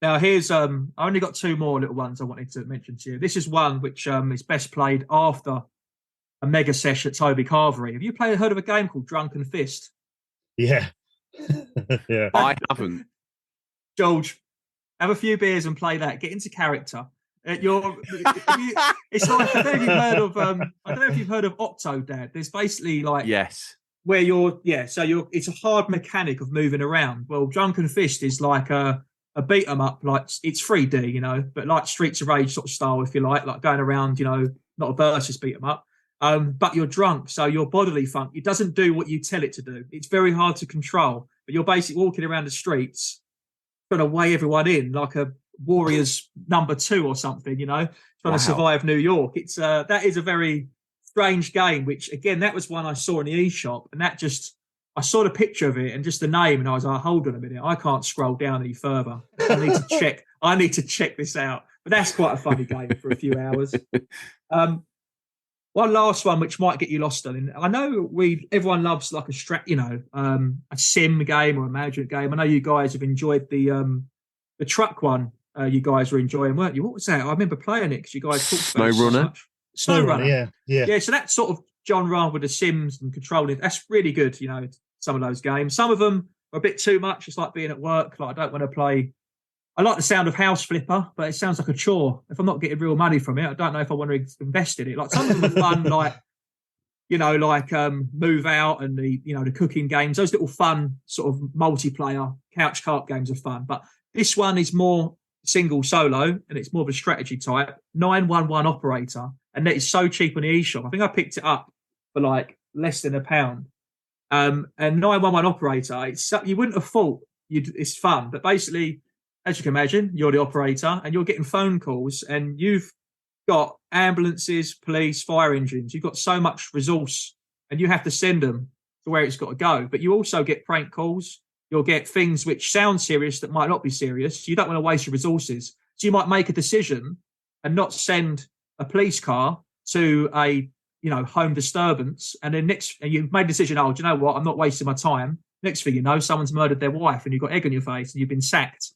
Now here's I only got 2 more little ones I wanted to mention to you. This is one which is best played after a mega sesh at Toby Carvery. Have you heard of a game called Drunken Fist? Yeah. Yeah. I haven't. George, have a few beers and play that. Get into character. It's like, I don't know if you've heard of Octodad. There's basically like, yes, where it's a hard mechanic of moving around. Well, Drunken Fist is like a beat 'em up, like it's 3D, you know, but like Streets of Rage sort of style, if you like going around, you know, not a versus beat 'em up. But you're drunk, so your bodily function, it doesn't do what you tell it to do. It's very hard to control, but you're basically walking around the streets trying to weigh everyone in like a Warriors #2 or something, you know, trying to survive New York. It's that is a very strange game, which, again, that was one I saw in the eShop, and that just, I saw the picture of it and just the name, and I was like, hold on a minute, I can't scroll down any further. I need to check this out. But that's quite a funny game for a few hours. One last one, which might get you lost on. I know everyone loves like a sim game or a management game. I know you guys have enjoyed the truck one. You guys were enjoying, weren't you? What was that? I remember playing it because you guys talked about Snow Runner. Snow Runner, yeah. So that sort of genre with the Sims and controlling, that's really good. You know, some of those games. Some of them are a bit too much. It's like being at work. Like, I don't want to play. I like the sound of House Flipper, but it sounds like a chore. If I'm not getting real money from it, I don't know if I want to invest in it. Like, some of them are fun, like Move Out and the cooking games. Those little fun sort of multiplayer couch co-op games are fun. But this one is more single solo, and it's more of a strategy type. 911 Operator, and that is so cheap on the eShop. I think I picked it up for like less than £1. And 911 Operator, you wouldn't have thought it's fun, but basically, as you can imagine, you're the operator and you're getting phone calls, and you've got ambulances, police, fire engines. You've got so much resource, and you have to send them to where it's got to go. But you also get prank calls. you'll get things which sound serious that might not be serious. You don't want to waste your resources. So you might make a decision and not send a police car to a home disturbance, and then you've made a decision, oh, do you know what? I'm not wasting my time. Next thing you know, someone's murdered their wife and you've got egg on your face and you've been sacked.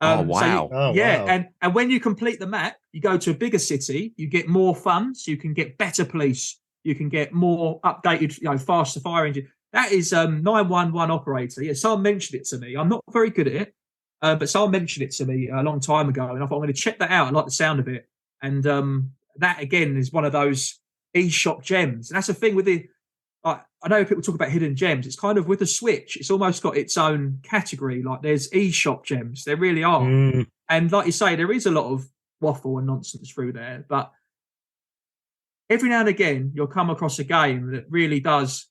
Wow. Wow. And when you complete the map, you go to a bigger city, you get more funds, you can get better police, you can get more updated, faster fire engine. That is 911 operator. Yeah, someone mentioned it to me. I'm not very good at it, but someone mentioned it to me a long time ago, and I thought I'm going to check that out. I like the sound of it. And that, again, is one of those eShop gems. And that's the thing with I know people talk about hidden gems. It's kind of with the Switch, it's almost got its own category. Like there's eShop gems. There really are. And like you say, there is a lot of waffle and nonsense through there. But every now and again, you'll come across a game that really does.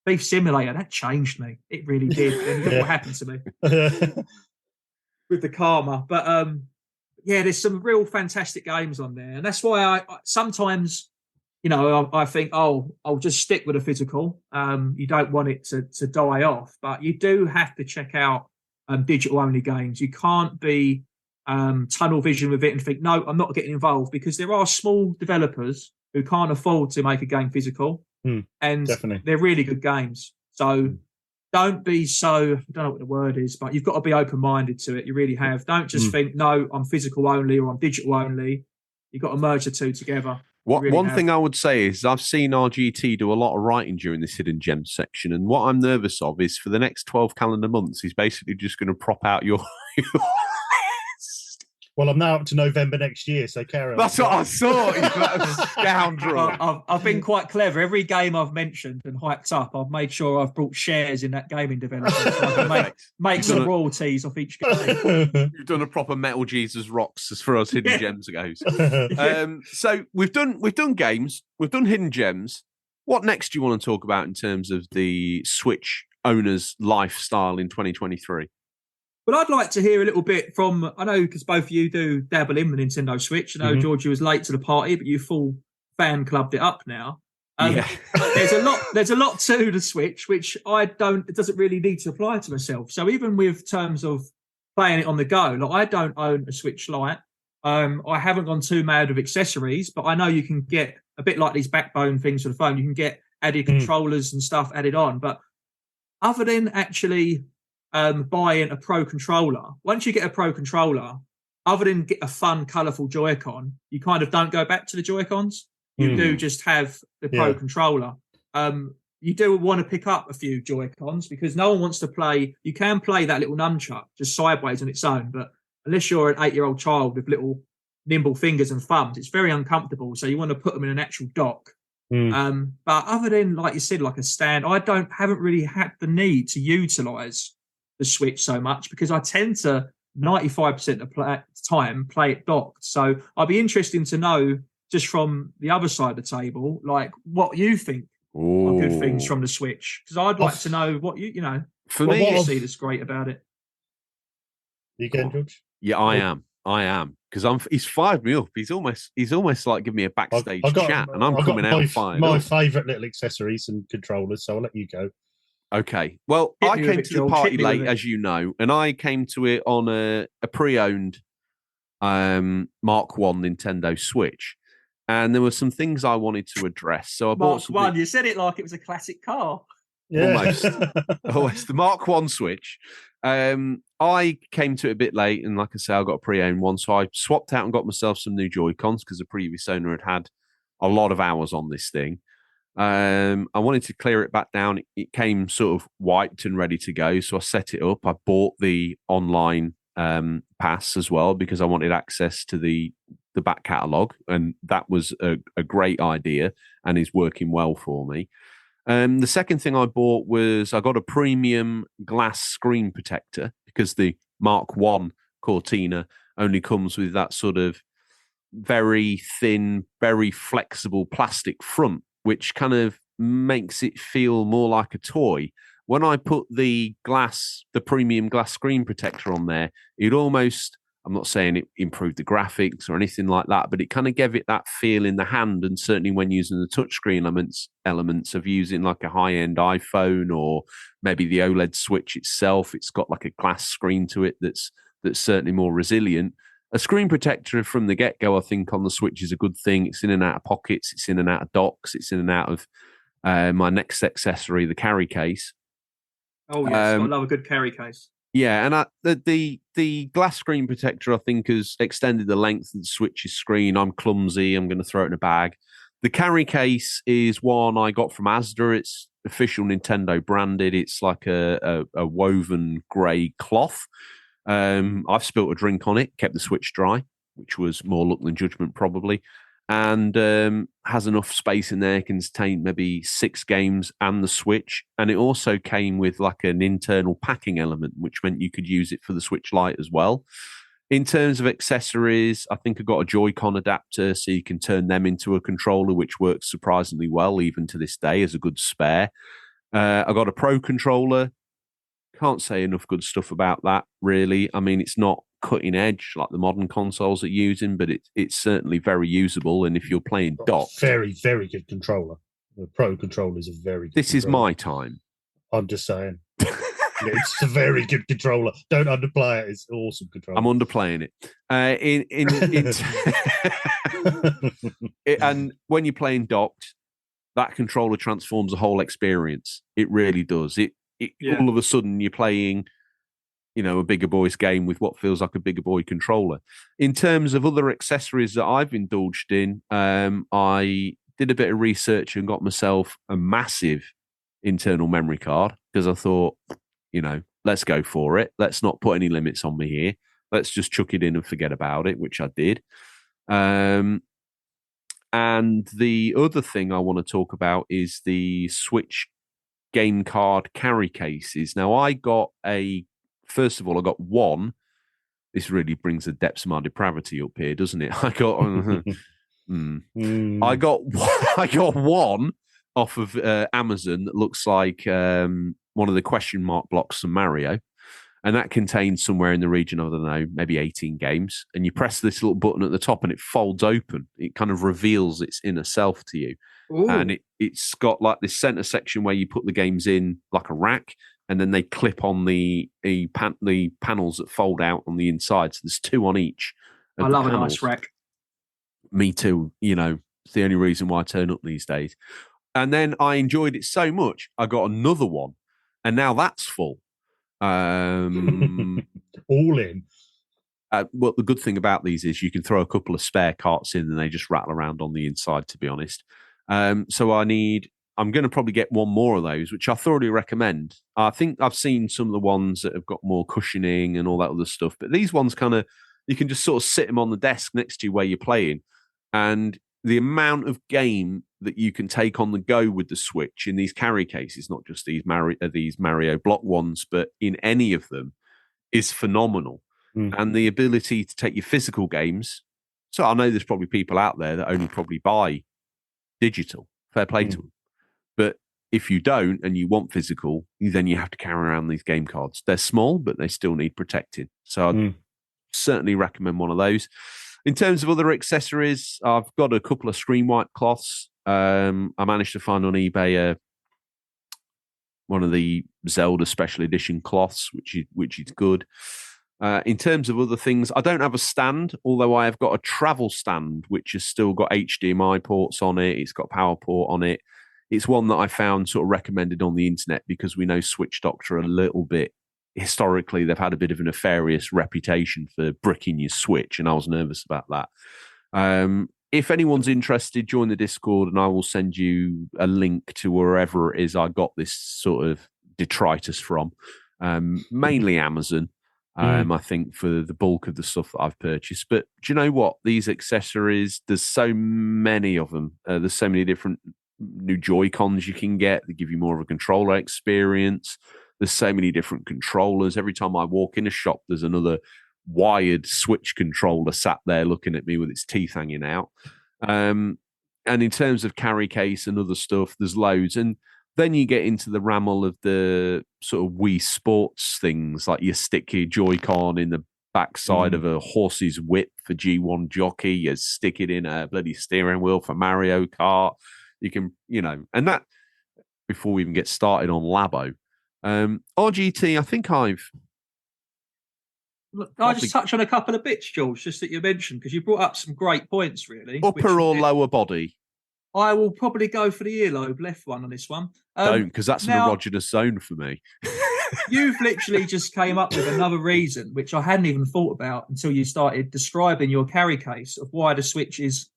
Beef Simulator, that changed me. It really did. And look what happened to me with the karma. But there's some real fantastic games on there. And that's why I sometimes... I think, I'll just stick with a physical. You don't want it to die off, but you do have to check out digital-only games. You can't be tunnel vision with it and think, no, I'm not getting involved, because there are small developers who can't afford to make a game physical, and definitely. They're really good games. So don't be so, I don't know what the word is, but you've got to be open-minded to it. You really have. Don't just think, no, I'm physical only or I'm digital only. You've got to merge the two together. One thing I would say is I've seen RGT do a lot of writing during this hidden gems section, and what I'm nervous of is for the next 12 calendar months, he's basically just going to prop out your list. Well, I'm now up to November next year, so carry on. That's what I thought. He's got a scoundrel. I've been quite clever. Every game I've mentioned and hyped up, I've made sure I've brought shares in that gaming developer, so I can make some royalties off each game. You've done a proper Metal Jesus Rocks as far as hidden gems goes. So we've done games, we've done hidden gems. What next do you want to talk about in terms of the Switch owner's lifestyle in 2023? Well, I'd like to hear a little bit from, I know because both of you do dabble in the Nintendo Switch. I know, George, you was late to the party, but you full fan clubbed it up now. There's a lot to the Switch, which it doesn't really need to apply to myself. So even with terms of playing it on the go, like I don't own a Switch Lite. I haven't gone too mad with accessories, but I know you can get a bit like these backbone things for the phone. You can get added controllers and stuff added on. But other than actually buying a Pro controller, once you get a Pro controller, other than get a fun, colourful Joy-Con, you kind of don't go back to the Joy-Cons. You do just have the Pro controller. You do want to pick up a few Joy-Cons because no one wants to play. You can play that little nunchuck just sideways on its own, but unless you're an 8-year-old child with little nimble fingers and thumbs, it's very uncomfortable. So you want to put them in an actual dock. But other than, like you said, like a stand, I haven't really had the need to utilise the Switch so much because I tend to 95% of the time play it docked. So I'd be interested to know, just from the other side of the table, like what you think are good things from the Switch. Because I'd like to know what you see that's great about it. You going, George? Yeah, I am. Because he's fired me up. He's almost like giving me a backstage chat, and I'm coming out fired. My favourite little accessories and controllers, so I'll let you go. Okay. Well, I came to the party late, as you know, and I came to it on a pre-owned Mark 1 Nintendo Switch. And there were some things I wanted to address. So I bought Mark 1, you said it like it was a classic car. Yeah. Almost. The Mark 1 Switch. I came to it a bit late, and like I say, I got a pre-owned one. So I swapped out and got myself some new Joy-Cons because the previous owner had a lot of hours on this thing. I wanted to clear it back down. It came sort of wiped and ready to go. So I set it up. I bought the online pass as well because I wanted access to the back catalogue. And that was a great idea and is working well for me. The second thing I bought was I got a premium glass screen protector because the Mark 1 Cortina only comes with that sort of very thin, very flexible plastic front, which kind of makes it feel more like a toy. When I put the premium glass screen protector on there, it almost I'm not saying it improved the graphics or anything like that, but it kind of gave it that feel in the hand. And certainly when using the touchscreen elements of using like a high-end iPhone or maybe the OLED Switch itself, it's got like a glass screen to it that's certainly more resilient. A screen protector from the get-go, I think, on the Switch is a good thing. It's in and out of pockets. It's in and out of docks. It's in and out of my next accessory, the carry case. Oh, yes. I love a good carry case. Yeah, and the glass screen protector, I think, has extended the length of the Switch's screen. I'm clumsy. I'm going to throw it in a bag. The carry case is one I got from Asda. It's official Nintendo branded. It's like a woven grey cloth. I've spilt a drink on it, kept the Switch dry, which was more luck than judgment probably, and has enough space in there, can contain maybe 6 games and the Switch. And it also came with like an internal packing element, which meant you could use it for the Switch Lite as well. In terms of accessories, I think I got a Joy-Con adapter, so you can turn them into a controller, which works surprisingly well, even to this day, as a good spare. I got a Pro controller. Can't say enough good stuff about that, really. I mean, it's not cutting edge like the modern consoles are using, but it's certainly very usable. And if you're playing docked, very, very good controller. The Pro controller is a very good this controller. is my time. I'm just saying. It's a very good controller. Don't underplay it. It's an awesome controller. I'm underplaying it. And when you're playing docked, that controller transforms the whole experience. It really does. All of a sudden you're playing, a bigger boy's game with what feels like a bigger boy controller. In terms of other accessories that I've indulged in, I did a bit of research and got myself a massive internal memory card because I thought, let's go for it. Let's not put any limits on me here. Let's just chuck it in and forget about it, which I did. And the other thing I want to talk about is the Switch game card carry cases. Now, first of all, I got one. This really brings the depths of my depravity up here, doesn't it? I got one off of Amazon that looks like one of the question mark blocks from Mario. And that contains somewhere in the region of, I don't know, maybe 18 games. And you press this little button at the top and it folds open. It kind of reveals its inner self to you. Ooh. And it's got like this center section where you put the games in like a rack, and then they clip on the panels that fold out on the inside. So there's 2 on each. I love a nice rack. Me too. It's the only reason why I turn up these days. And then I enjoyed it so much, I got another one. And now that's full. All in. Well, the good thing about these is you can throw a couple of spare carts in and they just rattle around on the inside, to be honest. So I'm going to probably get one more of those, which I thoroughly recommend. I think I've seen some of the ones that have got more cushioning and all that other stuff, but these ones you can just sort of sit them on the desk next to you where you're playing. And the amount of game that you can take on the go with the Switch in these carry cases, not just these Mario block ones, but in any of them, is phenomenal. And the ability to take your physical games. So I know there's probably people out there that only probably buy digital. Fair play to them. But if you don't and you want physical, then you have to carry around these game cards. They're small, but they still need protecting. So I'd certainly recommend one of those. In terms of other accessories, I've got a couple of screen wipe cloths. I managed to find on eBay one of the Zelda Special Edition cloths, which is good. In terms of other things, I don't have a stand, although I have got a travel stand, which has still got HDMI ports on it. It's got power port on it. It's one that I found sort of recommended on the internet because we know Switch Doctor a little bit. Historically, they've had a bit of a nefarious reputation for bricking your Switch, and I was nervous about that. If anyone's interested, join the Discord, and I will send you a link to wherever it is I got this sort of detritus from. Mainly Amazon, I think, for the bulk of the stuff that I've purchased. But do you know what? These accessories, there's so many of them. There's so many different new Joy-Cons you can get that give you more of a controller experience. There's so many different controllers. Every time I walk in a shop, there's another wired Switch controller sat there looking at me with its teeth hanging out. And in terms of carry case and other stuff, there's loads. And then you get into the ramble of the sort of Wii Sports things, like you stick your Joy-Con in the backside of a horse's whip for G1 jockey. You stick it in a bloody steering wheel for Mario Kart. You can, and that before we even get started on Labo. RGT, I think Look, can I just touch on a couple of bits, George, just that you mentioned, because you brought up some great points, really. Upper or lower body? I will probably go for the earlobe left one on this one. Don't, because that's an erogenous zone for me. You've literally just came up with another reason, which I hadn't even thought about until you started describing your carry case of why the Switch is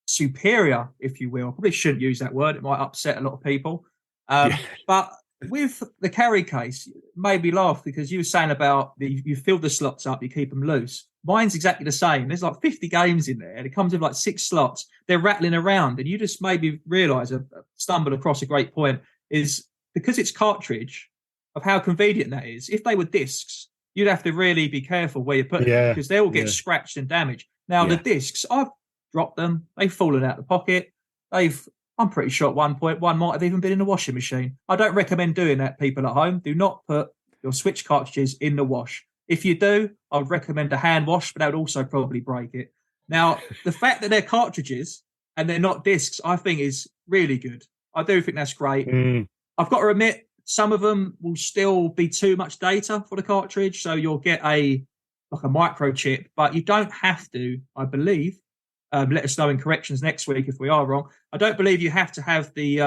superior, if you will. I probably shouldn't use that word. It might upset a lot of people. But with the carry case, it made me laugh because you were saying about you fill the slots up, you keep them loose. Mine's exactly the same. There's like 50 games in there, and it comes with like 6 slots. They're rattling around, and you just made me realise, stumbled across a great point, is because it's cartridge, of how convenient that is. If they were discs, you'd have to really be careful where you put them because they will get scratched and damaged. Now, the discs, I've dropped them. They've fallen out of the pocket. I'm pretty sure at one point, one might have even been in the washing machine. I don't recommend doing that, people at home. Do not put your Switch cartridges in the wash. If you do, I'd recommend a hand wash, but that would also probably break it. Now, the fact that they're cartridges and they're not discs, I think is really good. I do think that's great. I've got to admit, some of them will still be too much data for the cartridge, so you'll get a microchip, but you don't have to, I believe. Let us know in corrections next week if we are wrong. I don't believe you have to have the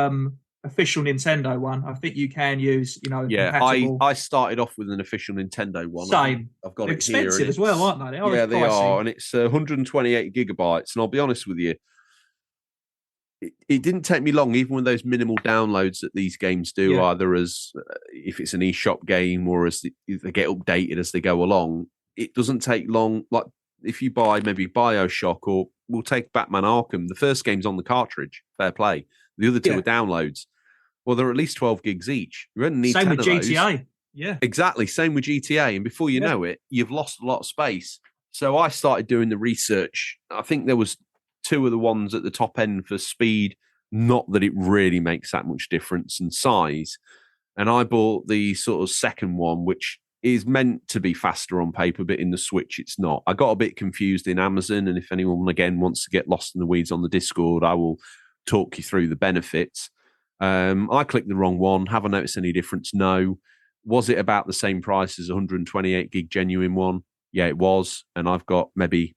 official Nintendo one. I think you can use, compatible. I started off with an official Nintendo one. Same. I've got They're it here. expensive as well, aren't they? They are, and it's 128 gigabytes. And I'll be honest with you, it didn't take me long, even with those minimal downloads that these games do, either as if it's an eShop game or as they get updated as they go along. It doesn't take long. Like if you buy maybe BioShock or we'll take Batman Arkham, the first game's on the cartridge, fair play. The other two are downloads. Well, they're at least 12 gigs each. You only need same 10 with of those. GTA. Yeah. Exactly. Same with GTA. And before you know it, you've lost a lot of space. So I started doing the research. I think there was 2 of the ones at the top end for speed, not that it really makes that much difference, and size. And I bought the sort of second one, which is meant to be faster on paper, but in the Switch, it's not. I got a bit confused in Amazon, and if anyone, again, wants to get lost in the weeds on the Discord, I will talk you through the benefits. I clicked the wrong one. Have I noticed any difference? No. Was it about the same price as a 128 gig genuine one? Yeah, it was. And I've got maybe,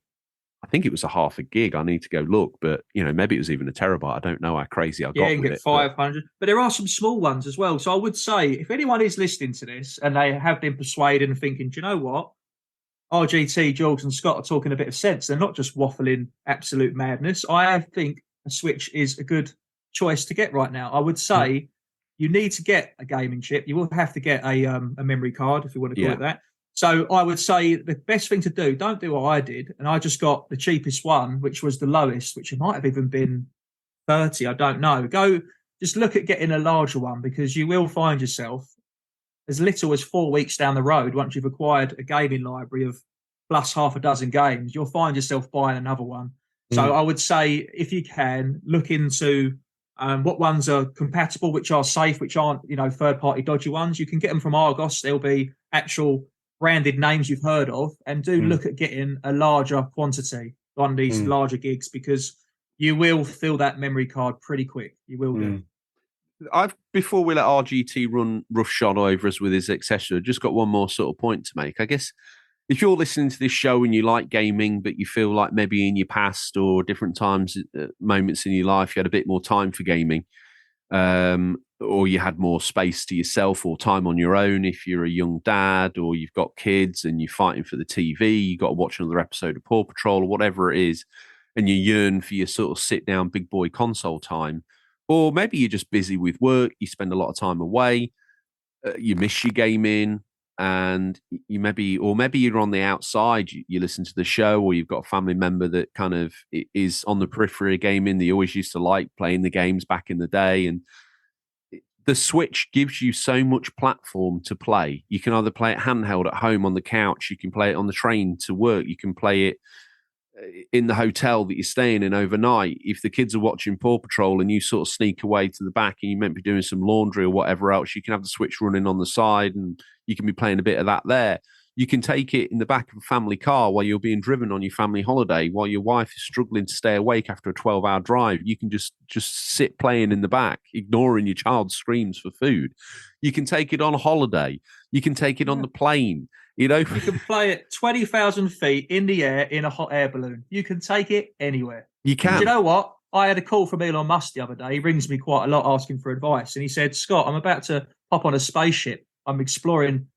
I think it was a half a gig. I need to go look, but maybe it was even a terabyte. I don't know how crazy I got with it. Yeah, you can get 500. But there are some small ones as well. So I would say, if anyone is listening to this and they have been persuaded and thinking, do you know what? RGT, George and Scott are talking a bit of sense. They're not just waffling absolute madness. I think a Switch is a good choice to get right now. I would say you need to get a gaming chip. You will have to get a memory card, if you want to call it that. So I would say the best thing to do, don't do what I did. And I just got the cheapest one, which was the lowest, which it might have even been 30. I don't know. Just look at getting a larger one, because you will find yourself as little as 4 weeks down the road, once you've acquired a gaming library of plus half a dozen games, you'll find yourself buying another one. So I would say, if you can, look into what ones are compatible, which are safe, which aren't, third-party dodgy ones. You can get them from Argos. There'll be actual branded names you've heard of, and do look at getting a larger quantity on these larger gigs, because you will fill that memory card pretty quick. You will do. Before we let RGT run roughshod over us with his accessory, just got one more sort of point to make. I guess if you're listening to this show and you like gaming, but you feel like maybe in your past or different times, moments in your life, you had a bit more time for gaming, or you had more space to yourself or time on your own, if you're a young dad or you've got kids and you're fighting for the TV, you got to watch another episode of Paw Patrol or whatever it is, and you yearn for your sort of sit down big boy console time, or maybe you're just busy with work, you spend a lot of time away, you miss your gaming, and maybe you're on the outside, you listen to the show, or you've got a family member that kind of is on the periphery of gaming. They always used to like playing the games back in the day, and the Switch gives you so much platform to play. You can either play it handheld at home on the couch, you can play it on the train to work, you can play it in the hotel that you're staying in overnight. If the kids are watching Paw Patrol and you sort of sneak away to the back and you might be doing some laundry or whatever else, you can have the Switch running on the side and you can be playing a bit of that there. You can take it in the back of a family car while you're being driven on your family holiday, while your wife is struggling to stay awake after a 12-hour drive. You can just sit playing in the back, ignoring your child's screams for food. You can take it on holiday. You can take it on the plane. You know, you can play it 20,000 feet in the air in a hot air balloon. You can take it anywhere. You can. Do you know what? I had a call from Elon Musk the other day. He rings me quite a lot asking for advice. And he said, Scott, I'm about to hop on a spaceship. I'm exploring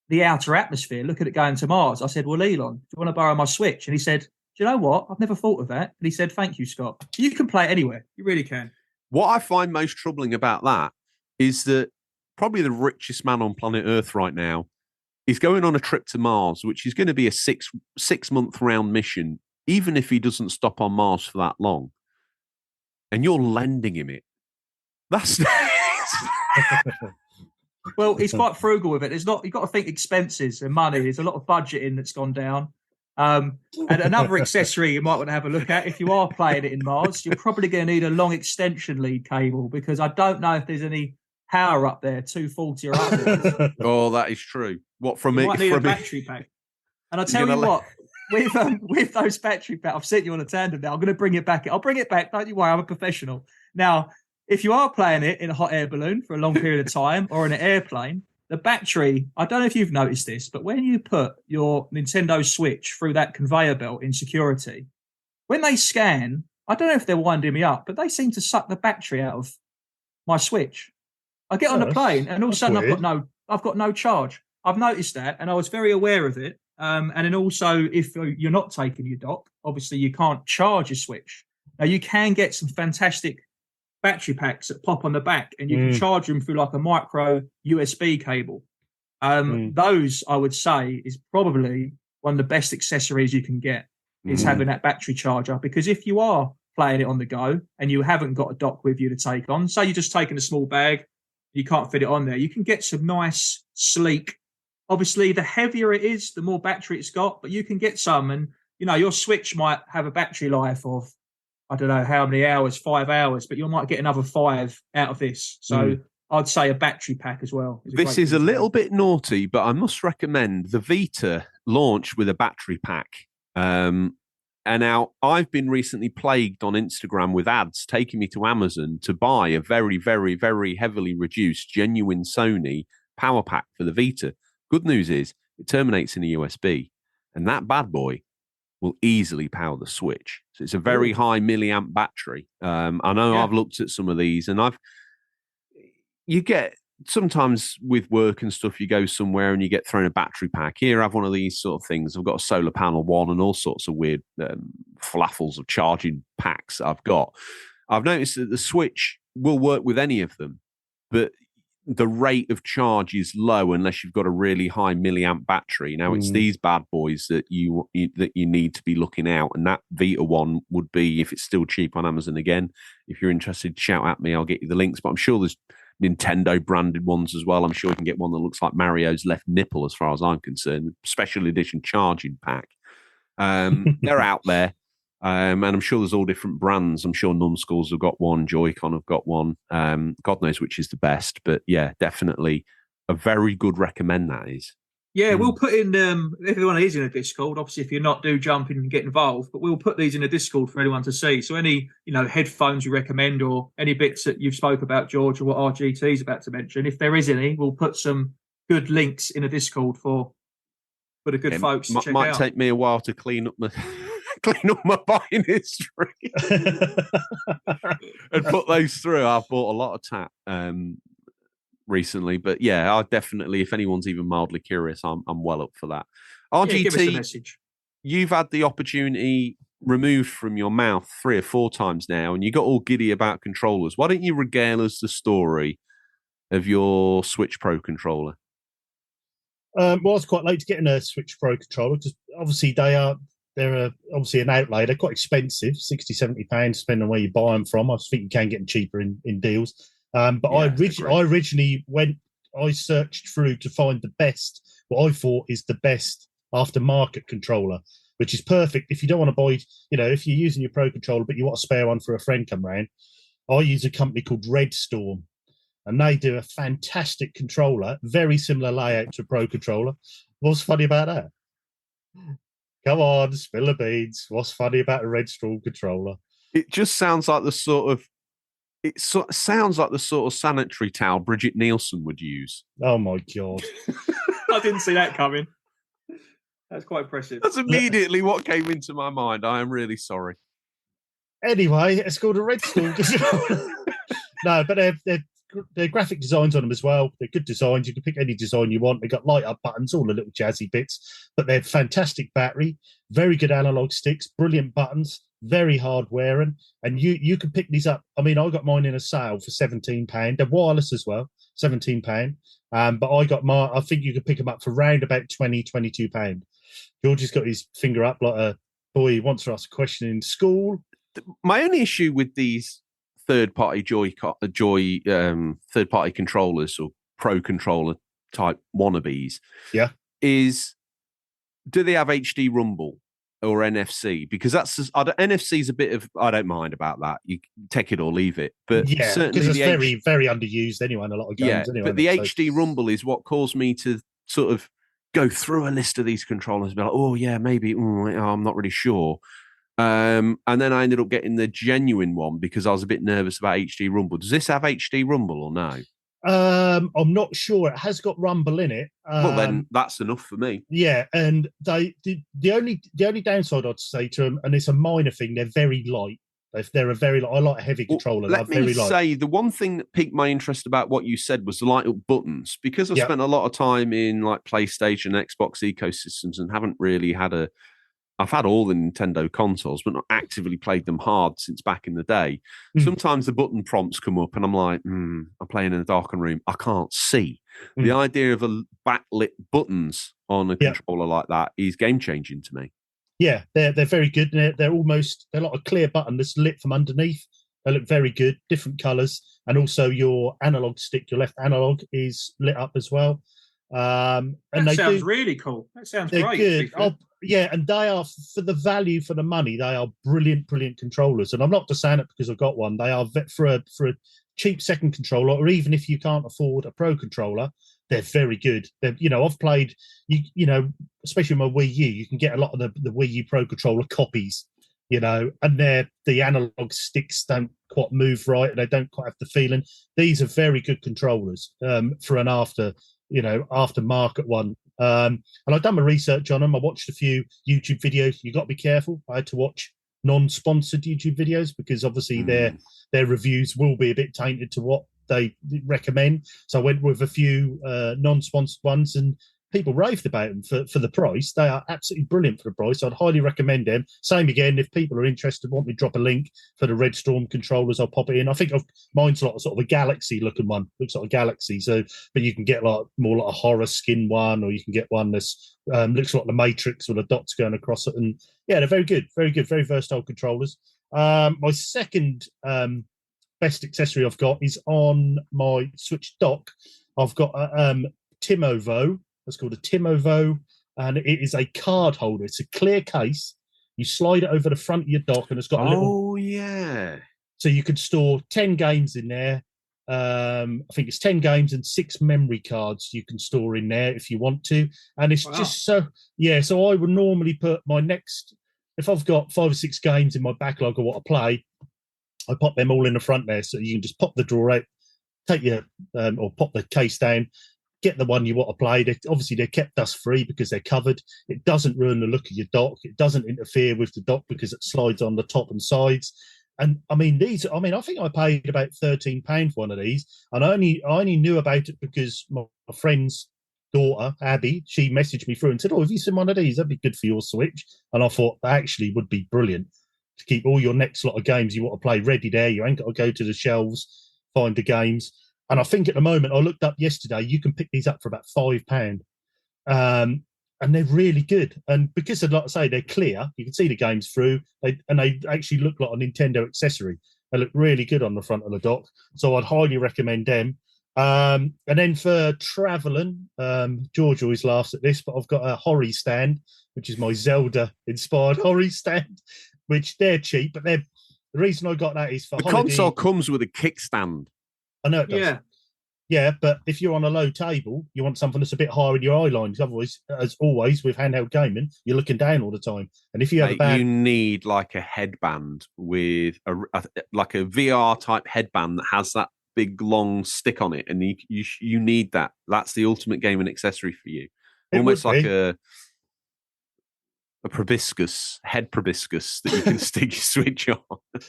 the outer atmosphere, look at it going to Mars. I said, well, Elon, do you want to borrow my Switch? And he said, do you know what? I've never thought of that. And he said, thank you, Scott. You can play it anywhere. You really can. What I find most troubling about that is that probably the richest man on planet Earth right now is going on a trip to Mars, which is going to be a six-month round mission, even if he doesn't stop on Mars for that long. And you're lending him it. That's... Well, he's quite frugal with it. You've got to think expenses and money. There's a lot of budgeting that's gone down. And another accessory you might want to have a look at if you are playing it in Mars, you're probably going to need a long extension lead cable, because I don't know if there's any power up there, 240 or otherwise. Oh, that is true. What from you it? Might need a battery pack. And I tell you what, with those battery packs, I've sent you on a tandem now. I'm going to bring it back. I'll bring it back. Don't you worry, I'm a professional. Now, if you are playing it in a hot air balloon for a long period of time or in an airplane, the battery, I don't know if you've noticed this, but when you put your Nintendo Switch through that conveyor belt in security, when they scan, I don't know if they're winding me up, but they seem to suck the battery out of my Switch. I get on the plane and all of a sudden I've got no charge. I've noticed that and I was very aware of it. And then also, if you're not taking your dock, obviously you can't charge your Switch. Now you can get some fantastic battery packs that pop on the back and you can charge them through like a micro USB cable. Those, I would say, is probably one of the best accessories you can get is having that battery charger. Because if you are playing it on the go and you haven't got a dock with you to take on, say you're just taking a small bag, you can't fit it on there, you can get some nice, sleek. Obviously, the heavier it is, the more battery it's got, but you can get some. And, you know, your Switch might have a battery life of, I don't know how many hours, 5 hours, but you might get another 5 out of this. So I'd say a battery pack as well. This is a little bit naughty, but I must recommend the Vita launch with a battery pack. And now I've been recently plagued on Instagram with ads taking me to Amazon to buy a very, very, very heavily reduced genuine Sony power pack for the Vita. Good news is it terminates in a USB, and that bad boy will easily power the Switch. So it's a very high milliamp battery. I know I've looked at some of these, and you get sometimes with work and stuff, you go somewhere and you get thrown a battery pack. Here, I have one of these sort of things. I've got a solar panel one and all sorts of weird flaffles of charging packs I've got. I've noticed that the Switch will work with any of them, but the rate of charge is low unless you've got a really high milliamp battery. Now it's these bad boys that you need to be looking out, and that Vita one would be, if it's still cheap on Amazon again. If you're interested, shout at me. I'll get you the links. But I'm sure there's Nintendo branded ones as well. I'm sure you can get one that looks like Mario's left nipple, as far as I'm concerned. Special edition charging pack. They're out there. And I'm sure there's all different brands. I'm sure Numbskulls have got one, Joy-Con have got one. God knows which is the best, but yeah, definitely a very good recommend that is. Yeah, we'll put in, if anyone is in a Discord, obviously if you're not, do jump in and get involved, but we'll put these in a Discord for anyone to see. So any, headphones you recommend or any bits that you've spoke about, George, or what RGT is about to mention, if there is any, we'll put some good links in a Discord for the good folks to check out. Might take me a while to clean up my buying history and put those through. I've bought a lot of tat recently, but yeah, I definitely, if anyone's even mildly curious, I'm well up for that. RGT, give us a message. You've had the opportunity removed from your mouth 3 or 4 times now, and you got all giddy about controllers. Why don't you regale us the story of your Switch Pro controller? Well, I was quite late to getting a Switch Pro controller because obviously they're obviously an outlay. They're quite expensive, £60-70, depending on where you buy them from. I think you can get them cheaper in deals. But I originally I searched through to find the best, what I thought is the best aftermarket controller, which is perfect if you don't want to buy, if you're using your Pro controller, but you want a spare one for a friend come round. I use a company called Red Storm. and they do a fantastic controller, very similar layout to a Pro controller. What's funny about that? Come on, spill the beans. What's funny about a Red Storm controller? It just sounds like the sort of sounds like the sort of sanitary towel Bridget Nielsen would use. Oh my God. I didn't see that coming. That's quite impressive. That's immediately what came into my mind. I am really sorry. Anyway, it's called a Red Storm controller. No, but they're graphic designs on them as well. They're good designs. You can pick any design you want. They've got light up buttons, all the little jazzy bits, but they're fantastic battery, very good analog sticks, brilliant buttons, very hard wearing. And you can pick these up. I mean, I got mine in a sale for £17. They're wireless as well, £17. But I think you could pick them up for round about £22. George has got his finger up like a boy who wants to ask a question in school. My only issue with these third-party third-party controllers or Pro controller type wannabes, is do they have HD Rumble or NFC? Because NFC is a bit of I don't mind about that. You take it or leave it, but certainly because it's very very underused anyway in a lot of games. Anyway, but the HD Rumble is what caused me to sort of go through a list of these controllers and be like, oh yeah, maybe I'm not really sure. And then I ended up getting the genuine one because I was a bit nervous about HD Rumble. Does this have HD Rumble or no? I'm not sure. It has got Rumble in it. Well, then that's enough for me. Yeah, and the only downside I'd say to them, and it's a minor thing, they're very light. They're a very light. I like a heavy controller. Let me say the one thing that piqued my interest about what you said was the light up buttons, because I've spent a lot of time in like PlayStation, Xbox ecosystems, and haven't really had I've had all the Nintendo consoles, but not actively played them hard since back in the day. Sometimes the button prompts come up and I'm like, I'm playing in a darkened room. I can't see. The idea of a backlit buttons on a controller like that is game-changing to me. Yeah, they're very good. They're like a clear button that's lit from underneath. They look very good, different colours. And also your analog stick, your left analog, is lit up as well. And that sounds really cool. That sounds great. Good. And they are, for the value for the money, they are brilliant controllers. And I'm not just saying it because I've got one. They are for a cheap second controller, or even if you can't afford a Pro controller, they're very good. I've played, especially my Wii U, you can get a lot of the Wii U Pro controller copies, and the analog sticks don't quite move right, and they don't quite have the feeling. These are very good controllers for an aftermarket one. And I've done my research on them. I watched a few YouTube videos. You got to be careful. I had to watch non-sponsored YouTube videos because obviously their reviews will be a bit tainted to what they recommend. So I went with a few non-sponsored ones, and people raved about them for the price. They are absolutely brilliant for the price. I'd highly recommend them. Same again, if people are interested, want me to drop a link for the Red Storm controllers, I'll pop it in. I think mine's like sort of a Galaxy looking one. Looks like a Galaxy. So, but you can get more like a horror skin one, or you can get one that's looks like the Matrix with the dots going across it. And yeah, they're very good, very versatile controllers. My second best accessory I've got is on my Switch dock. I've got a Timovo. It's called a Timovo, and it is a card holder. It's a clear case. You slide it over the front of your dock, and it's got a little... Oh, yeah. So you could store 10 games in there. I think it's 10 games and 6 memory cards you can store in there if you want to. And it's just so... Yeah, so I would normally put my next... If I've got 5 or 6 games in my backlog I want to play, I pop them all in the front there, so you can just pop the drawer out, take your... or pop the case down, get the one you want to play. Obviously, they're kept dust-free because they're covered. It doesn't ruin the look of your dock. It doesn't interfere with the dock because it slides on the top and sides. And I mean, I think I paid about £13 for one of these. And I only knew about it because my friend's daughter, Abby, she messaged me through and said, have you seen one of these? That'd be good for your Switch. And I thought that actually would be brilliant to keep all your next lot of games you want to play ready there. You ain't got to go to the shelves, find the games. And I think at the moment, I looked up yesterday, you can pick these up for about £5. And they're really good. And because, like I say, they're clear, you can see the games through, and they actually look like a Nintendo accessory. They look really good on the front of the dock. So I'd highly recommend them. And then for travelling, George always laughs at this, but I've got a Hori stand, which is my Zelda-inspired Hori stand, which they're cheap, but the reason I got that is for the console comes with a kickstand. I know it does. Yeah. Yeah, but if you're on a low table, you want something that's a bit higher in your eye lines. Otherwise, as always with handheld gaming, you're looking down all the time. And if you have a bad, you need like a headband with like a VR type headband that has that big long stick on it, and you need that. That's the ultimate gaming accessory for you. Almost like a proboscis, head proboscis that you can stick your Switch on.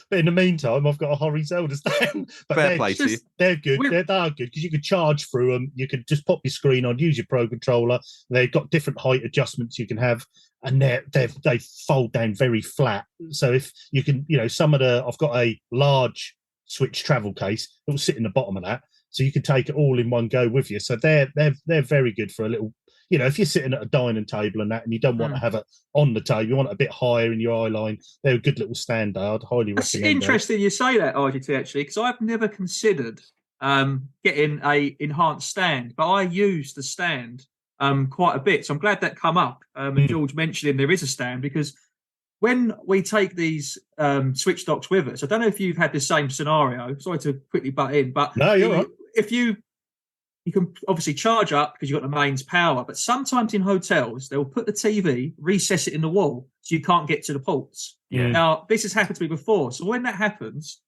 But in the meantime, I've got a Horizon stand. But Fair play to you. They're good. They are good because you could charge through them. You could just pop your screen on, use your Pro controller. They've got different height adjustments you can have, and they fold down very flat. So if you can, I've got a large Switch travel case that will sit in the bottom of that, so you can take it all in one go with you. So they're very good for a little. If you're sitting at a dining table and that, and you don't want to have it on the table, you want it a bit higher in your eye line, they're a good little stand. I'd highly recommend. It's interesting you say that, RGT, actually, because I've never considered getting a enhanced stand, but I use the stand quite a bit. So I'm glad that come up. And George mentioning there is a stand, because when we take these Switch docks with us, I don't know if you've had the same scenario. Sorry to quickly butt in, but no, you're right. If you can obviously charge up because you've got the mains power, but sometimes in hotels, they'll put the TV, recess it in the wall so you can't get to the ports. Yeah. Now, this has happened to me before. So when that happens,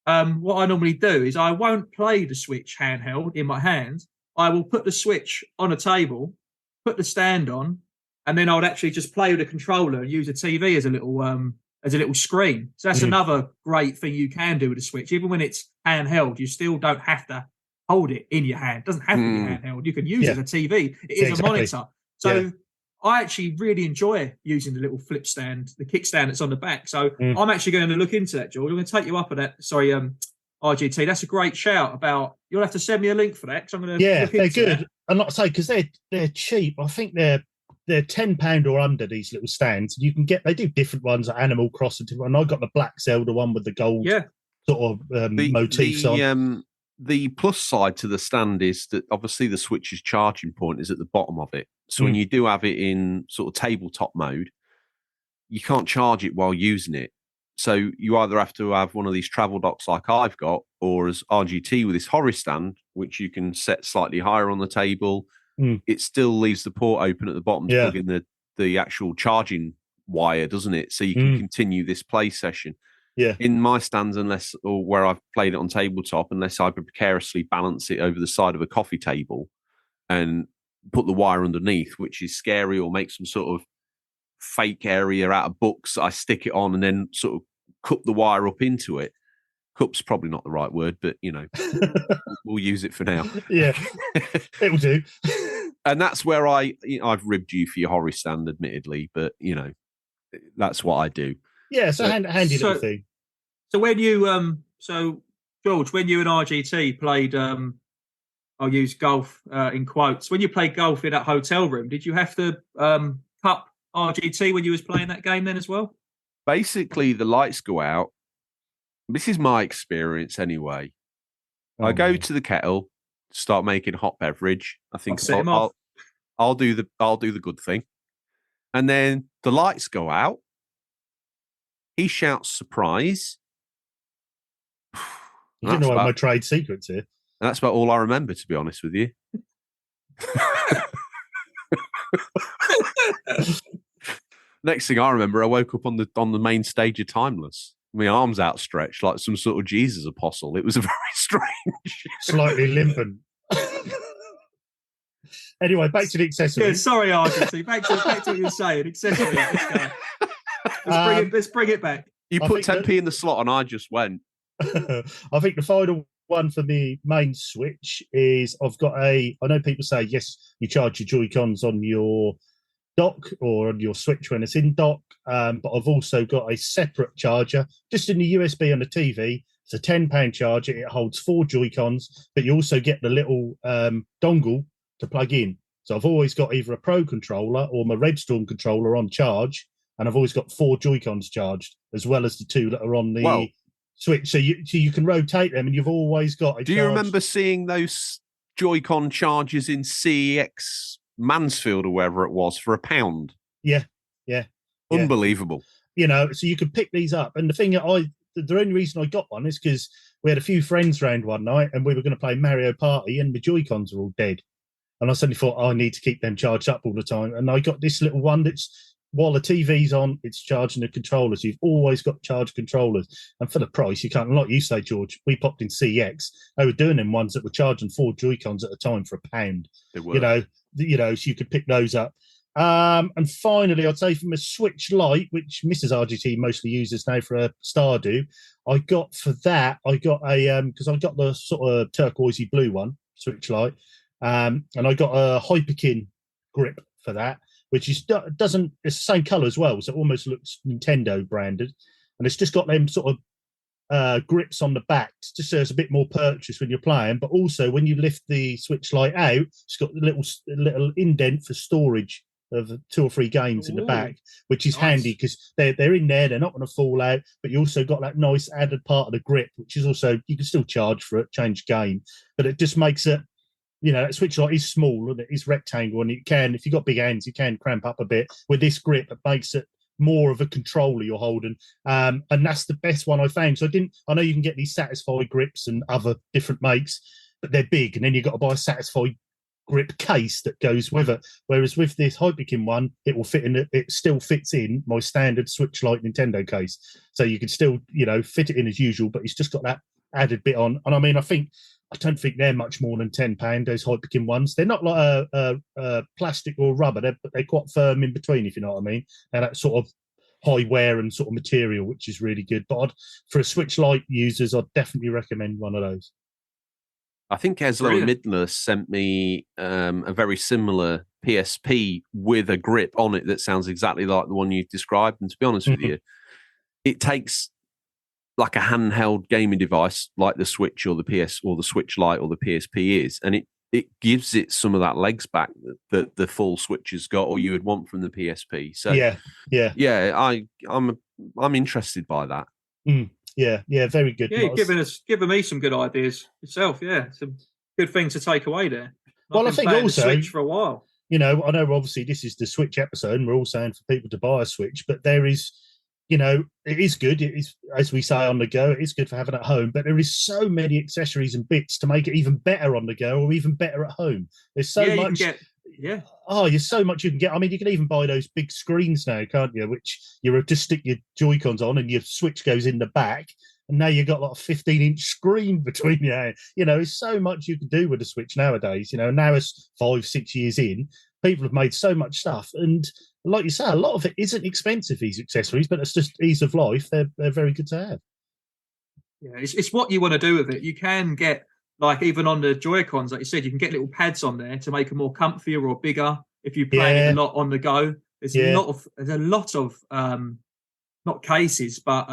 what I normally do is I won't play the Switch handheld in my hand. I will put the Switch on a table, put the stand on, and then I would actually just play with the controller and use the TV as a little screen. So that's another great thing you can do with the Switch. Even when it's handheld, you still don't have to hold it in your hand. It doesn't have to be handheld. You can use it as a TV. It is a monitor. So I actually really enjoy using the little flip stand, the kickstand that's on the back. So I'm actually going to look into that, George. I'm going to take you up on that. Sorry, RGT. That's a great shout about. You'll have to send me a link for that, because I'm going to. Yeah, look they're into good. That. And like I say, because they're cheap. I think they're £10 or under, these little stands. You can get. They do different ones at Animal Crossing, and I got the black Zelda one with the gold sort of motifs on. The plus side to the stand is that obviously the Switch's charging point is at the bottom of it. So when you do have it in sort of tabletop mode, you can't charge it while using it. So you either have to have one of these travel docks like I've got, or as RGT with this Hori stand, which you can set slightly higher on the table. It still leaves the port open at the bottom to plug in the actual charging wire, doesn't it? So you can continue this play session. Yeah. In my stands, or where I've played it on tabletop, unless I precariously balance it over the side of a coffee table and put the wire underneath, which is scary, or make some sort of fake area out of books, I stick it on and then sort of cup the wire up into it. Cup's probably not the right word, but we'll use it for now. Yeah, it'll do. And that's where I've ribbed you for your Hori stand, admittedly, but that's what I do. Yeah, so handy little thing. So when you George, when you and RGT played I'll use golf in quotes. When you played golf in that hotel room, did you have to cup RGT when you was playing that game then as well? Basically, the lights go out. This is my experience anyway. I go to the kettle, start making hot beverage. I think I'll do the good thing. And then the lights go out. He shouts surprise. You don't know what my trade secrets here. And that's about all I remember, to be honest with you. Next thing I remember, I woke up on the main stage of Timeless. My arms outstretched like some sort of Jesus apostle. It was a very strange. Slightly limping. Anyway, back to the accessories. Yeah, sorry, RGT. Back to what you were saying. Accessories. Let's bring it back. You put 10p in the slot and I just went. I think the final one for the main Switch is I know people say, yes, you charge your Joy-Cons on your dock or on your Switch when it's in dock, but I've also got a separate charger just in the USB on the TV. It's a £10 charger. It holds 4 Joy-Cons, but you also get the little dongle to plug in. So I've always got either a Pro controller or my Red Storm controller on charge, and I've always got 4 Joy-Cons charged, as well as the 2 that are on the Switch. So you can rotate them, and you've always got a Do you remember seeing those Joy-Con chargers in CEX Mansfield or wherever it was for £1? Yeah. Unbelievable. So you can pick these up. And the thing the only reason I got one is because we had a few friends round one night, and we were going to play Mario Party, and the Joy-Cons are all dead. And I suddenly thought, I need to keep them charged up all the time. And I got this little one that's, while the TV's on, it's charging the controllers. You've always got charged controllers. And for the price, you can't, like you say, George, we popped in CX. They were doing them ones that were charging 4 Joy-Cons at a time for £1. They were. You know, so you could pick those up. And finally, I'd say from a Switch Lite, which Mrs. RGT mostly uses now for a Stardew, I got a because I got the sort of turquoisey blue one, Switch Lite, and I got a Hyperkin grip for that, which is it's the same color as well, so it almost looks Nintendo branded, and it's just got them sort of grips on the back, just so it's a bit more purchase when you're playing. But also when you lift the Switch Lite out, it's got a little indent for storage of 2 or 3 games in the back, which is handy because they're in there, they're not going to fall out, but you also got that nice added part of the grip, which is also, you can still charge for it, change game, but it just makes it, you know, that Switch Lite is small and it is rectangle, and it can, if you've got big hands, you can cramp up a bit. With this grip, it makes it more of a controller you're holding, and that's the best one I found. So I know you can get these Satisfy grips and other different makes, but they're big, and then you've got to buy a Satisfy grip case that goes with it. Whereas with this Hyperkin one, it will fit in. It still fits in my standard Switch Lite Nintendo case, so you can still, you know, fit it in as usual. But it's just got that added bit on. And I mean, I don't think they're much more than £10. Those Hyperkin ones, they're not like a plastic or rubber, but they're quite firm in between, if you know what I mean. And that sort of high wear and sort of material, which is really good. But for a Switch Lite users, I'd definitely recommend one of those. I think Eslo and Midler sent me a very similar PSP with a grip on it that sounds exactly like the one you described. And to be honest with you, it takes like a handheld gaming device like the Switch or the PS or the Switch Lite or the PSP is, and it gives it some of that legs back that the full Switch has got, or you would want from the PSP. So I'm interested by that. Yeah, very good. Yeah, you're giving me some good ideas yourself. Yeah, some good things to take away there. Well, I think also Switch for a while. You know, I know obviously this is the Switch episode, and we're all saying for people to buy a Switch, but there is, you know, it is good. It is, as we say, on the go. It is good for having at home, but there is so many accessories and bits to make it even better on the go, or even better at home. There's so much. There's so much you can get. I mean, you can even buy those big screens now, can't you? Which you just stick your Joy-Cons on, and your Switch goes in the back, and now you've got like a 15-inch screen between your hands. You know, there's so much you can do with the Switch nowadays. You know, now it's 5-6 years in, people have made so much stuff, and like you say, a lot of it isn't expensive, these accessories, but it's just ease of life. They're very good to have. Yeah, it's what you want to do with it. You can get, like, even on the Joy-Cons, like you said, you can get little pads on there to make them more comfier or bigger if you play it a lot on the go. There's a lot of not cases, but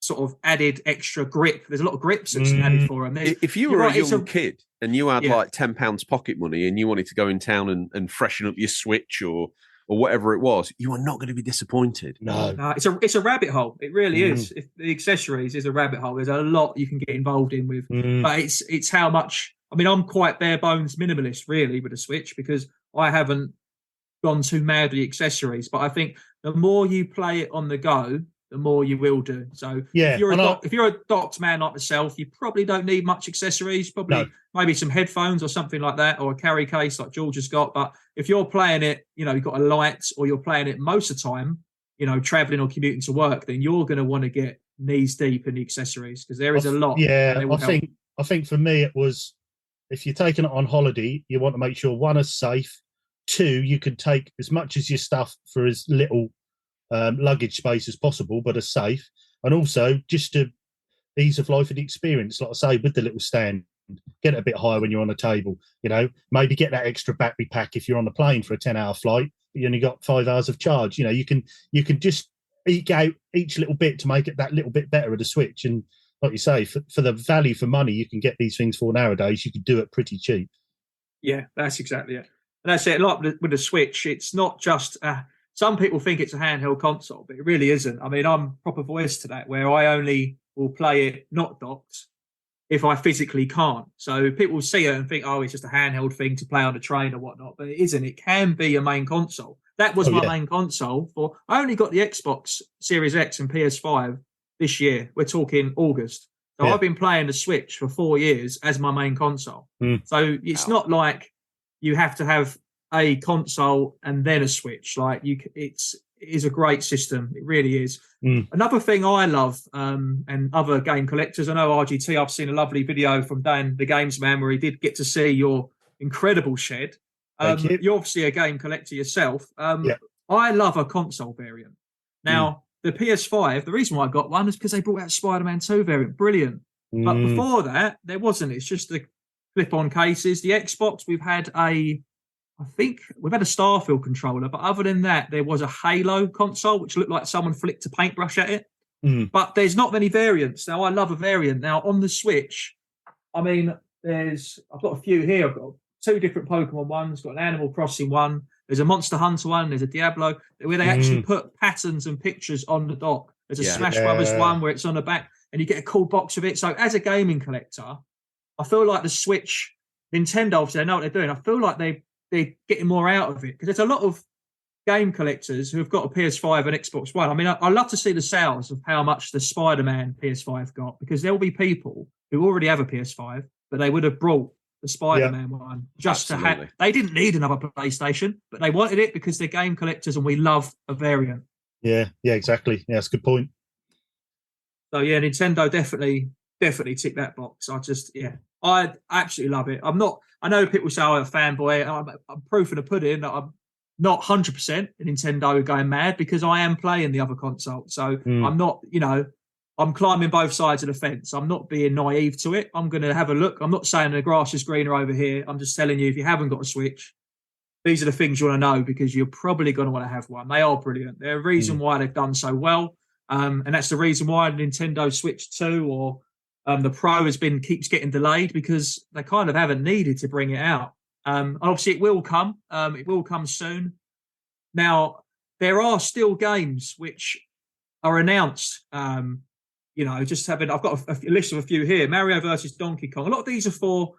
sort of added extra grip. There's a lot of grips that's added for them. If you were a young kid and you had like £10 pocket money and you wanted to go in town and freshen up your Switch or whatever it was, you are not going to be disappointed. No, it's a rabbit hole. It really is. If the accessories is a rabbit hole, there's a lot you can get involved in with. But it's how much. I mean, I'm quite bare bones minimalist really with the Switch because I haven't gone too mad with the accessories. But I think the more you play it on the go, the more you will do. So if you're a docked man like myself, you probably don't need much accessories. Maybe some headphones or something like that, or a carry case like George has got. But if you're playing it, you know, you've got a light, or you're playing it most of the time, you know, traveling or commuting to work, then you're going to want to get knees deep in the accessories because there is a lot. Yeah, I think for me it was, if you're taking it on holiday, you want to make sure, one, is safe. 2, you can take as much as your stuff for as little luggage space as possible, but as safe, and also just to ease of life and experience, like I say, with the little stand, get it a bit higher when you're on a table, you know, maybe get that extra battery pack if you're on the plane for a 10-hour flight, but you only got 5 hours of charge. You know, you can just eke out each little bit to make it that little bit better with the Switch. And like you say, for the value for money you can get these things for nowadays, you could do it pretty cheap. Yeah, that's exactly it. And that's it. Like with the Switch, it's not just some people think it's a handheld console, but it really isn't. I mean, I'm proper voice to that, where I only will play it not docked if I physically can't. So people see it and think, oh, it's just a handheld thing to play on a train or whatnot, but it isn't. It can be a main console. That was my main console for. I only got the Xbox Series X and PS5 this year. We're talking August. So Yeah. I've been playing the Switch for 4 years as my main console. So it's not like you have to have a console and then a Switch. Like it is a great system. It really is. Another thing I love, and other game collectors, I know RGT, I've seen a lovely video from Dan, the Games Man, where he did get to see your incredible shed. Thank you. You're obviously a game collector yourself. Yeah. I love a console variant. Now, the PS5, the reason why I got one is because they brought out Spider-Man 2 variant. Brilliant. But before that, there wasn't. It's just the clip-on cases. The Xbox, we've had a Starfield controller, but other than that, there was a Halo console, which looked like someone flicked a paintbrush at it. But there's not many variants. Now, I love a variant. Now, on the Switch, I mean, I've got a few here. I've got 2 different Pokemon ones, got an Animal Crossing one, there's a Monster Hunter one, there's a Diablo, where they actually put patterns and pictures on the dock. There's a Smash Brothers one where it's on the back, and you get a cool box of it. So as a gaming collector, I feel like the Switch, Nintendo, obviously, they know what they're doing. I feel like they're getting more out of it, because there's a lot of game collectors who have got a PS5 and Xbox One. I mean, I'd love to see the sales of how much the Spider-Man PS5 got, because there will be people who already have a PS5, but they would have brought the Spider-Man one just to have. They didn't need another PlayStation, but they wanted it because they're game collectors, and we love a variant. Yeah, exactly. Yeah, that's a good point. So yeah, Nintendo definitely tick that box. I absolutely love it. I know people say I'm a fanboy. I'm proof of the pudding that I'm not 100% Nintendo going mad, because I am playing the other console. So I'm not, I'm climbing both sides of the fence. I'm not being naive to it. I'm going to have a look. I'm not saying the grass is greener over here. I'm just telling you, if you haven't got a Switch, these are the things you want to know, because you're probably going to want to have one. They are brilliant. They're a reason why they've done so well. And that's the reason why the Nintendo Switch 2 or the Pro keeps getting delayed, because they kind of haven't needed to bring it out. Obviously, it will come. It will come soon. Now, there are still games which are announced. I've got a list of a few here. Mario versus Donkey Kong. A lot of these are for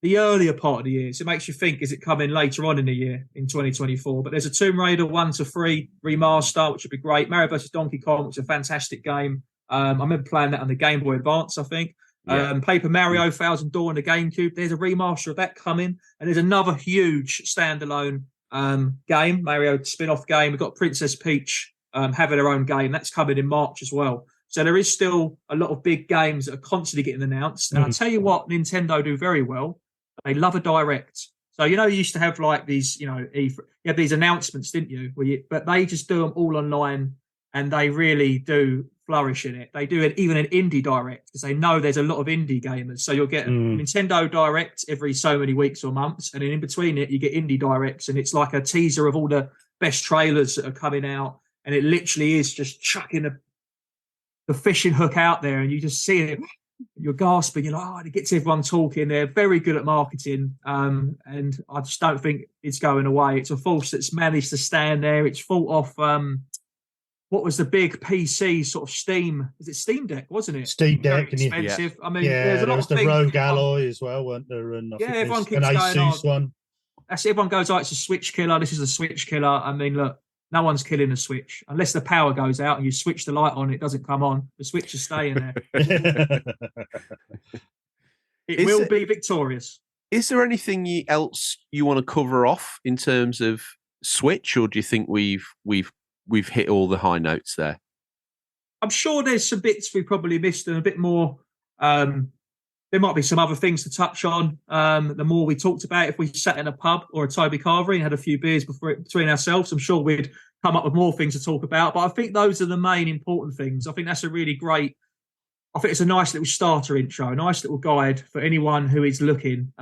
the earlier part of the year. So it makes you think, is it coming later on in the year in 2024? But there's a Tomb Raider 1 to 3 remaster, which would be great. Mario versus Donkey Kong, which is a fantastic game. I remember playing that on the Game Boy Advance, I think. Paper Mario Thousand Door on the GameCube. There's a remaster of that coming. And there's another huge standalone game, Mario spin-off game. We've got Princess Peach having her own game. That's coming in March as well. So there is still a lot of big games that are constantly getting announced. And I'll tell you what Nintendo do very well. They love a direct. So, you used to have like these, you had these announcements, didn't you? But they just do them all online, and they really do flourish in it. They do it even an indie direct, because they know there's a lot of indie gamers. So you'll get a Nintendo direct every so many weeks or months. And then in between it, you get indie directs, and it's like a teaser of all the best trailers that are coming out. And it literally is just chucking the fishing hook out there, and you just see it. You're gasping. You're like, it gets everyone talking. They're very good at marketing, and I just don't think it's going away. It's a force that's managed to stand there. It's fought off. What was the big PC sort of Steam? Is it Steam Deck? Wasn't it? Steam Deck, very expensive. I mean, there there's a lot was of the things. Rogue Alloy as well, weren't there? And everyone keeps an going Asus on. one. That's everyone goes, it's a Switch killer. This is a Switch killer. I mean, look. No one's killing a Switch. Unless the power goes out and you switch the light on, it doesn't come on. The Switch is staying there. It will be victorious. Is there anything else you want to cover off in terms of Switch, or do you think we've hit all the high notes there? I'm sure there's some bits we probably missed, and a bit more. There might be some other things to touch on. The more we talked about it, if we sat in a pub or a Toby Carvery and had a few beers between ourselves, I'm sure we'd come up with more things to talk about. But I think those are the main important things. I think that's a really great. I think it's a nice little starter intro, a nice little guide for anyone who is looking.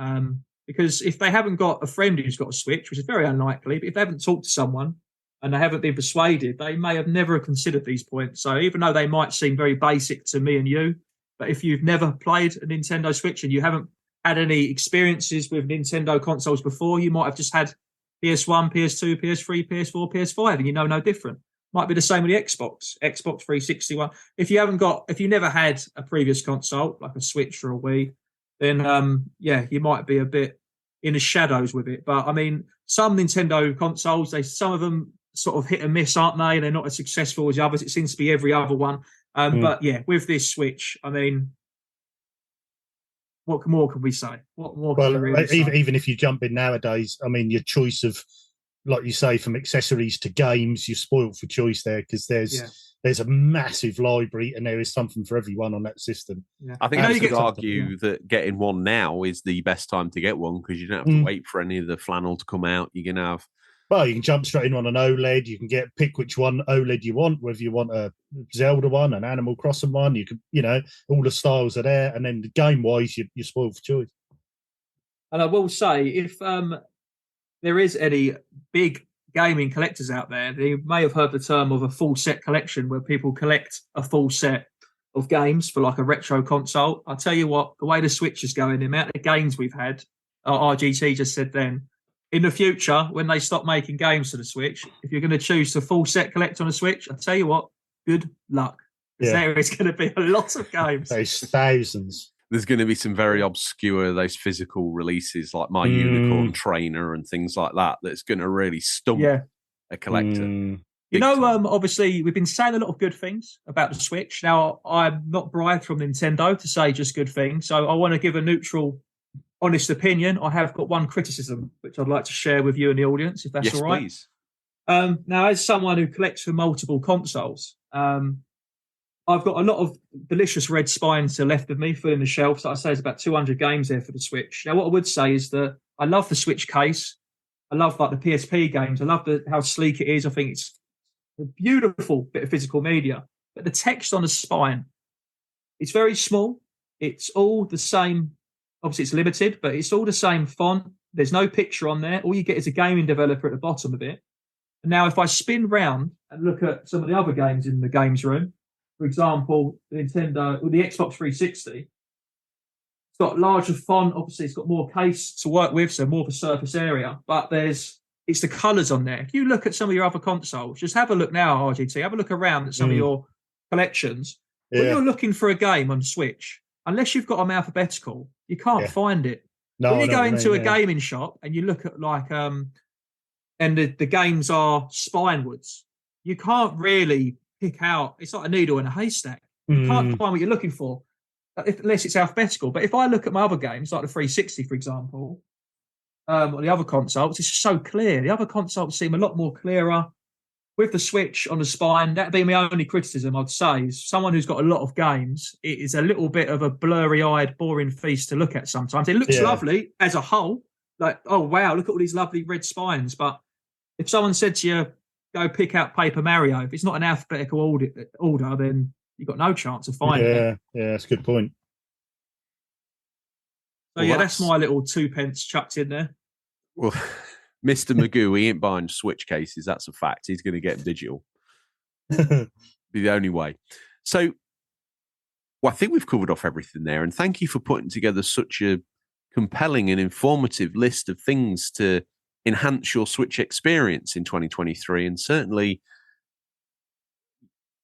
Because if they haven't got a friend who's got a Switch, which is very unlikely, but if they haven't talked to someone and they haven't been persuaded, they may have never considered these points. So even though they might seem very basic to me and you, but if you've never played a Nintendo Switch and you haven't had any experiences with Nintendo consoles before, you might have just had PS1, PS2, PS3, PS4, PS5, and you know no different. Might be the same with the Xbox 360 one. If you never had a previous console, like a Switch or a Wii, then you might be a bit in the shadows with it. But I mean, some Nintendo consoles, some of them sort of hit and miss, aren't they? They're not as successful as the others. It seems to be every other one. But yeah, with this Switch, I mean, what more can we say? What more can Well, we really say? even if you jump in nowadays, I mean, your choice of, like you say, from accessories to games, you're spoiled for choice there, because there's a massive library and there is something for everyone on that system. Yeah. I think You know, I you could get argue that getting one now is the best time to get one, because you don't have to wait for any of the flannel to come out. You can have. Well, you can jump straight in on an OLED. You can pick which one OLED you want, whether you want a Zelda one, an Animal Crossing one. You can, all the styles are there. And then game wise, you're spoiled for choice. And I will say, if there is any big gaming collectors out there, they may have heard the term of a full set collection, where people collect a full set of games for like a retro console. I'll tell you what, the way the Switch is going, the amount of games we've had, RGT just said then, in the future, when they stop making games for the Switch, if you're going to choose to full set collect on a Switch, I'll tell you what, good luck. Because there is going to be a lot of games. There's thousands. There's going to be some very obscure, those physical releases like My Unicorn Trainer and things like that, that's going to really stump a collector. Obviously, we've been saying a lot of good things about the Switch. Now, I'm not bribed from Nintendo to say just good things, so I want to give a neutral, honest opinion. I have got one criticism, which I'd like to share with you and the audience, if that's all right. Please. Now, as someone who collects for multiple consoles, I've got a lot of delicious red spines to the left of me filling the shelves. Like I say, there's about 200 games there for the Switch. Now, what I would say is that I love the Switch case. I love like the PSP games. I love how sleek it is. I think it's a beautiful bit of physical media. But the text on the spine, it's very small. It's all the same. Obviously, it's limited, but it's all the same font. There's no picture on there. All you get is a gaming developer at the bottom of it. And now, if I spin round and look at some of the other games in the games room, for example, the Nintendo or the Xbox 360, it's got larger font. Obviously, it's got more case to work with, so more of a surface area. But it's the colours on there. If you look at some of your other consoles, just have a look now, RGT. Have a look around at some of your collections. When you're looking for a game on Switch, unless you've got them alphabetical, you can't find it. No, when you go into a gaming shop and you look at and the games are spinewards, you can't really pick out. It's like a needle in a haystack. You can't find what you're looking for unless it's alphabetical. But if I look at my other games, like the 360, for example, or the other consoles, it's so clear. The other consoles seem a lot more clearer. With the Switch on the spine, that'd be my only criticism, I'd say. Is someone who's got a lot of games, it is a little bit of a blurry-eyed, boring feast to look at sometimes. It looks lovely as a whole. Like, oh, wow, look at all these lovely red spines. But if someone said to you, go pick out Paper Mario, if it's not an alphabetical order, then you've got no chance of finding it. Yeah, that's a good point. So, that's my little 2 pence chucked in there. Well, Mr. Magoo, he ain't buying Switch cases. That's a fact. He's going to get digital. Be the only way. So, I think we've covered off everything there. And thank you for putting together such a compelling and informative list of things to enhance your Switch experience in 2023. And certainly,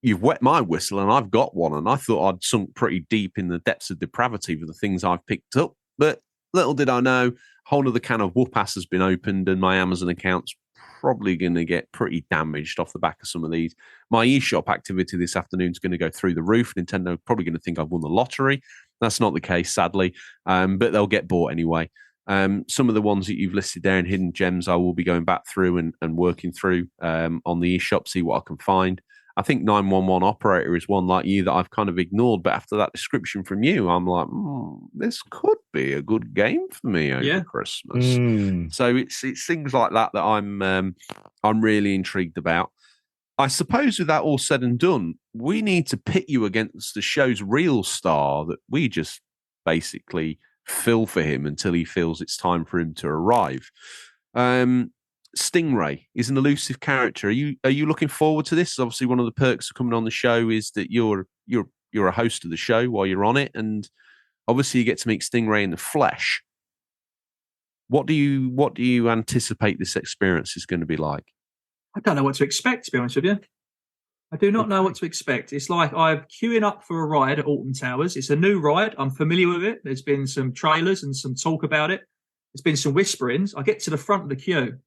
you've wet my whistle, and I've got one. And I thought I'd sunk pretty deep in the depths of depravity with the things I've picked up. But little did I know, a whole other can of whoop-ass has been opened, and my Amazon account's probably going to get pretty damaged off the back of some of these. My eShop activity this afternoon is going to go through the roof. Nintendo probably going to think I've won the lottery. That's not the case, sadly, but they'll get bought anyway. Some of the ones that you've listed there in Hidden Gems, I will be going back through and working through on the eShop, see what I can find. I think 911 Operator is one like you that I've kind of ignored, but after that description from you, I'm like, this could be a good game for me over Christmas. So it's things like that I'm really intrigued about. I suppose with that all said and done, we need to pit you against the show's real star that we just basically fill for him until he feels it's time for him to arrive. Stingray is an elusive character. Are you looking forward to this? Obviously, one of the perks of coming on the show is that you're a host of the show while you're on it, and obviously you get to meet Stingray in the flesh. What do you anticipate this experience is going to be like? I don't know what to expect, to be honest with you. I do not know what to expect. It's like I'm queuing up for a ride at Alton Towers. It's a new ride. I'm familiar with it. There's been some trailers and some talk about it. There's been some whisperings. I get to the front of the queue.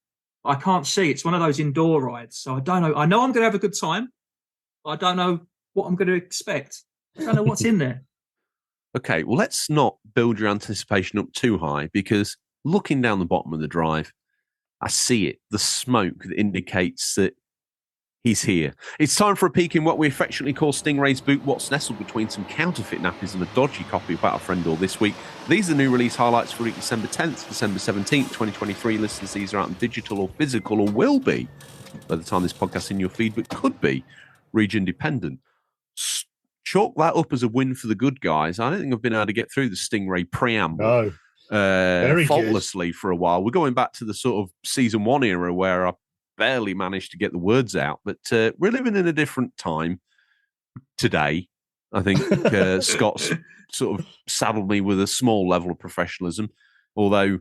I can't see. It's one of those indoor rides. So I don't know. I know I'm going to have a good time. I don't know what I'm going to expect. I don't know what's in there. Okay, well, let's not build your anticipation up too high because looking down the bottom of the drive, I see it, the smoke that indicates that he's here. It's time for a peek in what we affectionately call Stingray's boot, what's nestled between some counterfeit nappies and a dodgy copy of Battlefriend Door this week. These are the new release highlights for week December 10th, December 17th, 2023. Listeners, these are out in digital or physical, or will be by the time this podcast is in your feed, but could be region dependent. Chalk that up as a win for the good guys. I don't think I've been able to get through the Stingray preamble faultlessly for a while. We're going back to the sort of season 1 era where I barely managed to get the words out, but we're living in a different time today. I think Scott's sort of saddled me with a small level of professionalism, although,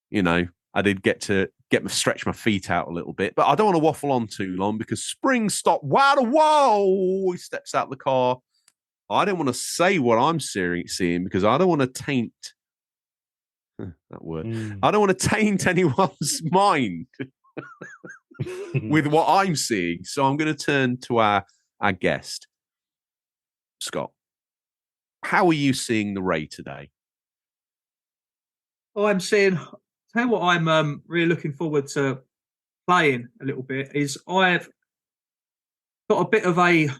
you know, I did get to stretch my feet out a little bit, but I don't want to waffle on too long because Spring stopped. Whoa! He steps out the car. I don't want to say what I'm seeing because I don't want to taint that word. I don't want to taint anyone's mind with what I'm seeing. So I'm going to turn to our guest, Scott. How are you seeing the Ray today? Well, I'm seeing. Tell you what, I'm really looking forward to playing a little bit. Is I've got a bit of a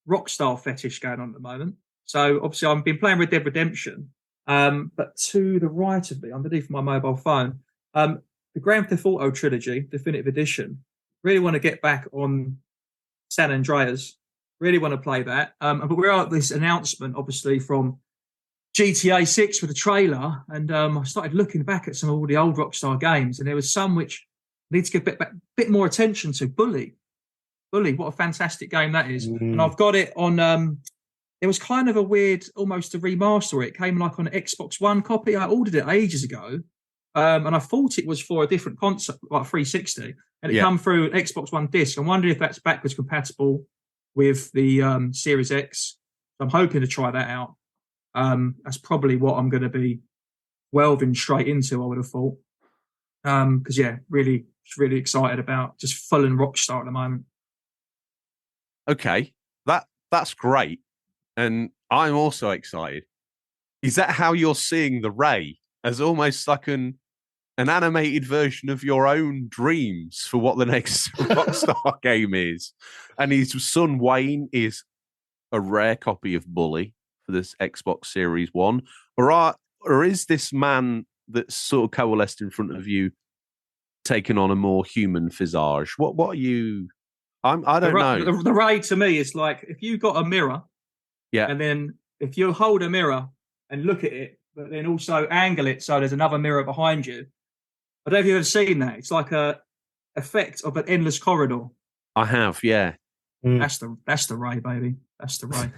Rockstar fetish going on at the moment. So obviously I've been playing Red Dead Redemption, but to the right of me, underneath my mobile phone, the Grand Theft Auto trilogy, Definitive Edition. Really want to get back on San Andreas. Really want to play that. But we're at this announcement, obviously, from GTA 6 with the trailer, and I started looking back at some of all the old Rockstar games, and there was some which need to give a bit more attention to. Bully, what a fantastic game that is. And I've got it on, it was kind of a weird, almost a remaster. It came like on an Xbox One copy. I ordered it ages ago, and I thought it was for a different console, like 360, and it come through an Xbox One disc. I'm wondering if that's backwards compatible with the Series X. I'm hoping to try that out. That's probably what I'm going to be delving straight into, I would have thought. Because, really excited about just full and Rockstar at the moment. Okay, that's great. And I'm also excited. Is that how you're seeing the Ray? As almost like an animated version of your own dreams for what the next Rockstar game is? And his son Wayne is a rare copy of Bully for this Xbox Series 1? Or is this man that's sort of coalesced in front of you taken on a more human visage? What are you... I don't know. The Ray to me is like, if you got a mirror, and then if you hold a mirror and look at it, but then also angle it so there's another mirror behind you. I don't know if you've ever seen that. It's like a effect of an endless corridor. I have, yeah. That's the Ray, baby. That's the Ray.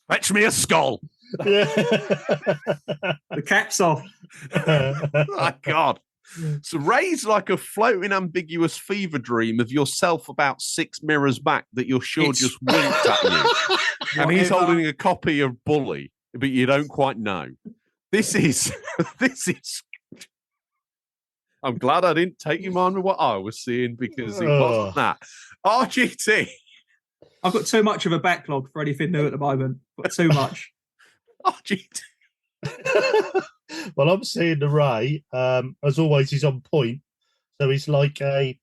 Fetch me a skull. The cap's off. My God. So Ray's like a floating ambiguous fever dream of yourself about 6 mirrors back that you're sure just winked at you. And he's holding a copy of Bully, but you don't quite know. This is I'm glad I didn't take your mind with what I was seeing because it wasn't that. RGT. I've got too much of a backlog for anything new at the moment. Got too much. RGT. Well, I'm seeing the Ray. As always, he's on point. So he's like a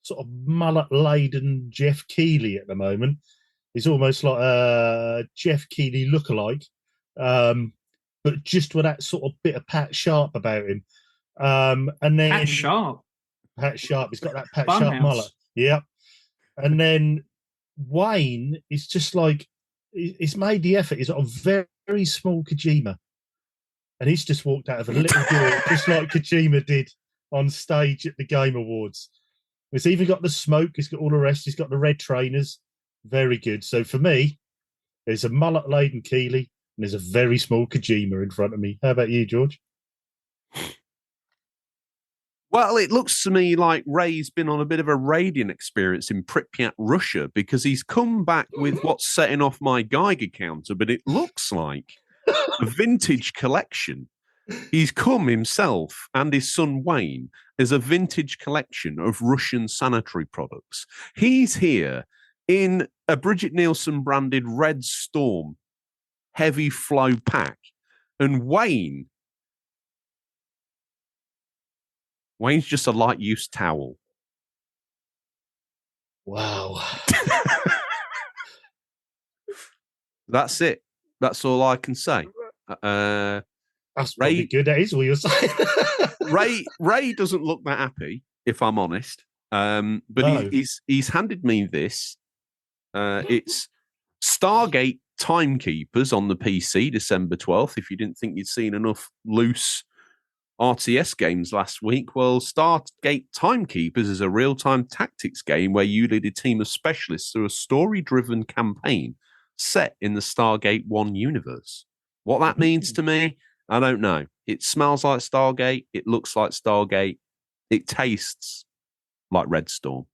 sort of mullet-laden Jeff Keighley at the moment. He's almost like a Jeff Keighley lookalike, but just with that sort of bit of Pat Sharp about him. And then Pat Sharp. He's got that Pat Sharp mullet. Yep. And then Wayne is just like, he's made the effort. He's got a very, very small Kojima. And he's just walked out of a little door, just like Kojima did on stage at the Game Awards. He's even got the smoke. He's got all the rest. He's got the red trainers. Very good. So for me, there's a mullet-laden Keighley and there's a very small Kojima in front of me. How about you, George? Well, it looks to me like Ray's been on a bit of a raiding experience in Pripyat, Russia, because he's come back with what's setting off my Geiger counter, but it looks like a vintage collection. He's come himself and his son Wayne as a vintage collection of Russian sanitary products. He's here in a Bridget Nielsen branded Red Storm heavy flow pack. And Wayne's just a light use towel. Wow. That's it. That's all I can say. That's probably good. That is what you're saying. Ray doesn't look that happy, if I'm honest. But No. he's handed me this. It's Stargate Timekeepers on the PC, December 12th. If you didn't think you'd seen enough loose RTS games last week, well, Stargate Timekeepers is a real-time tactics game where you lead a team of specialists through a story-driven campaign set in the Stargate 1 universe. What that means to me, I don't know. It smells like Stargate. It looks like Stargate. It tastes like Red Storm.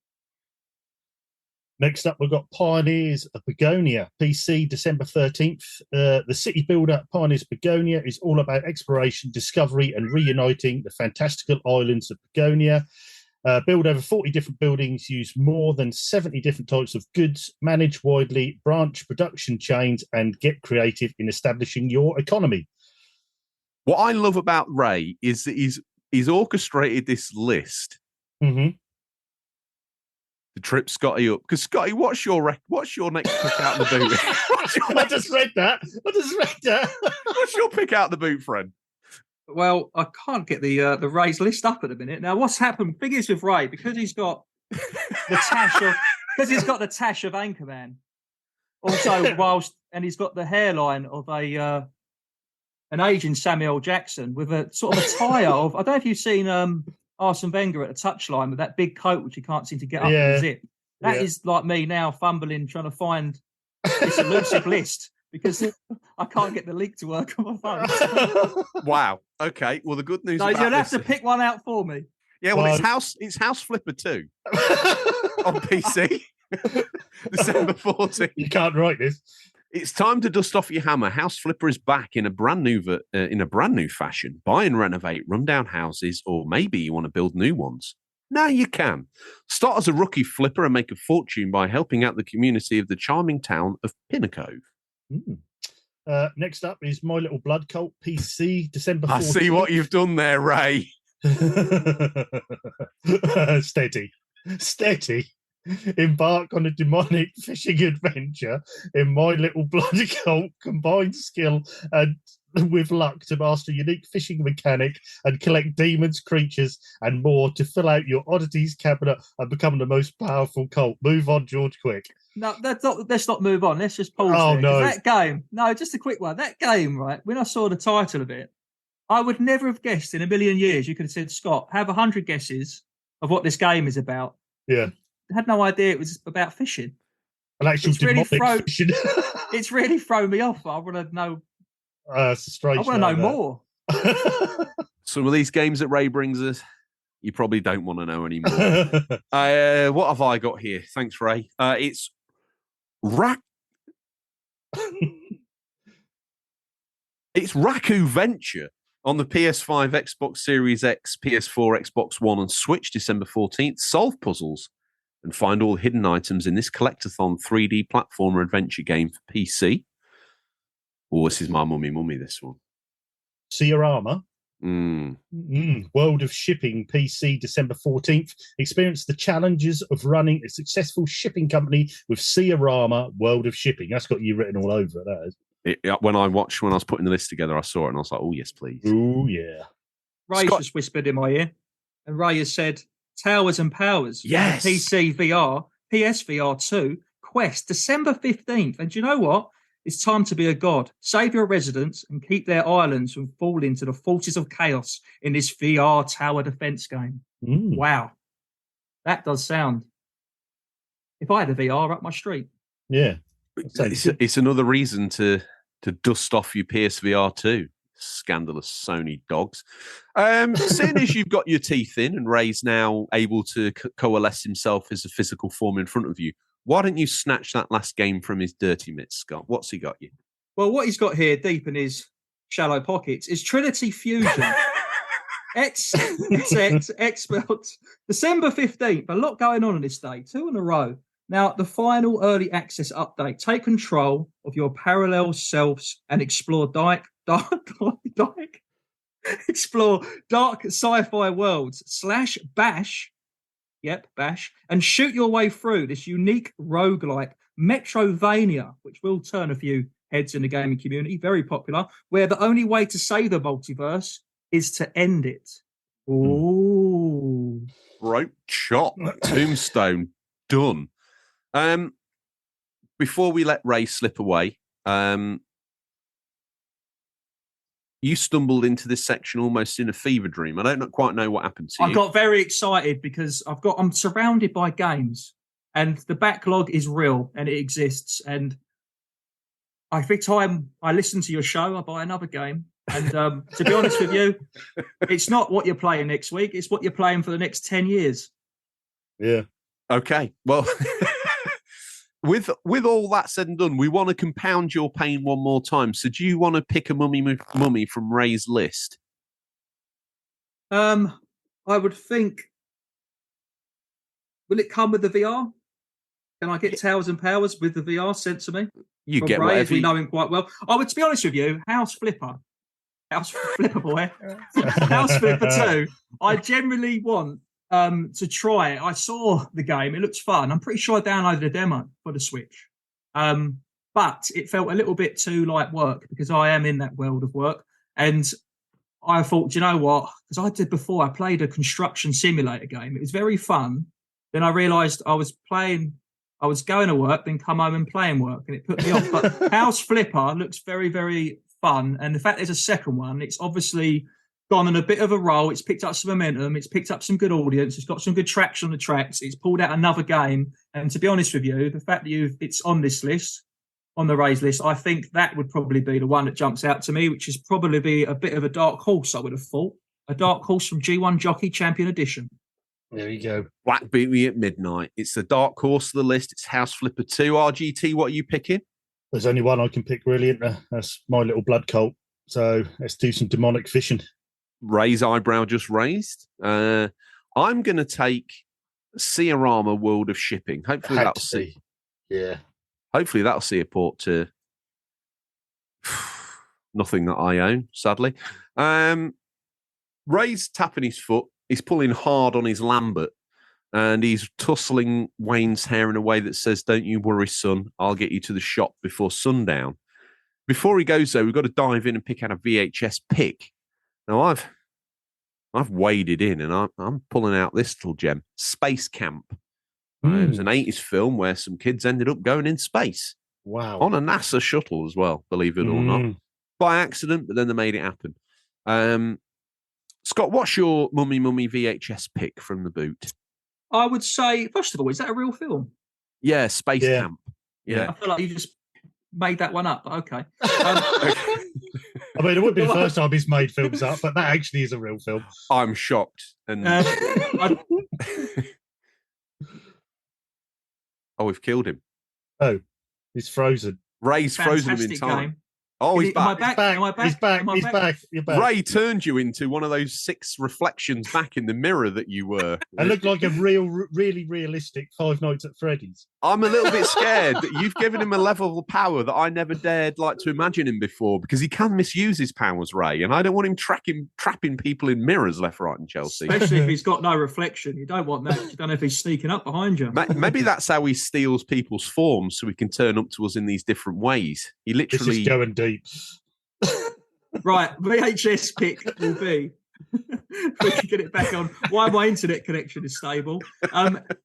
Next up, we've got Pioneers of Begonia, PC, December 13th. The city builder Pioneers of Begonia is all about exploration, discovery, and reuniting the fantastical islands of Begonia. Build over 40 different buildings, use more than 70 different types of goods, manage widely, branch production chains, and get creative in establishing your economy. What I love about Ray is that he's orchestrated this list Mm-hmm. to trip Scotty up. Because Scotty, what's your next pick out the boot? I just read that. What's your pick out the boot, friend? Well, I can't get the Ray's list up at the minute. Now, what's happened? Thing is with Ray, because he's got the tash of Anchorman. Also, and he's got the hairline of an aging Samuel Jackson with a sort of attire of. I don't know if you've seen Arsene Wenger at the touchline with that big coat which he can't seem to get up and zip. That is like me now fumbling trying to find this elusive list. Because I can't get the link to work on my phone. Wow. Okay. Well, the good news. So you'll have to pick one out for me. Yeah. Well, it's House Flipper 2 on PC. December 14th. You can't write this. It's time to dust off your hammer. House Flipper is back in a brand new fashion. Buy and renovate rundown houses, or maybe you want to build new ones. Now you can. Start as a rookie flipper and make a fortune by helping out the community of the charming town of Pinnacove. Next up is My Little Blood Cult PC, December 14th. I see what you've done there, Ray. Steady. Embark on a demonic fishing adventure in My Little Blood Cult. Combine skill and with luck to master a unique fishing mechanic and collect demons, creatures, and more to fill out your oddities cabinet and become the most powerful cult. Move on, George, quick. No, let's not move on. Let's just pause. Oh, no. That game, just a quick one. That game, right, when I saw the title of it, I would never have guessed in a million years. You could have said, Scott, have 100 guesses of what this game is about. Yeah. I had no idea it was about fishing. An actual demonic fishing. It's really thrown me off. I want to know. It's a strange. I want to know more. Some of these games that Ray brings us, you probably don't want to know anymore. What have I got here? Thanks, Ray. It's It's Raku Venture on the PS5, Xbox Series X, PS4, Xbox One, and Switch, December 14th. Solve puzzles and find all hidden items in this collectathon 3D platformer adventure game for PC. Oh, this is my mummy, this one. Ciarama. World of Shipping PC, December 14th. Experience the challenges of running a successful shipping company with Ciarama World of Shipping. That's got you written all over it. When I was putting the list together, I saw it and I was like, oh, yes, please. Oh, yeah. Ray just whispered in my ear, and Ray has said, Towers and Powers. Yes. PC VR, PSVR 2, Quest, December 15th. And do you know what? It's time to be a god. Save your residents and keep their islands from falling to the forces of chaos in this VR tower defense game. Wow. That does sound. If I had a VR up my street. Yeah. It's another reason to dust off your PSVR 2. Scandalous Sony dogs. Seeing as you've got your teeth in and Ray's now able to coalesce himself as a physical form in front of you, why don't you snatch that last game from his dirty mitts, Scott? What's he got you? Well, what he's got here deep in his shallow pockets is Trinity Fusion. XX Expert. December 15th. A lot going on this day. 2 in a row. Now, the final early access update. Take control of your parallel selves and explore dark explore dark sci-fi worlds / bash. Yep, bash. And shoot your way through this unique roguelike Metrovania, which will turn a few heads in the gaming community, very popular, where the only way to save the multiverse is to end it. Ooh. Rope chop. Tombstone. Done. Before we let Ray slip away, you stumbled into this section almost in a fever dream. I don't quite know what happened to you. I got very excited because I'm surrounded by games, and the backlog is real and it exists. And every time I listen to your show, I buy another game. And to be honest with you, it's not what you're playing next week; it's what you're playing for the next 10 years. Yeah. Okay. Well, with all that said and done, we want to compound your pain one more time. So, do you want to pick a mummy from Ray's list? I would think. Will it come with the VR? Can I get Tales and Powers with the VR sent to me? You From get Ray, whatever. as we know him quite well. I would, to be honest with you, House Flipper boy, House Flipper 2. I generally want to try it. I saw the game; it looks fun. I'm pretty sure I downloaded a demo for the Switch, but it felt a little bit too like work because I am in that world of work, and I thought, you know what? Because I did before, I played a construction simulator game. It was very fun. Then I realised I was going to work, then come home and playing work, and it put me off. But House Flipper looks very, very fun. And the fact there's a second one, it's obviously gone on a bit of a roll. It's picked up some momentum. It's picked up some good audience. It's got some good traction on the tracks. It's pulled out another game. And to be honest with you, the fact that it's on this list, on the Rays list, I think that would probably be the one that jumps out to me, which is probably be a bit of a dark horse, I would have thought. A dark horse from G1 Jockey Champion Edition. There you go. Black Beauty at midnight. It's the dark horse of the list. It's House Flipper 2. RGT, what are you picking? There's only one I can pick, really, isn't there? That's My Little Blood Cult. So let's do some demonic fishing. Ray's eyebrow just raised. I'm going to take Ciarama World of Shipping. Hopefully that'll see. Yeah. Hopefully that'll see a port to nothing that I own, sadly. Ray's tapping his foot. He's pulling hard on his Lambert. And he's tussling Wayne's hair in a way that says, "Don't you worry, son. I'll get you to the shop before sundown." Before he goes, though, we've got to dive in and pick out a VHS pick. Now, I've waded in, and I'm pulling out this little gem, Space Camp. It was an 80s film where some kids ended up going in space. Wow. On a NASA shuttle as well, believe it or not. By accident, but then they made it happen. Scott, what's your Mummy VHS pick from the boot? I would say, first of all, is that a real film? Yeah, Space Camp. Yeah. I feel like you just made that one up, but okay. I mean, it wouldn't be the first time he's made films up, but that actually is a real film. I'm shocked. And we've killed him. Oh, he's frozen. Ray's frozen him in time. Game. Oh, he's back. Am I back? He's back. Am I He's back? back. You're back. Ray turned you into one of those 6 reflections back in the mirror that you were. I look like a really realistic Five Nights at Freddy's. I'm a little bit scared that you've given him a level of power that I never dared like to imagine him before, because he can misuse his powers, Ray, and I don't want him trapping people in mirrors left, right, and Chelsea. Especially if he's got no reflection. You don't want that. You don't know if he's sneaking up behind you. Maybe that's how he steals people's forms, so he can turn up to us in these different ways. He literally... This is going deep. Right, VHS pick will be. We can get it back on. Why my internet connection is stable.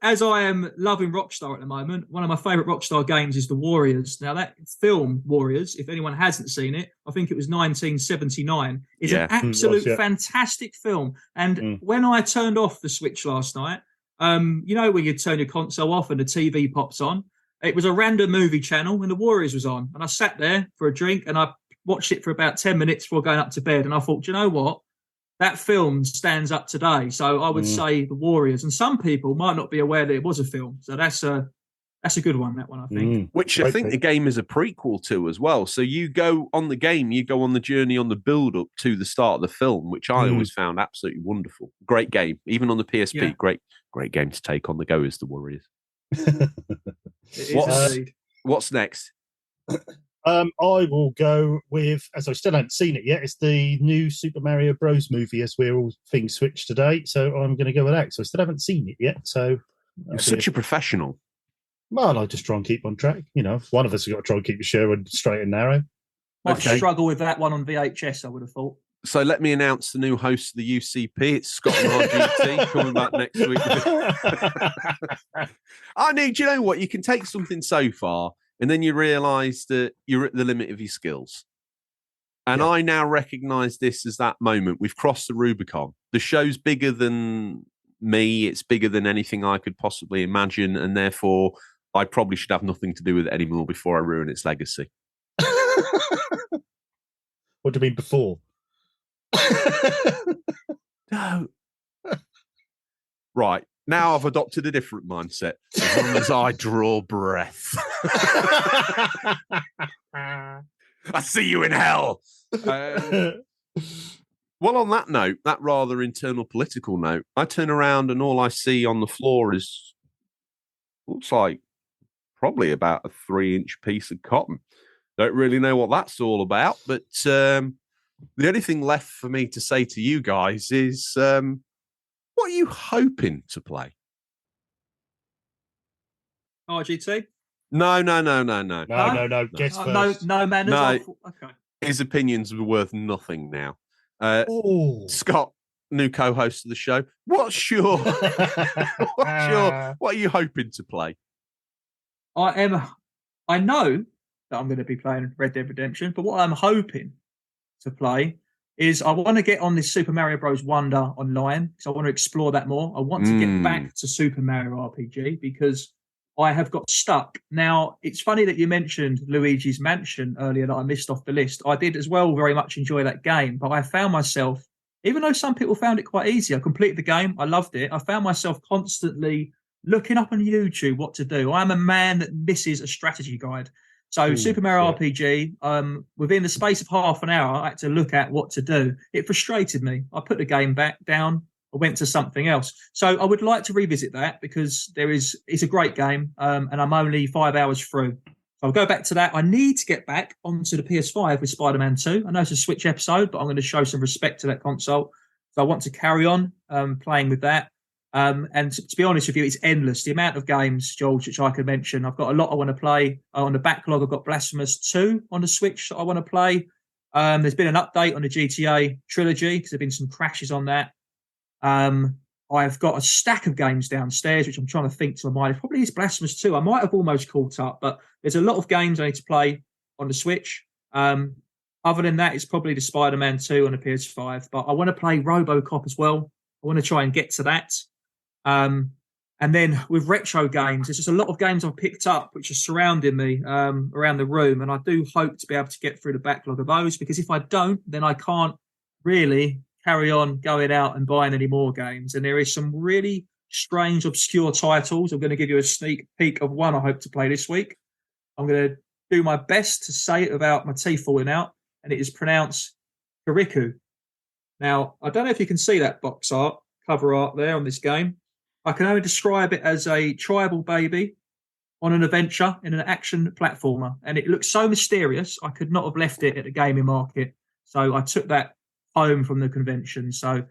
As I am loving Rockstar at the moment, one of my favourite Rockstar games is The Warriors. Now, that film, Warriors, if anyone hasn't seen it, I think it was 1979, is an absolute fantastic film. And when I turned off the Switch last night, you know when you turn your console off and the TV pops on? It was a random movie channel and The Warriors was on. And I sat there for a drink and I watched it for about 10 minutes before going up to bed. And I thought, you know what? That film stands up today. So I would say The Warriors. And some people might not be aware that it was a film. So that's a good one, that one, I think. Which I think the game is a prequel to as well. So you go on the game, you go on the journey on the build-up to the start of the film, which I always found absolutely wonderful. Great game. Even on the PSP, great game to take on the go as The Warriors. It is indeed. What's next? I will go with, as I still haven't seen it yet, it's the new Super Mario Bros. Movie, as we're all things switched today. So I'm going to go with that. So I still haven't seen it yet. So You're such a professional. Well, I just try and keep on track. You know, one of us has got to try and keep the show straight and narrow. Might struggle with that one on VHS, I would have thought. So let me announce the new host of the UCP. It's Scott and RGT coming back next week. You know what? You can take something so far and then you realise that you're at the limit of your skills. And I now recognise this as that moment. We've crossed the Rubicon. The show's bigger than me. It's bigger than anything I could possibly imagine. And therefore, I probably should have nothing to do with it anymore before I ruin its legacy. What do you mean before? No. Right. Now I've adopted a different mindset. As long as I draw breath. I see you in hell. Well, on that note, that rather internal political note, I turn around and all I see on the floor looks like probably about a 3-inch piece of cotton. Don't really know what that's all about, but the only thing left for me to say to you guys is, what are you hoping to play? RGT? No. Guess No manners. No. Okay. His opinions are worth nothing now. Scott, new co-host of the show. What are you hoping to play? I know that I'm going to be playing Red Dead Redemption, but what I'm hoping to play is I want to get on this Super Mario Bros. Wonder online because I want to explore that more. I want to get back to Super Mario RPG because I have got stuck. Now, it's funny that you mentioned Luigi's Mansion earlier that I missed off the list. I did as well very much enjoy that game, but I found myself, even though some people found it quite easy, I completed the game. I loved it. I found myself constantly looking up on YouTube what to do. I'm a man that misses a strategy guide. So Super Mario RPG, within the space of half an hour, I had to look at what to do. It frustrated me. I put the game back down. I went to something else. So I would like to revisit that because it's a great game, and I'm only 5 hours through. So I'll go back to that. I need to get back onto the PS5 with Spider-Man 2. I know it's a Switch episode, but I'm going to show some respect to that console. So I want to carry on playing with that. And to be honest with you, it's endless. The amount of games, George, which I could mention. I've got a lot I want to play. On the backlog, I've got Blasphemous 2 on the Switch that I want to play. There's been an update on the GTA trilogy because there have been some crashes on that. I've got a stack of games downstairs, which I'm trying to think to my mind. It probably is Blasphemous 2. I might have almost caught up, but there's a lot of games I need to play on the Switch. Other than that, it's probably the Spider-Man 2 on the PS5. But I want to play RoboCop as well. I want to try and get to that. And then with retro games, there's just a lot of games I've picked up which are surrounding me around the room. And I do hope to be able to get through the backlog of those because if I don't, then I can't really carry on going out and buying any more games. And there is some really strange, obscure titles. I'm going to give you a sneak peek of one I hope to play this week. I'm going to do my best to say it without my teeth falling out. And it is pronounced Kirikou. Now, I don't know if you can see that box art, cover art there on this game. I can only describe it as a tribal baby on an adventure in an action platformer. And it looks so mysterious, I could not have left it at the gaming market. So I took that home from the convention. So,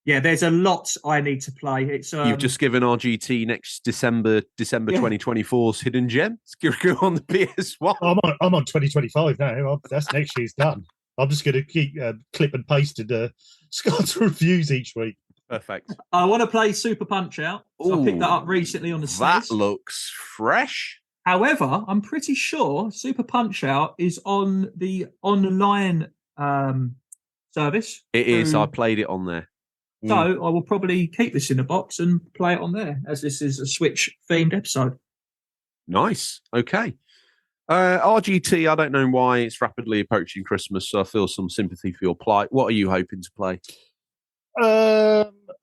yeah, there's a lot I need to play. It's You've just given RGT next December 2024's Hidden Gem. It's Kirikou on the PS1. I'm on 2025 now. That's next year's done. I'm just going to keep clip and pasted Scott's reviews each week. Perfect. I want to play Super Punch-Out. So I picked that up recently on the SNES. That looks fresh. However, I'm pretty sure Super Punch-Out is on the online service. It is. I played it on there. So I will probably keep this in the box and play it on there, as this is a Switch-themed episode. Nice. Okay. RGT, I don't know why it's rapidly approaching Christmas, so I feel some sympathy for your plight. What are you hoping to play?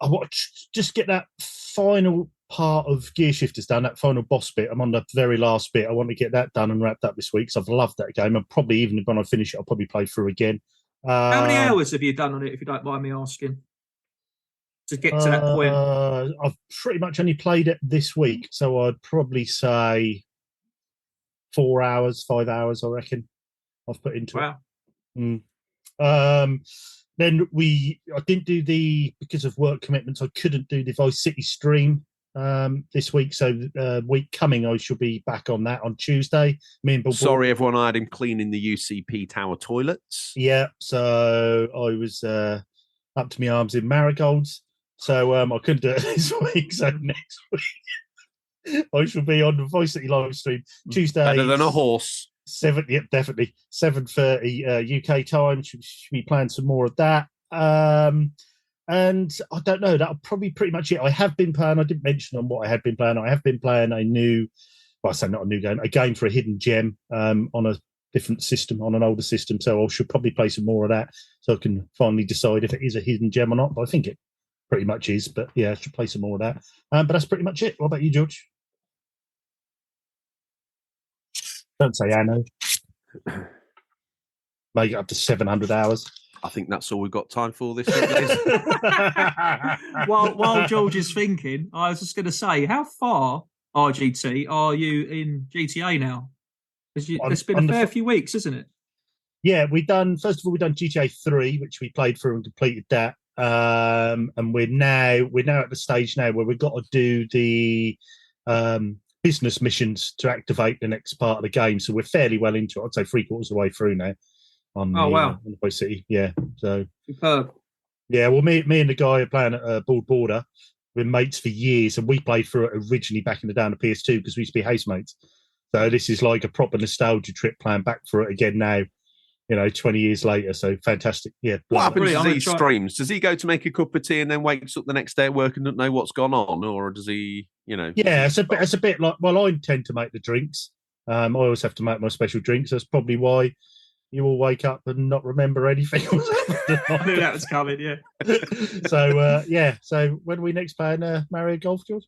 I want to just get that final part of Gear Shifters done, that final boss bit. I'm on the very last bit. I want to get that done and wrapped up this week because I've loved that game. And probably even when I finish it, I'll probably play through again. How many hours have you done on it, if you don't mind me asking? to get to that point? I've pretty much only played it this week, so I'd probably say 4 hours, 5 hours, I reckon I've put into it. Then I didn't do because of work commitments, I couldn't do the Vice City stream this week. So week coming, I shall be back on that on Tuesday. Me and Bill. Sorry, everyone, I had him cleaning the UCP Tower toilets. Yeah, so I was up to my arms in marigolds. So I couldn't do it this week. So next week, I shall be on the Vice City live stream Tuesday. Better than a horse. Definitely 7:30 UK time. Should be playing some more of that. And I don't know. That'll probably pretty much it. I have been playing. I didn't mention on what I had been playing. I have been playing a game for a hidden gem on a different system, on an older system. So I should probably play some more of that, so I can finally decide if it is a hidden gem or not. But I think it pretty much is. But yeah, I should play some more of that. But that's pretty much it. What about you, George? Don't say Anno. Make it up to 700 hours. I think that's all we've got time for this week. While George is thinking, I was just going to say, how far, RGT, are you in GTA now? It's been a fair few weeks, isn't it? Yeah, we've done GTA 3, which we played through and completed that. And we're now at the stage now where we've got to do the business missions to activate the next part of the game. So we're fairly well into it. I'd say 3/4 of the way through now. On the Vice City, yeah. So superb. Yeah, well, me and the guy are playing at Bald Border. We're mates for years, and we played through it originally back in the day on the PS2 because we used to be housemates. So this is like a proper nostalgia trip, playing back for it again now. 20 years later. So fantastic. Yeah. What happens as he streams? Does he go to make a cup of tea and then wakes up the next day at work and doesn't know what's gone on, or does he? Yeah, it's a bit like. Well, I tend to make the drinks. I always have to make my special drinks. That's probably why you will wake up and not remember anything. I knew that was coming. Yeah. So when are we next playing Mario Golf, George?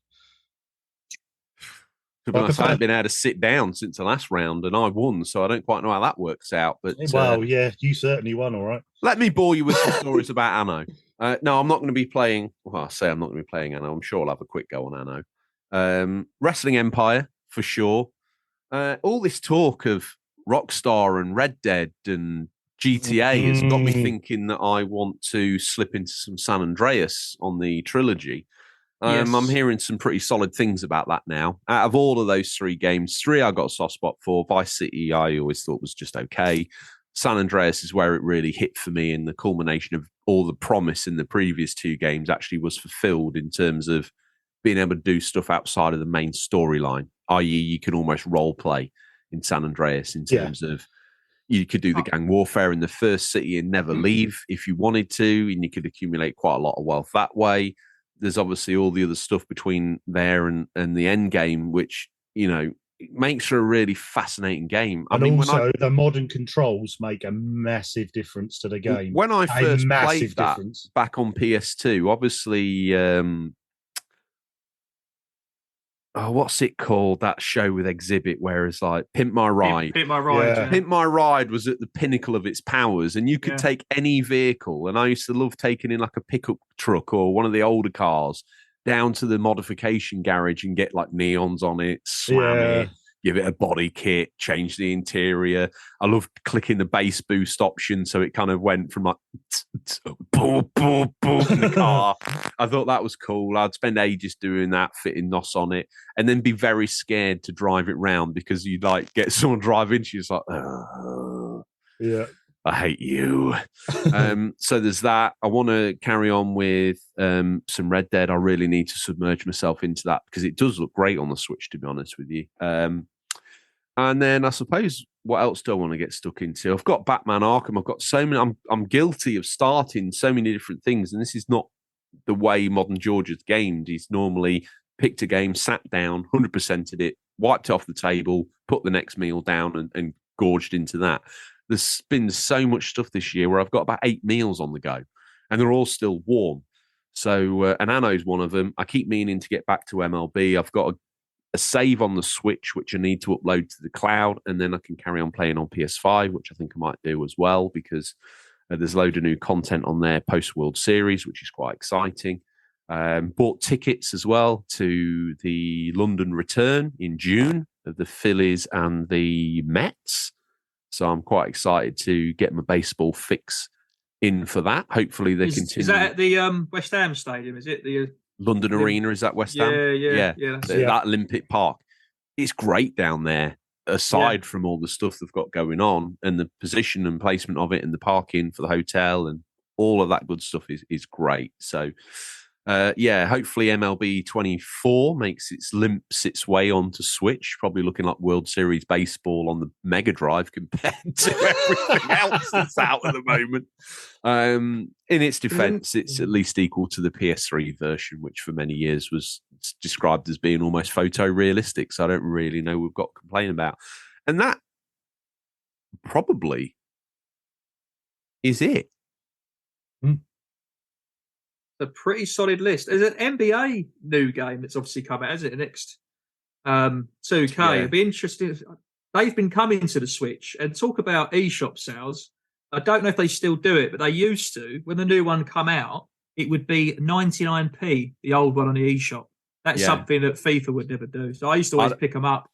To be honest, I haven't been able to sit down since the last round, and I won, so I don't quite know how that works out. But yeah, you certainly won, all right. Let me bore you with some stories about Anno. No, I'm not going to be playing. Well, I say I'm not going to be playing Anno. I'm sure I'll have a quick go on Anno. Wrestling Empire for sure. All this talk of Rockstar and Red Dead and GTA has got me thinking that I want to slip into some San Andreas on the trilogy. Yes. I'm hearing some pretty solid things about that now. Out of all of those 3 games, 3 I got a soft spot for. Vice City I always thought was just okay. San Andreas is where it really hit for me, and the culmination of all the promise in the previous 2 games actually was fulfilled in terms of being able to do stuff outside of the main storyline, i.e. you can almost role play in San Andreas in terms of you could do the gang warfare in the first city and never leave if you wanted to, and you could accumulate quite a lot of wealth that way. There's obviously all the other stuff between there and the end game, which, makes for a really fascinating game. The modern controls make a massive difference to the game. When I first played that back on PS2, obviously, what's it called? That show with Exhibit, where it's like Pimp My Ride. Pimp My Ride. Yeah. Pimp My Ride was at the pinnacle of its powers, and you could take any vehicle. And I used to love taking in like a pickup truck or one of the older cars down to the modification garage and get like neons on it, slam it, give it a body kit, change the interior. I loved clicking the bass boost option, so it kind of went from like boom, boom, boom in the car. I thought that was cool. I'd spend ages doing that, fitting NOS on it, and then be very scared to drive it round because you'd like get someone drive into you. It's like, I hate you. So there's that. I want to carry on with some Red Dead. I really need to submerge myself into that because it does look great on the Switch, to be honest with you. And then I suppose, what else do I want to get stuck into? I've got Batman Arkham. I've got so many. I'm guilty of starting so many different things, and this is not the way Modern George has gamed. He's normally picked a game, sat down, 100%ed it, wiped it off the table, put the next meal down, and gorged into that. There's been so much stuff this year where I've got about 8 meals on the go, and they're all still warm. So, and Anno's one of them. I keep meaning to get back to MLB. I've got a save on the Switch, which I need to upload to the cloud, and then I can carry on playing on PS5, which I think I might do as well, because there's a load of new content on there post-World Series, which is quite exciting. Bought tickets as well to the London return in June of the Phillies and the Mets. So I'm quite excited to get my baseball fix in for that. Hopefully they continue. Is that at the West Ham Stadium? Is it the London Arena? Is that West Ham? Yeah. That Olympic Park. It's great down there. Aside from all the stuff they've got going on, and the position and placement of it, and the parking for the hotel, and all of that good stuff is great. So. Hopefully MLB 24 makes its way onto Switch, probably looking like World Series baseball on the Mega Drive compared to everything else that's out at the moment. In its defense, it's at least equal to the PS3 version, which for many years was described as being almost photorealistic. So I don't really know we've got to complain about. And that probably is it. A pretty solid list. There's an NBA new game that's obviously come out, isn't it? Next 2K. Yeah. It'd be interesting. They've been coming to the Switch, and talk about eShop sales. I don't know if they still do it, but they used to. When the new one come out, it would be 99p, the old one on the eShop. That's something that FIFA would never do. So I used to always pick them up.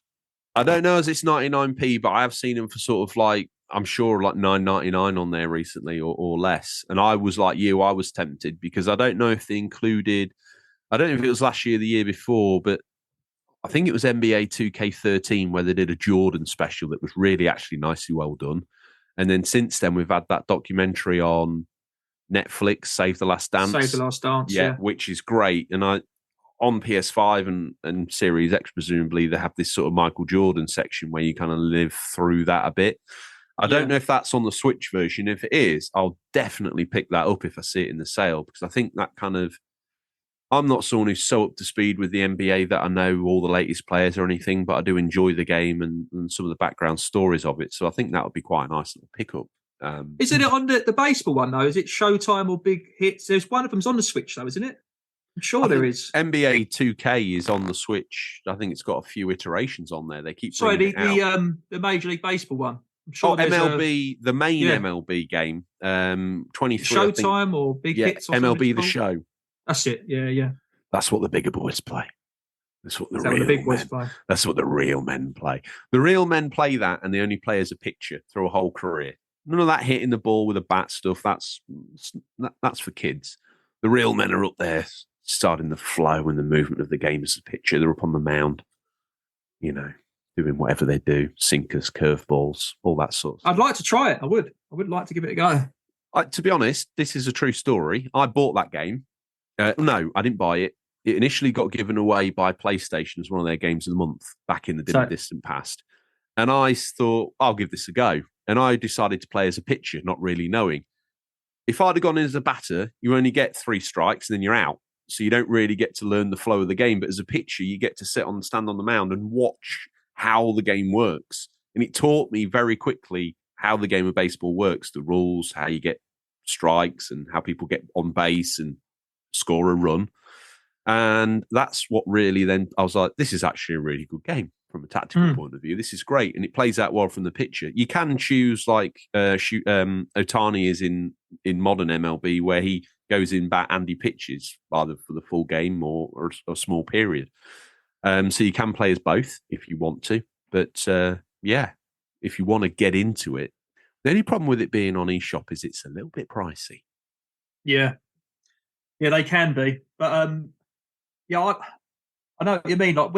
I don't know as it's 99p, but I have seen them for sort of like, I'm sure like $9.99 on there recently or less. And I was like you, I was tempted because I don't know if they included, I don't know if it was last year or the year before, but I think it was NBA 2K13 where they did a Jordan special that was really actually nicely well done. And then since then, we've had that documentary on Netflix, Save the Last Dance. Save the Last Dance, yeah. Which is great. And on PS5 and Series X, presumably, they have this sort of Michael Jordan section where you kind of live through that a bit. I don't know if that's on the Switch version. If it is, I'll definitely pick that up if I see it in the sale, because I think that kind of, I'm not someone who's so up to speed with the NBA that I know all the latest players or anything, but I do enjoy the game and some of the background stories of it. So I think that would be quite a nice little pickup. Isn't it on the baseball one, though? Is it Showtime or Big Hits? There's one of them's on the Switch, though, isn't it? I'm sure there is. NBA 2K is on the Switch. I think it's got a few iterations on there. They keep the Major League Baseball one. I'm sure MLB, the main MLB game, 23. Showtime or Big Hits? Or MLB The Show. That's it. Yeah. That's what the bigger boys play. That's what the big boys play. That's what the real men play. The real men play that, and they only play as a pitcher through a whole career. None of that hitting the ball with a bat stuff. That's for kids. The real men are up there, starting the flow and the movement of the game as a pitcher. They're up on the mound, doing whatever they do, sinkers, curveballs, all that sort of stuff. I'd like to try it. I would like to give it a go. To be honest, this is a true story. I bought that game. No, I didn't buy it. It initially got given away by PlayStation as one of their games of the month back in the distant past. And I thought, I'll give this a go. And I decided to play as a pitcher, not really knowing. If I'd have gone in as a batter, you only get 3 strikes and then you're out. So you don't really get to learn the flow of the game. But as a pitcher, you get to stand on the mound and watch how the game works. And it taught me very quickly how the game of baseball works, the rules, how you get strikes and how people get on base and score a run. And that's what really then I was like, this is actually a really good game from a tactical point of view. This is great. And it plays out well from the pitcher. You can choose like Otani is in modern MLB where he goes in bat and he pitches either for the full game or a small period. So you can play as both if you want to. But if you want to get into it, the only problem with it being on eShop is it's a little bit pricey. Yeah. Yeah, they can be. But I know what you mean. Like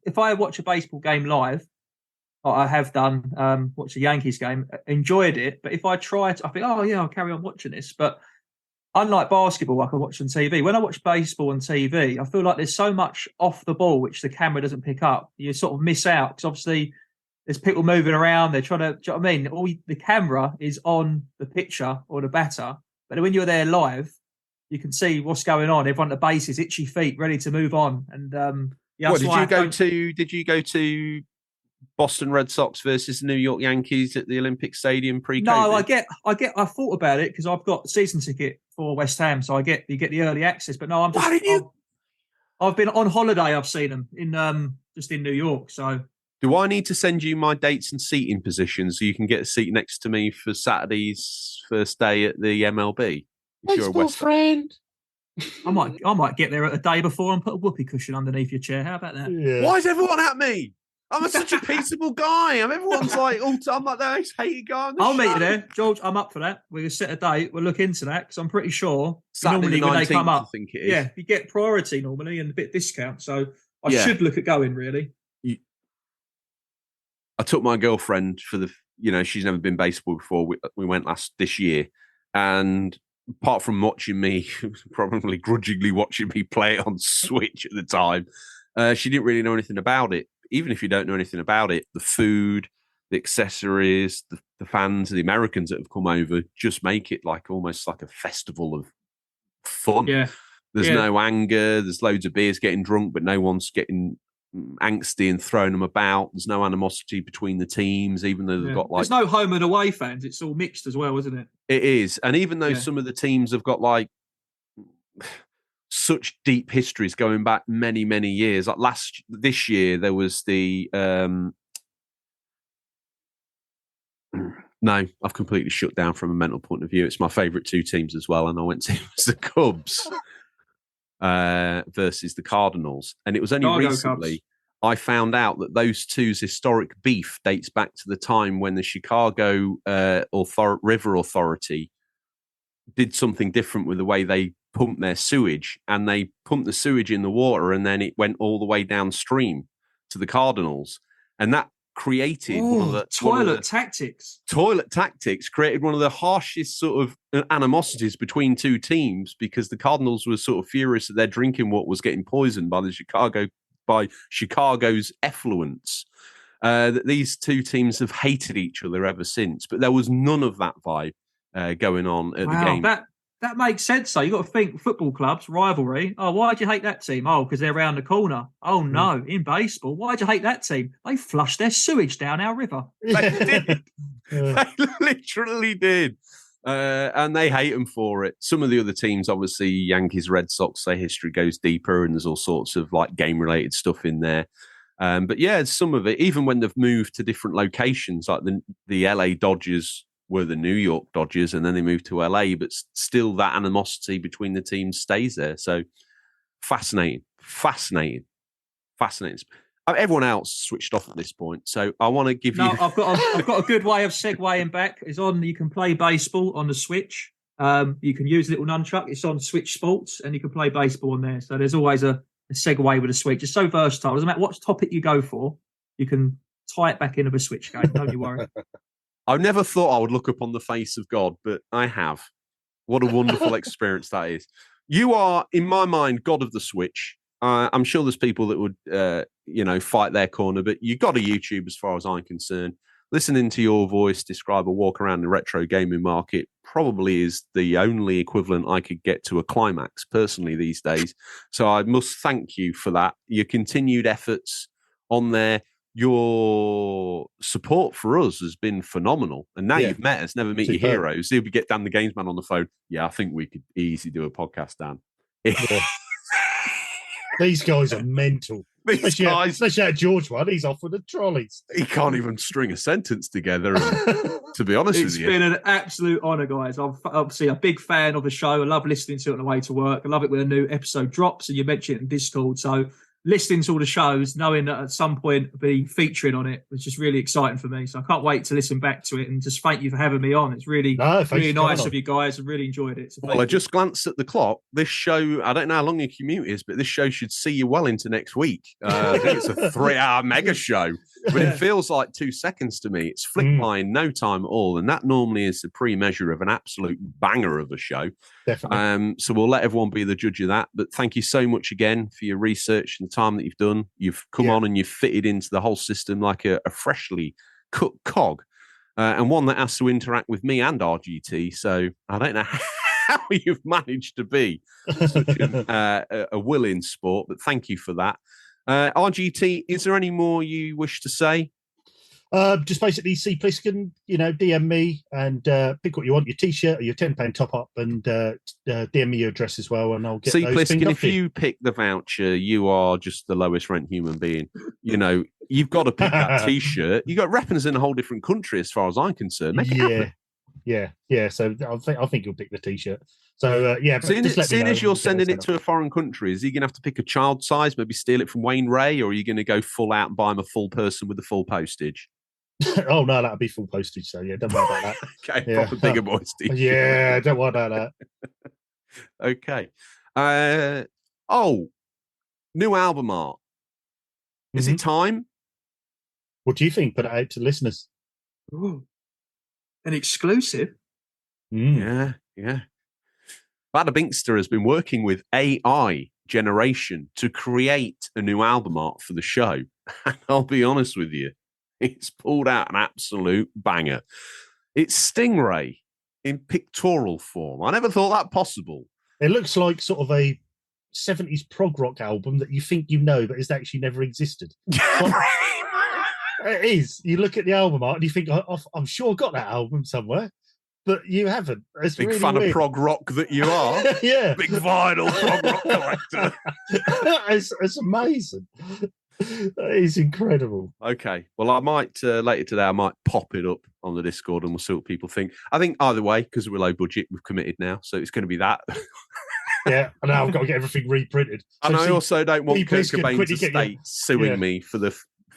if I watch a baseball game live, like I have done, watch a Yankees game, enjoyed it. But if I try to, I think, I'll carry on watching this. But unlike basketball, I can watch on TV. When I watch baseball on TV, I feel like there's so much off the ball which the camera doesn't pick up. You sort of miss out because obviously there's people moving around. They're trying to, do you know what I mean? The camera is on the pitcher or the batter. But when you're there live, you can see what's going on. Everyone at the bases, itchy feet, ready to move on. And did you go to Boston Red Sox versus New York Yankees at the Olympic Stadium pre-COVID? No, I thought about it because I've got a season ticket for West Ham, so you get the early access. But no, I've been on holiday. I've seen them in just in New York. So do I need to send you my dates and seating positions so you can get a seat next to me for Saturday's first day at the MLB? Baseball friend. I might get there a day before and put a whoopee cushion underneath your chair. How about that? Yeah. Why is everyone at me? I'm such a peaceable guy. Everyone's like, I'm like the most hated guy on the I'll show. meet you there, George. I'm up for that. We're gonna set a date. We'll look into that because I'm pretty sure Saturday normally the when 19th, they come up, I think it is. yeah, you get priority normally and a bit discount. So I Yeah. should look at going. Really, I took my girlfriend for she's never been baseball before. We went this year, and apart from watching me, probably grudgingly watching me play it on Switch at the time, she didn't really know anything about it. Even if you don't know anything about it, the food, the accessories, the fans, the Americans that have come over just make it like almost like a festival of fun. yeah. There's no anger. There's loads of beers getting drunk, but no one's getting angsty and throwing them about. There's no animosity between the teams, even though they've got like... There's no home and away fans. It's all mixed as well, isn't it? It is. And even though some of the teams have got like such deep histories going back many, many years, like this year, there was the... No, I've completely shut down from a mental point of view. It's my favourite two teams as well, and I went to the Cubs versus the Cardinals. And it was only recently Cubs. I found out that those two's historic beef dates back to the time when the Chicago River Authority did something different with the way they pumped their sewage, and they pumped the sewage in the water, and then it went all the way downstream to the Cardinals, and that created toilet tactics. Toilet tactics created one of the harshest sort of animosities between two teams, because the Cardinals were sort of furious that their drinking water was getting poisoned by Chicago's effluents. That these two teams have hated each other ever since, but there was none of that vibe going on at the game. That makes sense, though. You've got to think football clubs, rivalry. Oh, why'd you hate that team? Oh, because they're around the corner. Oh, no. In baseball, why'd you hate that team? They flushed their sewage down our river. They did. They literally did. And they hate them for it. Some of the other teams, obviously, Yankees, Red Sox, their history goes deeper, and there's all sorts of like game-related stuff in there. But yeah, some of it, even when they've moved to different locations, like the LA Dodgers were the New York Dodgers, and then they moved to LA, but still that animosity between the teams stays there. So fascinating. Everyone else switched off at this point, so I want to give you... I've got a good way of segueing back. It's on, you can play baseball on the Switch. You can use a little nunchuck. It's on Switch Sports, and you can play baseball on there. So there's always a segue with a Switch. It's so versatile. Doesn't matter what topic you go for, you can tie it back into a Switch game. Don't you worry. I never thought I would look upon the face of God, but I have. What a wonderful experience that is. You are, in my mind, God of the Switch. I'm sure there's people that would, fight their corner, but you got a YouTube as far as I'm concerned. Listening to your voice describe a walk around the retro gaming market probably is the only equivalent I could get to a climax personally these days. So I must thank you for that. Your continued efforts on there. Your support for us has been phenomenal. And now you've met us, never meet your heroes. You'll get Dan the Games Man on the phone. Yeah, I think we could easily do a podcast, Dan. Yeah. These guys are mental. Especially that George one, he's off with the trolleys. He can't even string a sentence together. And, to be honest with you, it's been an absolute honour, guys. I'm obviously a big fan of the show. I love listening to it on the way to work. I love it when a new episode drops, and you mentioned it in Discord. So listening to all the shows, knowing that at some point I'll be featuring on it was just really exciting for me. So I can't wait to listen back to it, and just thank you for having me on. It's really nice of you guys. I really enjoyed it. So I just glanced at the clock. This show, I don't know how long your commute is, but this show should see you well into next week. I think it's a 3-hour mega show, but it feels like 2 seconds to me. It's flicked by in no time at all, and that normally is the pre-measure of an absolute banger of a show. Definitely. So we'll let everyone be the judge of that. But thank you so much again for your research and the time that you've done. You've come on and you've fitted into the whole system like a freshly cooked cog, and one that has to interact with me and RGT. So I don't know how you've managed to be such a willing sport, but thank you for that. RGT, is there any more you wish to say? Just basically see Pliskin, DM me and pick what you want, your T-shirt or your £10 top up, and DM me your address as well, and I'll get see those Pliskin, if you pick the voucher, you are just the lowest rent human being. You've got to pick that T-shirt. You got reppers in a whole different country as far as I'm concerned. Make it happen. Yeah. So I think you'll pick the T-shirt. So yeah, but just let me seeing know as you're when we get sending those it to a foreign country, is he going to have to pick a child size, maybe steal it from Wayne Ray, or are you going to go full out and buy him a full person with the full postage? Oh no, that'll be full postage. So yeah, don't worry about that. Okay, Yeah. proper bigger boy Steve. Yeah, don't worry about that. Okay. New album art. Is it time? What do you think? Put it out to listeners. Ooh. An exclusive. Mm. Yeah. Bada Binkster has been working with AI generation to create a new album art for the show. And I'll be honest with you, it's pulled out an absolute banger. It's Stingray in pictorial form. I never thought that possible. It looks like sort of a 70s prog rock album that you think you know, but it's actually never existed. It is. You look at the album art and you think, I'm sure I got that album somewhere, but you haven't. It's Big really fan weird. of prog rock that you are. Yeah. Big vinyl prog rock collector. It's amazing. It's incredible. Okay. Well, I might, later today, I might pop it up on the Discord and we'll see what people think. I think either way, because we're low budget, we've committed now. So it's going to be that. Yeah. And now I've got to get everything reprinted. So And I also don't want Kurt Cobain's quickly estate suing me for the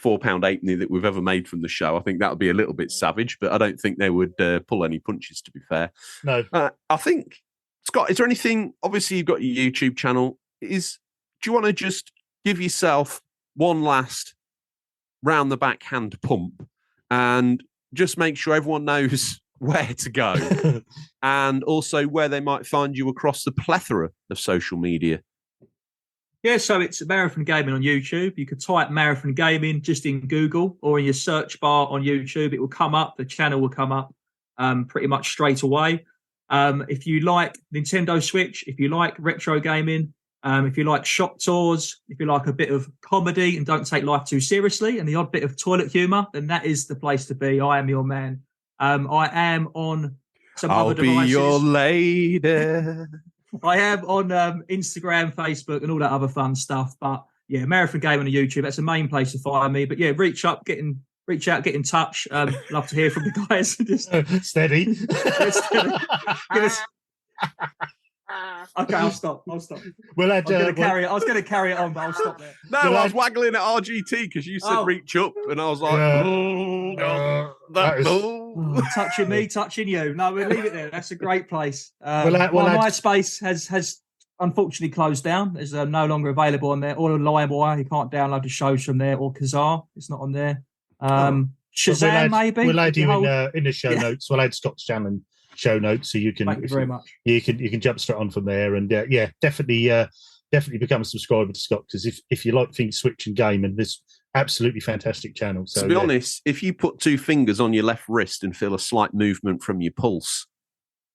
£4 halfpenny that we've ever made from the show. I think that would be a little bit savage, but I don't think they would pull any punches, to be fair. No. I think, Scott, is there anything, obviously you've got your YouTube channel, do you want to just give yourself one last round the backhand pump and just make sure everyone knows where to go and also where they might find you across the plethora of social media? Yeah, so it's Marathon Gaming on YouTube. You could type Marathon Gaming just in Google or in your search bar on YouTube. It will come up. The channel will come up pretty much straight away. If you like Nintendo Switch, if you like retro gaming, if you like shop tours, if you like a bit of comedy and don't take life too seriously and the odd bit of toilet humour, then that is the place to be. I am your man. I am on some other devices. I'll be your lady. I am on Instagram, Facebook, and all that other fun stuff. But yeah, Marathon Game on YouTube. That's the main place to find me. But yeah, reach out, get in touch. Love to hear from the guys. Just steady. Okay, I'll stop. I was going to carry it on, but I'll stop there. No, I was waggling at RGT because you said reach up, and I was like, touching me, touching you. No, we'll leave it there. That's a great place. MySpace has unfortunately closed down. It's no longer available on there. Or LimeWire, you can't download the shows from there. Or Kazaa, it's not on there. Shazam, maybe. We'll add you in the show notes. We'll add Scott's channel and show notes so you can. Thank you very much. You can jump straight on from there, and definitely become a subscriber to Scott, because if you like things Switch and game, and this absolutely fantastic channel. So to be honest, if you put two fingers on your left wrist and feel a slight movement from your pulse,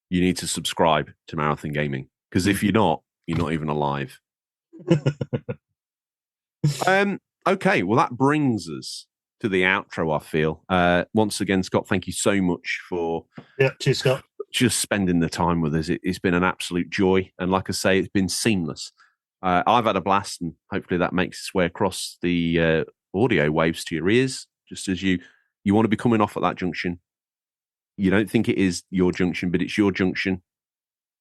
you need to subscribe to Marathon Gaming, because if you're not even alive. Okay, well that brings us to the outro, I feel. Once again, Scott, thank you so much for cheers, Scott. Just spending the time with us. It's been an absolute joy. And like I say, it's been seamless. I've had a blast, and hopefully that makes its way across the audio waves to your ears, just as you want to be coming off at that junction. You don't think it is your junction, but it's your junction.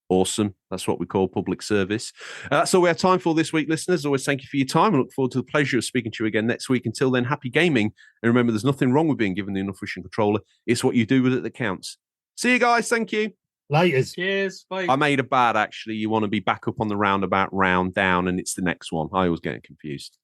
Awesome. That's what we call public service. That's all we have time for this week, listeners. Always thank you for your time. I look forward to the pleasure of speaking to you again next week. Until then, happy gaming. And remember, there's nothing wrong with being given the unofficial controller. It's what you do with it that counts. See you guys. Thank you. Laters. Cheers. Bye. I made a bad, actually. You want to be back up on the roundabout, round down, and it's the next one. I always get confused.